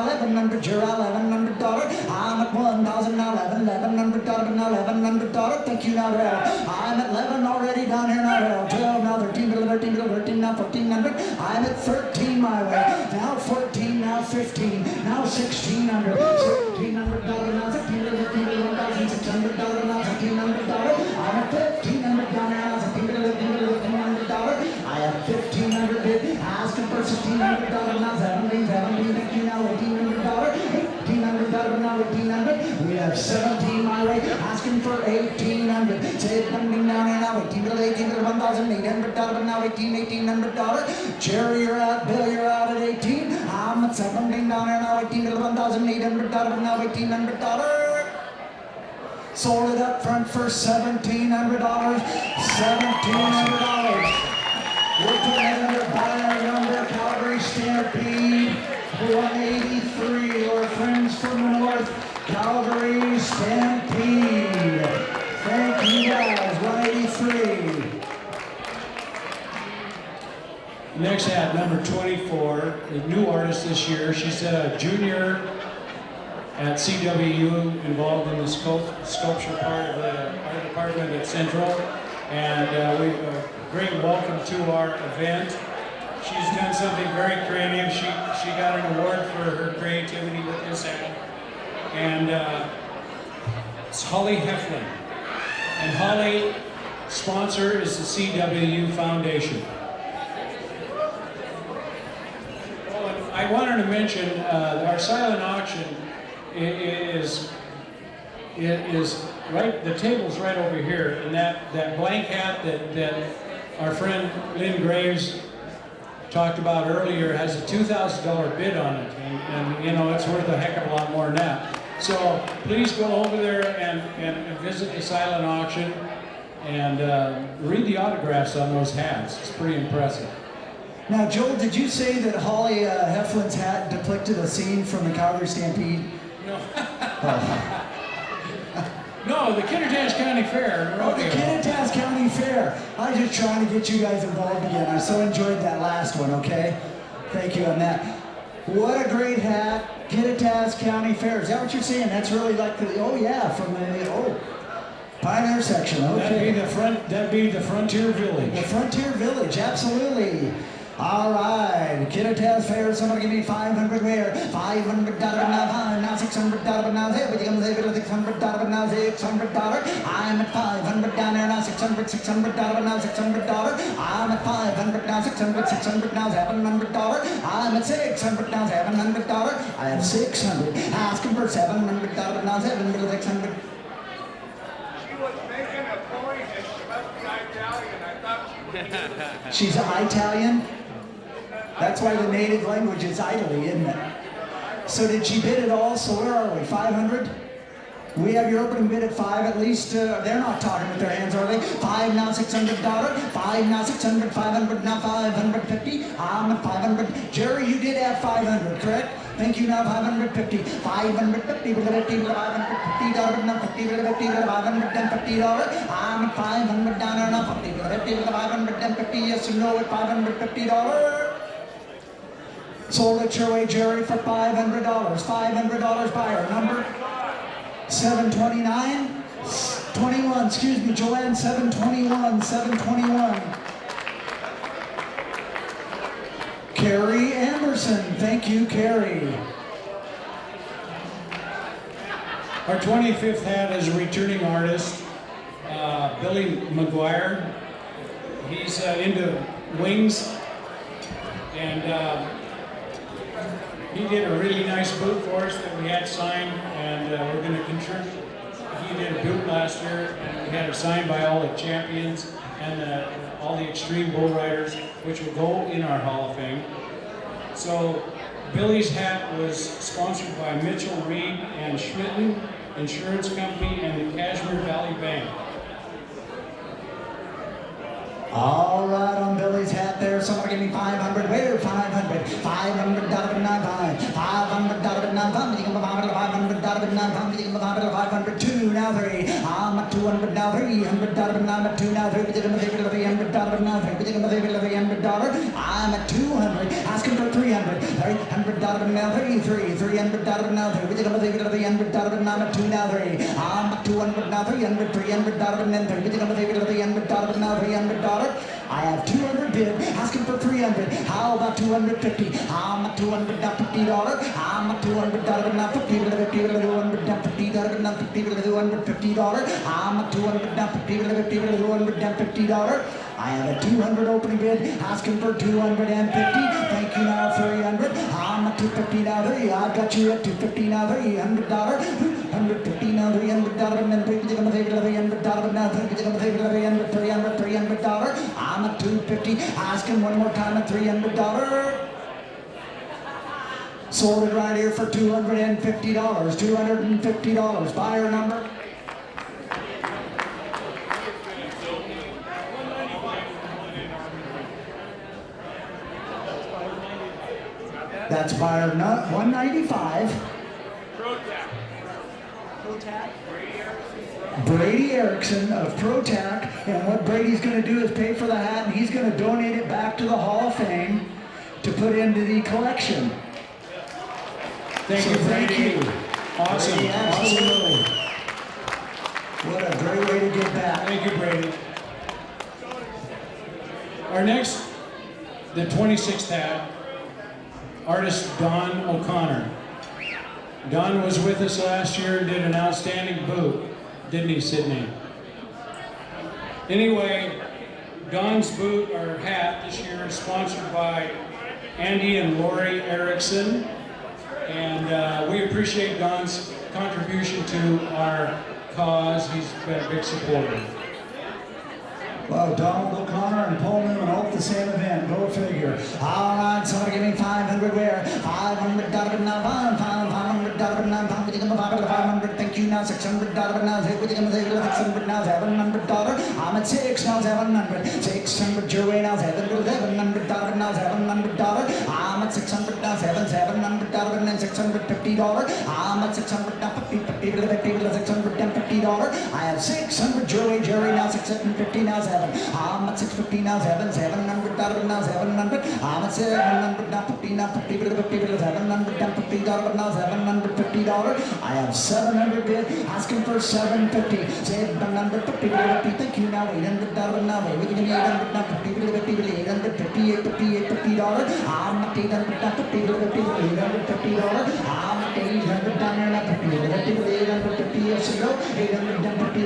1,100. You're $1,100. I'm at 1,000 now, 1,100 now, 1,100. Thank you now, Rel. I'm at 11 already down here now, Rel. 12 now, 13, 13 now, 1,400. I'm at 13 my way. Now 14, now 15. Now 1,600, $1,600 now, $1,600 now, $1,500. I'm at $1,500 now, $1,500. I have $1,500 bid, asking for $1,600 now, $1,750 now, $1,800. $1,800 now, $1,800. We have 17 my way, asking for $1,800. Say it coming down here now, $1,800, $1,800 now, $1,800. Jerry, you're out. Bill, you're out at 18. I'm at 17 down here now, $1,800 now, $1,800. Sold it up front for $1,700. $1,700. We're putting it under buyer number, Calgary Stampede, 183. Our friends from the north, Calgary Stampede. Thank you guys, 183. Next ad, number 24, the new artist this year. She's a junior at CWU, involved in the sculpture part of the art department at Central. And we great welcome to our event. She's done something very creative. She got an award for her creativity with this ad. And it's Holly Heflin. And Holly, sponsor is the CWU Foundation. I wanted to mention our silent auction is right. The table's right over here, and that blank hat that our friend Lynn Graves talked about earlier has a $2,000 bid on it, and you know it's worth a heck of a lot more than that. So please go over there and visit the silent auction and read the autographs on those hats. It's pretty impressive. Now, Joel, did you say that Holly Heflin's hat depicted a scene from the Calgary Stampede? No. Oh. No, the Kittitas County Fair. Oh, the Kittitas County Fair. I was just trying to get you guys involved again. I so enjoyed that last one, okay? Thank you on that. What a great hat. Kittitas County Fair. Is that what you're saying? That's really like the, oh yeah, from the, Pioneer section, okay. That'd be the Frontier Village. The Frontier Village, absolutely. All right, Kittitas Fair, somebody give me 500 where? $500 now, $600 now, $600 now, $600. I'm at 500 down there now, $600 now, $600. I'm at 500 now, $600 now, $700. I'm at 600 now, $700. I have 600, asking for $700 now, $700, $600. She was making a point and she must be Italian. I thought she would be. She's Italian? That's why the native language is Italy, isn't it? So did she bid it all? So where are we? 500? We have your opening bid at 5 at least. They're not talking with their hands, are they? 5 now, $600. 5 now, $600. 500 now, $550. I'm at 500. Jerry, you did have 500, correct? Thank you now, 550. 550 with a $50, $550 now, $50 with a $50, $550. I'm at 500 down there now, $50 with a $50 with a $550. Yes or no at $550. Sold it your way, Jerry, for $500. $500 buyer. Number 729? 21, excuse me, Joanne, 721, 721. Carrie Anderson. Thank you, Carrie. Our 25th hat is a returning artist, Billy Mcguire. He's into wings, and he did a really nice boot for us that we had signed, and we're going to contribute. He did a boot last year, and we had it signed by all the champions and all the extreme bull riders, which will go in our Hall of Fame. So Billy's hat was sponsored by Mitchell Reed and Schmitten Insurance Company and the Kashmir Valley Bank. All right, on Billy's hat there. Somebody give me 500. Where? 500. $500 $500. $500 two now three. I'm at 200 now $300. I'm at 2 now $300 now $300. I'm at 200. Asking for 300. $300 now $300 now $300. I'm at 2 now 3. I'm at 200 now $300. $300 and then $300 now $300. I have 200 bid, asking for 300. How about 250? I'm at 200 now $50. I'm at $200 now $50. $200 now $50. Now $250. I'm at 200 now $50. $200 now $50. I have a 200 opening bid, asking for 250. Thank you now 300. I'm at 250 now 3. I've got you at 250 now $300. $150 now $300 and then $300 now $300. I'm at 250, asking one more time at $300. Sold it right here for $250. $250. Buyer number. That's buyer 195. Brady Erickson of ProTac, and what Brady's going to do is pay for the hat, and he's going to donate it back to the Hall of Fame to put into the collection. Thank you, Brady. Thank you. Awesome. Brady, absolutely. What a great way to give back. Thank you, Brady. Our next, the 26th hat, artist Don O'Connor. Don was with us last year and did an outstanding boot, didn't he, Sydney? Anyway, Don's boot or hat this year is sponsored by Andy and Lori Erickson, and we appreciate Don's contribution to our cause. He's been a big supporter. Wow, Donald O'Connor and Paul Newman all at the same event. Go figure. All right, somebody give me 500 where? $500 now, $500 now, $500. Thank you now, $600 now, $600 now, $700. I'm at 6 now, $700. $600 your way now, $700 now, $700. I'm at 600 now, $700 and then $650. I'm at 600 now, $650. I have 600 your way, Jerry now, $650 now, $700. I'm at 650 now, $700 now, $700. I'm at 700 now, $50 now, $750 now, $750. I have 700 bid, asking for 750. 750. Thank you now, $800 now, $800 now, $850. I'm at 800 now, $850. I'm at 800 down now, $850. Yes, go. $850.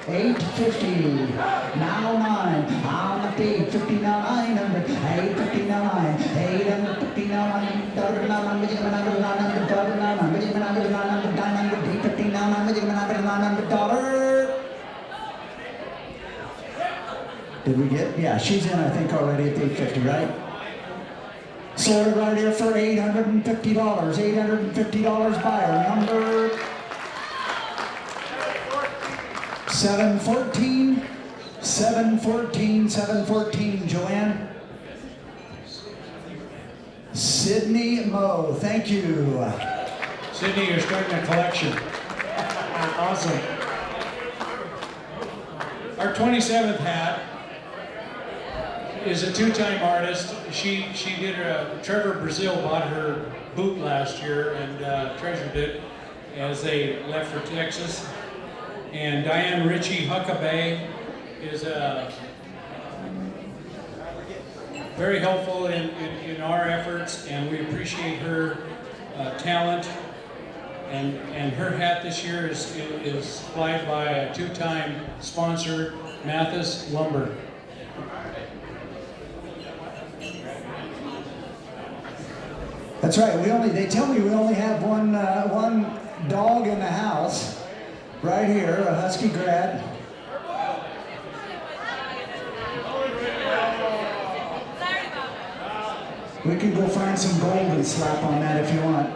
$850. Now 9. I'm at 850 now, 900. 850 now 9. 850 now 900. Now I'm making $900. Now I'm making $900. $850 now. I'm making $900. Did we get? Yeah, she's in, I think, already at 850, right? Sold it right here for $850. $850 buyer number 714. 714. 714. Joanne. Sydney Moe. Thank you. Sydney, you're starting a collection. Awesome. Our 27th hat is a two-time artist. She did Trevor Brazil bought her boot last year and treasured it as they left for Texas. And Diane Ritchie Huckabee is a very helpful in our efforts, and we appreciate her talent. And her hat this year is supplied by a two-time sponsor, Mathis Lumber. That's right. They tell me we only have one dog in the house, right here, a Husky grad. We can go find some gold and slap on that if you want.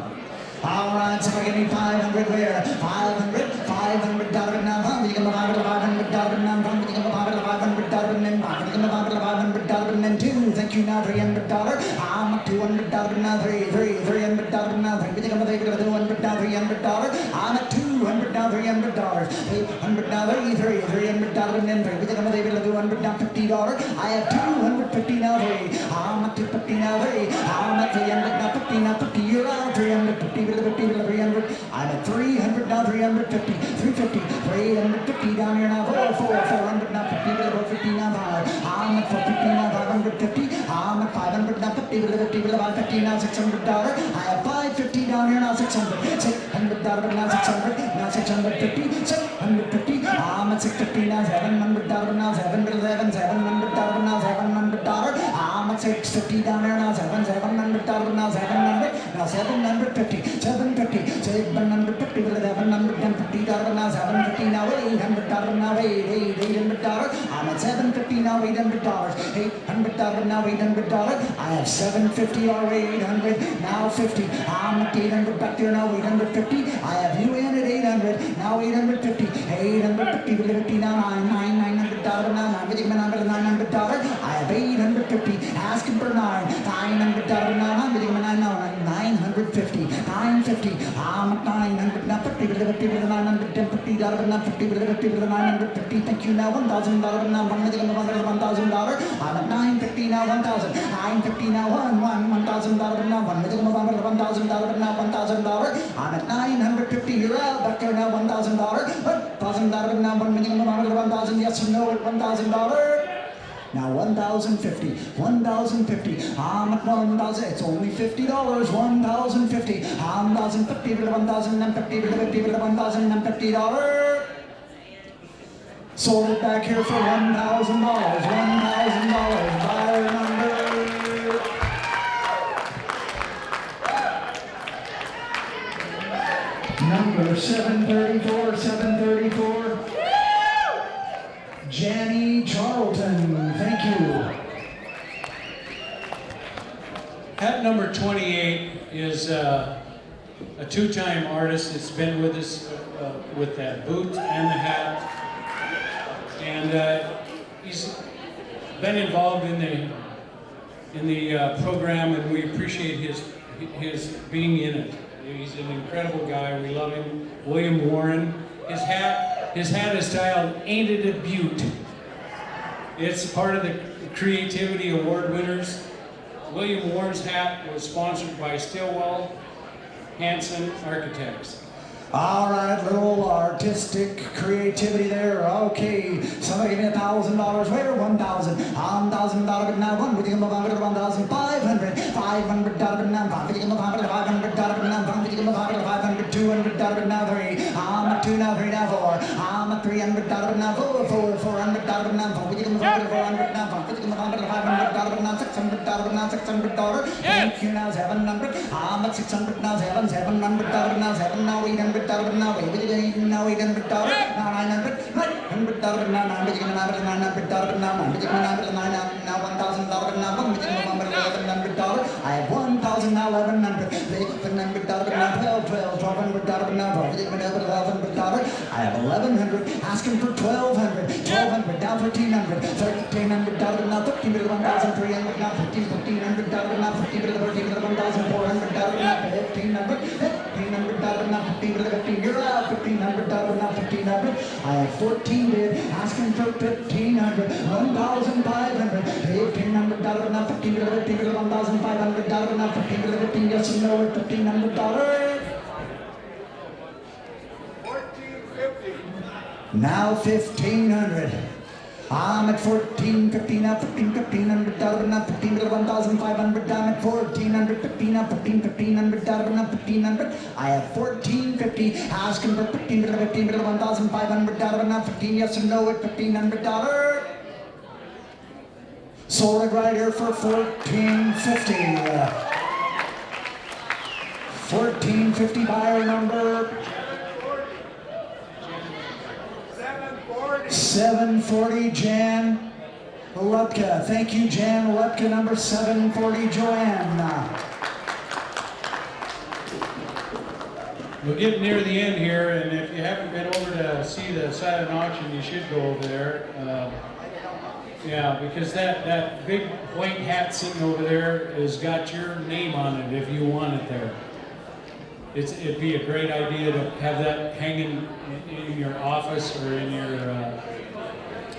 All right, so give me 500 there. 500, $500 now. We can go $500 now. We can go $500 then. We can go $500 then two. Thank you now, $300. I'm $200 now. $300 now. We can go $200 now. $300. I'm at $200 now. $300. $800 now. $300 then three. We can go $200 now. $50. I have $250 now. I'm at $250 now. I'm at $300 now. $50 now. $50. You're out. $350. 300. I'm at $300 now, $350, $350, $350 down here now, $400 now, $50 now, I'm at $450 now, $550, I'm at $500 now, $50 now, $600, I have $550 down here now, $600 now, $600, now $650, $650, I'm at $650 now, $700 now, $700 now, $700, I'm at $650 down here now, $700 now, $700, now $750. 750, 750, $750 now, $750 now, $800 now, $800. I'm at $750 now, $800, $800 now, $800. I have $750 or $800 now, $50. I'm at $800 back there now, $850. I have you in at $800 now, $850, $850 now, $900 now, $900. I have $850. Asking for $900 now, $950. $950. I'm at $900 now, $50 $900, $1050 now, $50 $950. Thank you now, $1,000 now, $1,000. I'm at $950 now, $1,000. $950 now, $1,000 now, $1,000 now, $1,000. I'm at $950. You're out back there now, $1,000. $1,000 now, $1,000. Yes or no at $1,000. Now $1,050, $1,050, I'm at $1,000, it's only $50, $1,050, I'm $1,050, $1,050, $1,050. Sold it back here for $1,000, $1,000, buyer number 734, 734. Janny Charlton, thank you. Hat number 28 is a two-time artist that's been with us with that boot and the hat. And he's been involved in the program, and we appreciate his being in it. He's an incredible guy. We love him. William Warren. His hat is styled "Ain't It a Beaut?" It's part of the Creativity Award winners. William Warren's hat was sponsored by Stillwell Hanson Architects. All right, little artistic creativity there. Okay, somebody give me $1,000. Where? $1,000. $1,000 now. $1,500. $500 now. $500 now. $200 now. $3. I'm at $2 now. $3 now. $4. I'm at $300 now. $400 now. $400 now. $500 now. $600 now. $600. Thank you now. $700. I'm at $600 now. $700 now. $7 now. $800. $800 now, $800 now, $900 now, $900 now, $1,000 now, I have $1,000 now, $1,100, $1,100 now, $1,200 now, $1,100, I have $1,100, asking for $1,200, $1,200 down, $1,300, $1,300 now, $1,300 now, $1,500 now, $1,400 now, $1,500 now, you're out, $1,500 now, $1,500. I have 14 bid, asking for $1,500, $1,500, $1,500 now, $1,500, $1,500 now, $1,500, yes or no, $1,500. $1,450. Now $1,500. I'm at $1,450 now, $1,500 now, $1,500, $1,500, $1,500. I have $1,450. Asking for $1,500, $1,500, $15. Yes or no at $1,500. Sold it right here for $1,450. $1,450 buyer number. 740 Jan Lutka. Thank you, Jan Lutka, number 740 Joanne. We're getting near the end here, and if you haven't been over to see the silent auction, you should go over there. Yeah, because that big white hat sitting over there has got your name on it if you want it there. It'd be a great idea to have that hanging in your office or in your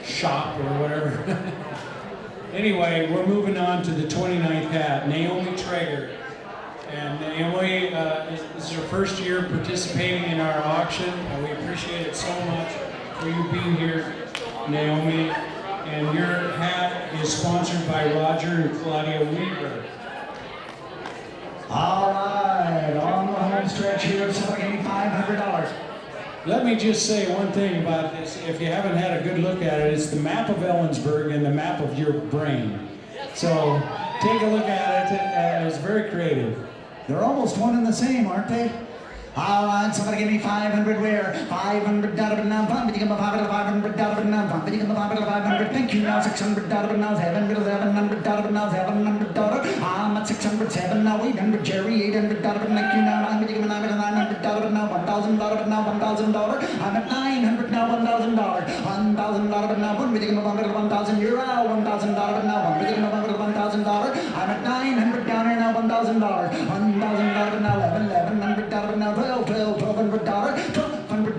shop or whatever. Anyway, we're moving on to the 29th hat, Naomi Traeger. And Naomi, this is her first year participating in our auction. We appreciate it so much for you being here, Naomi. And your hat is sponsored by Roger and Claudia Weaver. All right, on the home stretch here, somebody give me $500. Let me just say one thing about this. If you haven't had a good look at it, it's the map of Ellensburg and the map of your brain. So take a look at it, and it's very creative. They're almost one and the same, aren't they? All right, somebody give me $500 where? $500 now, $500, $500, thank you now, $600 now, $700 now, $700, I'm at $607 now, $800, Jerry, $800, thank you now, I'm at $900 now, $1,000 now, $1,000, I'm at $900 now, $1,000 now, €1,000, you're out, $1,000 now, $1,000, I'm at $900 down here now, $1,000 now, $1,100 now, $1,200,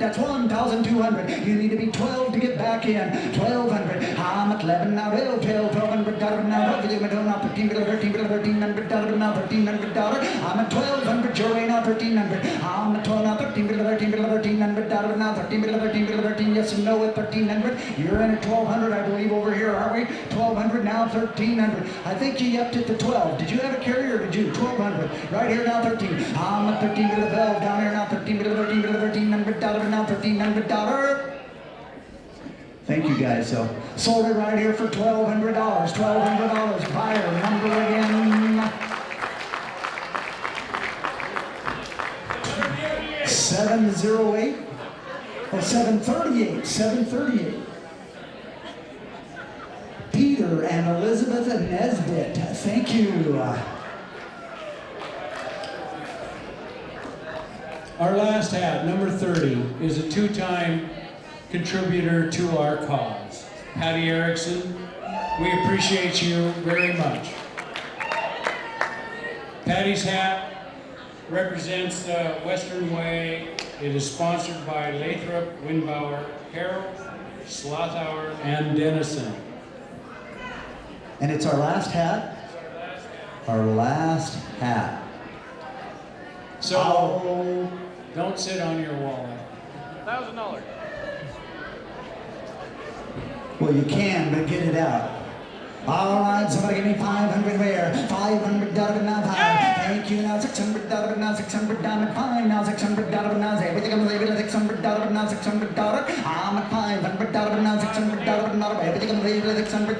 that's $1,200. You need to be 12 to get back in. 1,200. I'm at 11 now. $1,200 now. $1,300 now. $1,300 now. $1,300. I'm at 1,200. Joey now. $1,300. I'm at 12 now. $1,300 now. $13. Yes and no at 1,300. You're in at 1,200, I believe, over here, aren't we? 1,200 now. 1,300. I think you upped it to 12. Did you have a carrier or did you? 1,200. Right here now. 13. I'm at 13 to the 12 down here now. $1,300 now. $1,300. Thank you guys. So sold it right here for $1,200. $1,200. Buyer number again. 708. Oh, 738. 738. Peter and Elizabeth Nesbitt. Thank you. Our last hat, number 30, is a two-time contributor to our cause. Patty Erickson, we appreciate you very much. Patty's hat represents the Western Way. It is sponsored by Lathrop, Windbauer, Harold, Slothauer, and Dennison. And it's our last hat? Our last hat. So, don't sit on your wallet. $1,000. Well, you can, but get it out. All right, somebody give me 500 where? $500 now, thank you now, $600 now, $600 diamond, fine now, $600 now, everything I'm leaving at $600 now, $600, I'm at $500 now, $600 now, everything I'm leaving at $600, I'm at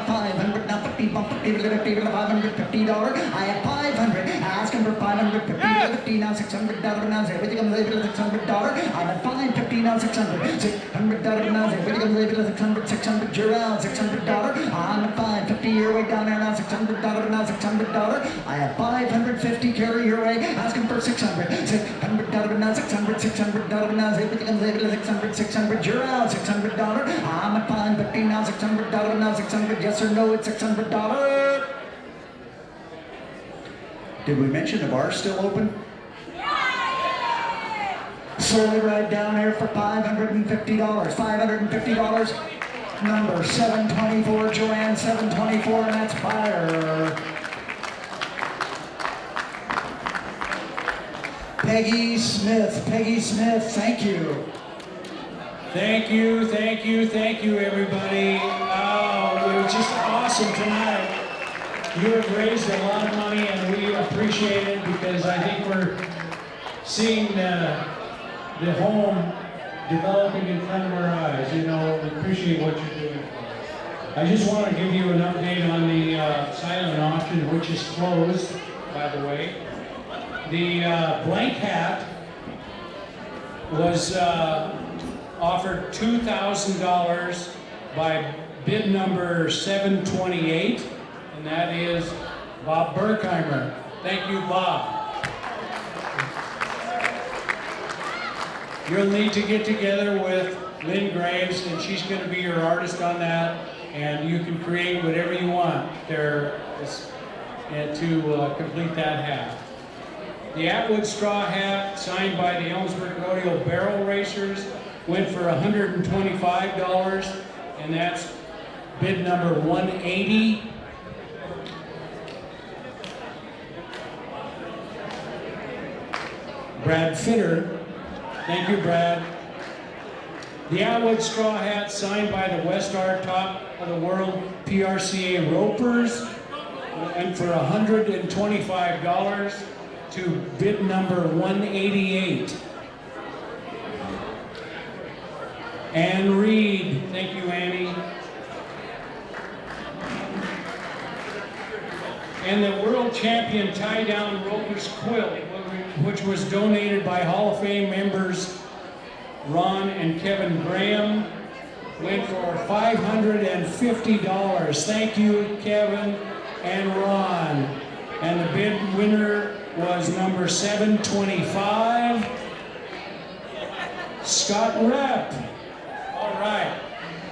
$500 now, $550, I have $500, asking for $550 now, $600 now, everything I'm leaving at $600, I'm at $550 now, $600 now, everything I'm leaving at $600, you're out, $600. I'm at $550 your way down there now, $600 now, $600. I have $550 carry your way, asking for $600. $600 now, $600 now, everything I'm leaving at $600, you're out, $600. I'm at $550 now, $600 now, $600. Yes or no, it's $600. Did we mention the bar's still open? Sold it right down here for $550. $550. Number 724, Joanne, 724, and that's buyer. Peggy Smith, thank you. Thank you, everybody. Oh, it was just awesome tonight. You have raised a lot of money and we appreciate it because I think we're seeing the home developing in front of our eyes. You know, we appreciate what you're doing for us. I just want to give you an update on the silent auction, which is closed, by the way. The blank hat was offered $2,000 by bid number 728, and that is Bob Berkheimer. Thank you, Bob. You'll need to get together with Lynn Graves, and she's going to be your artist on that, and you can create whatever you want there to complete that hat. The Atwood Straw Hat, signed by the Ellensburg Rodeo Barrel Racers, went for $125, and that's bid number 180. Brad Fitter, thank you, Brad. The Atwood Straw Hat, signed by the West Star Top of the World PRCA Ropers, went for $125 to bid number 188. Ann Reed, thank you, Annie. And the world champion tie-down roper's quilt, which was donated by Hall of Fame members Ron and Kevin Graham, went for $550. Thank you, Kevin and Ron. And the bid winner was number 725, Scott Repp. All right.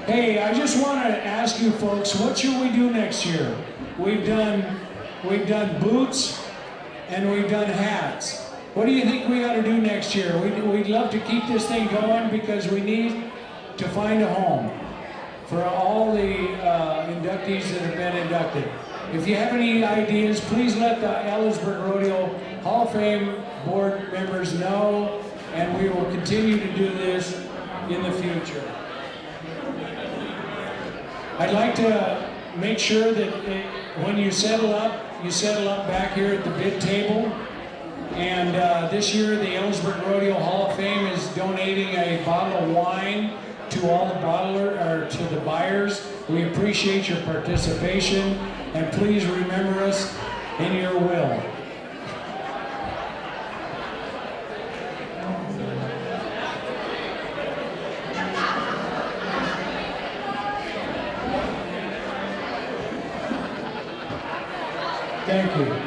Hey, I just want to ask you folks, what should we do next year? We've done boots and we've done hats. What do you think we ought to do next year? We'd love to keep this thing going because we need to find a home for all the inductees that have been inducted. If you have any ideas, please let the Ellensburg Rodeo Hall of Fame board members know, and we will continue to do this in the future. I'd like to make sure that when you settle up back here at the bid table. And this year, the Ellensburg Rodeo Hall of Fame is donating a bottle of wine to all the to the buyers. We appreciate your participation, and please remember us in your will. Thank you.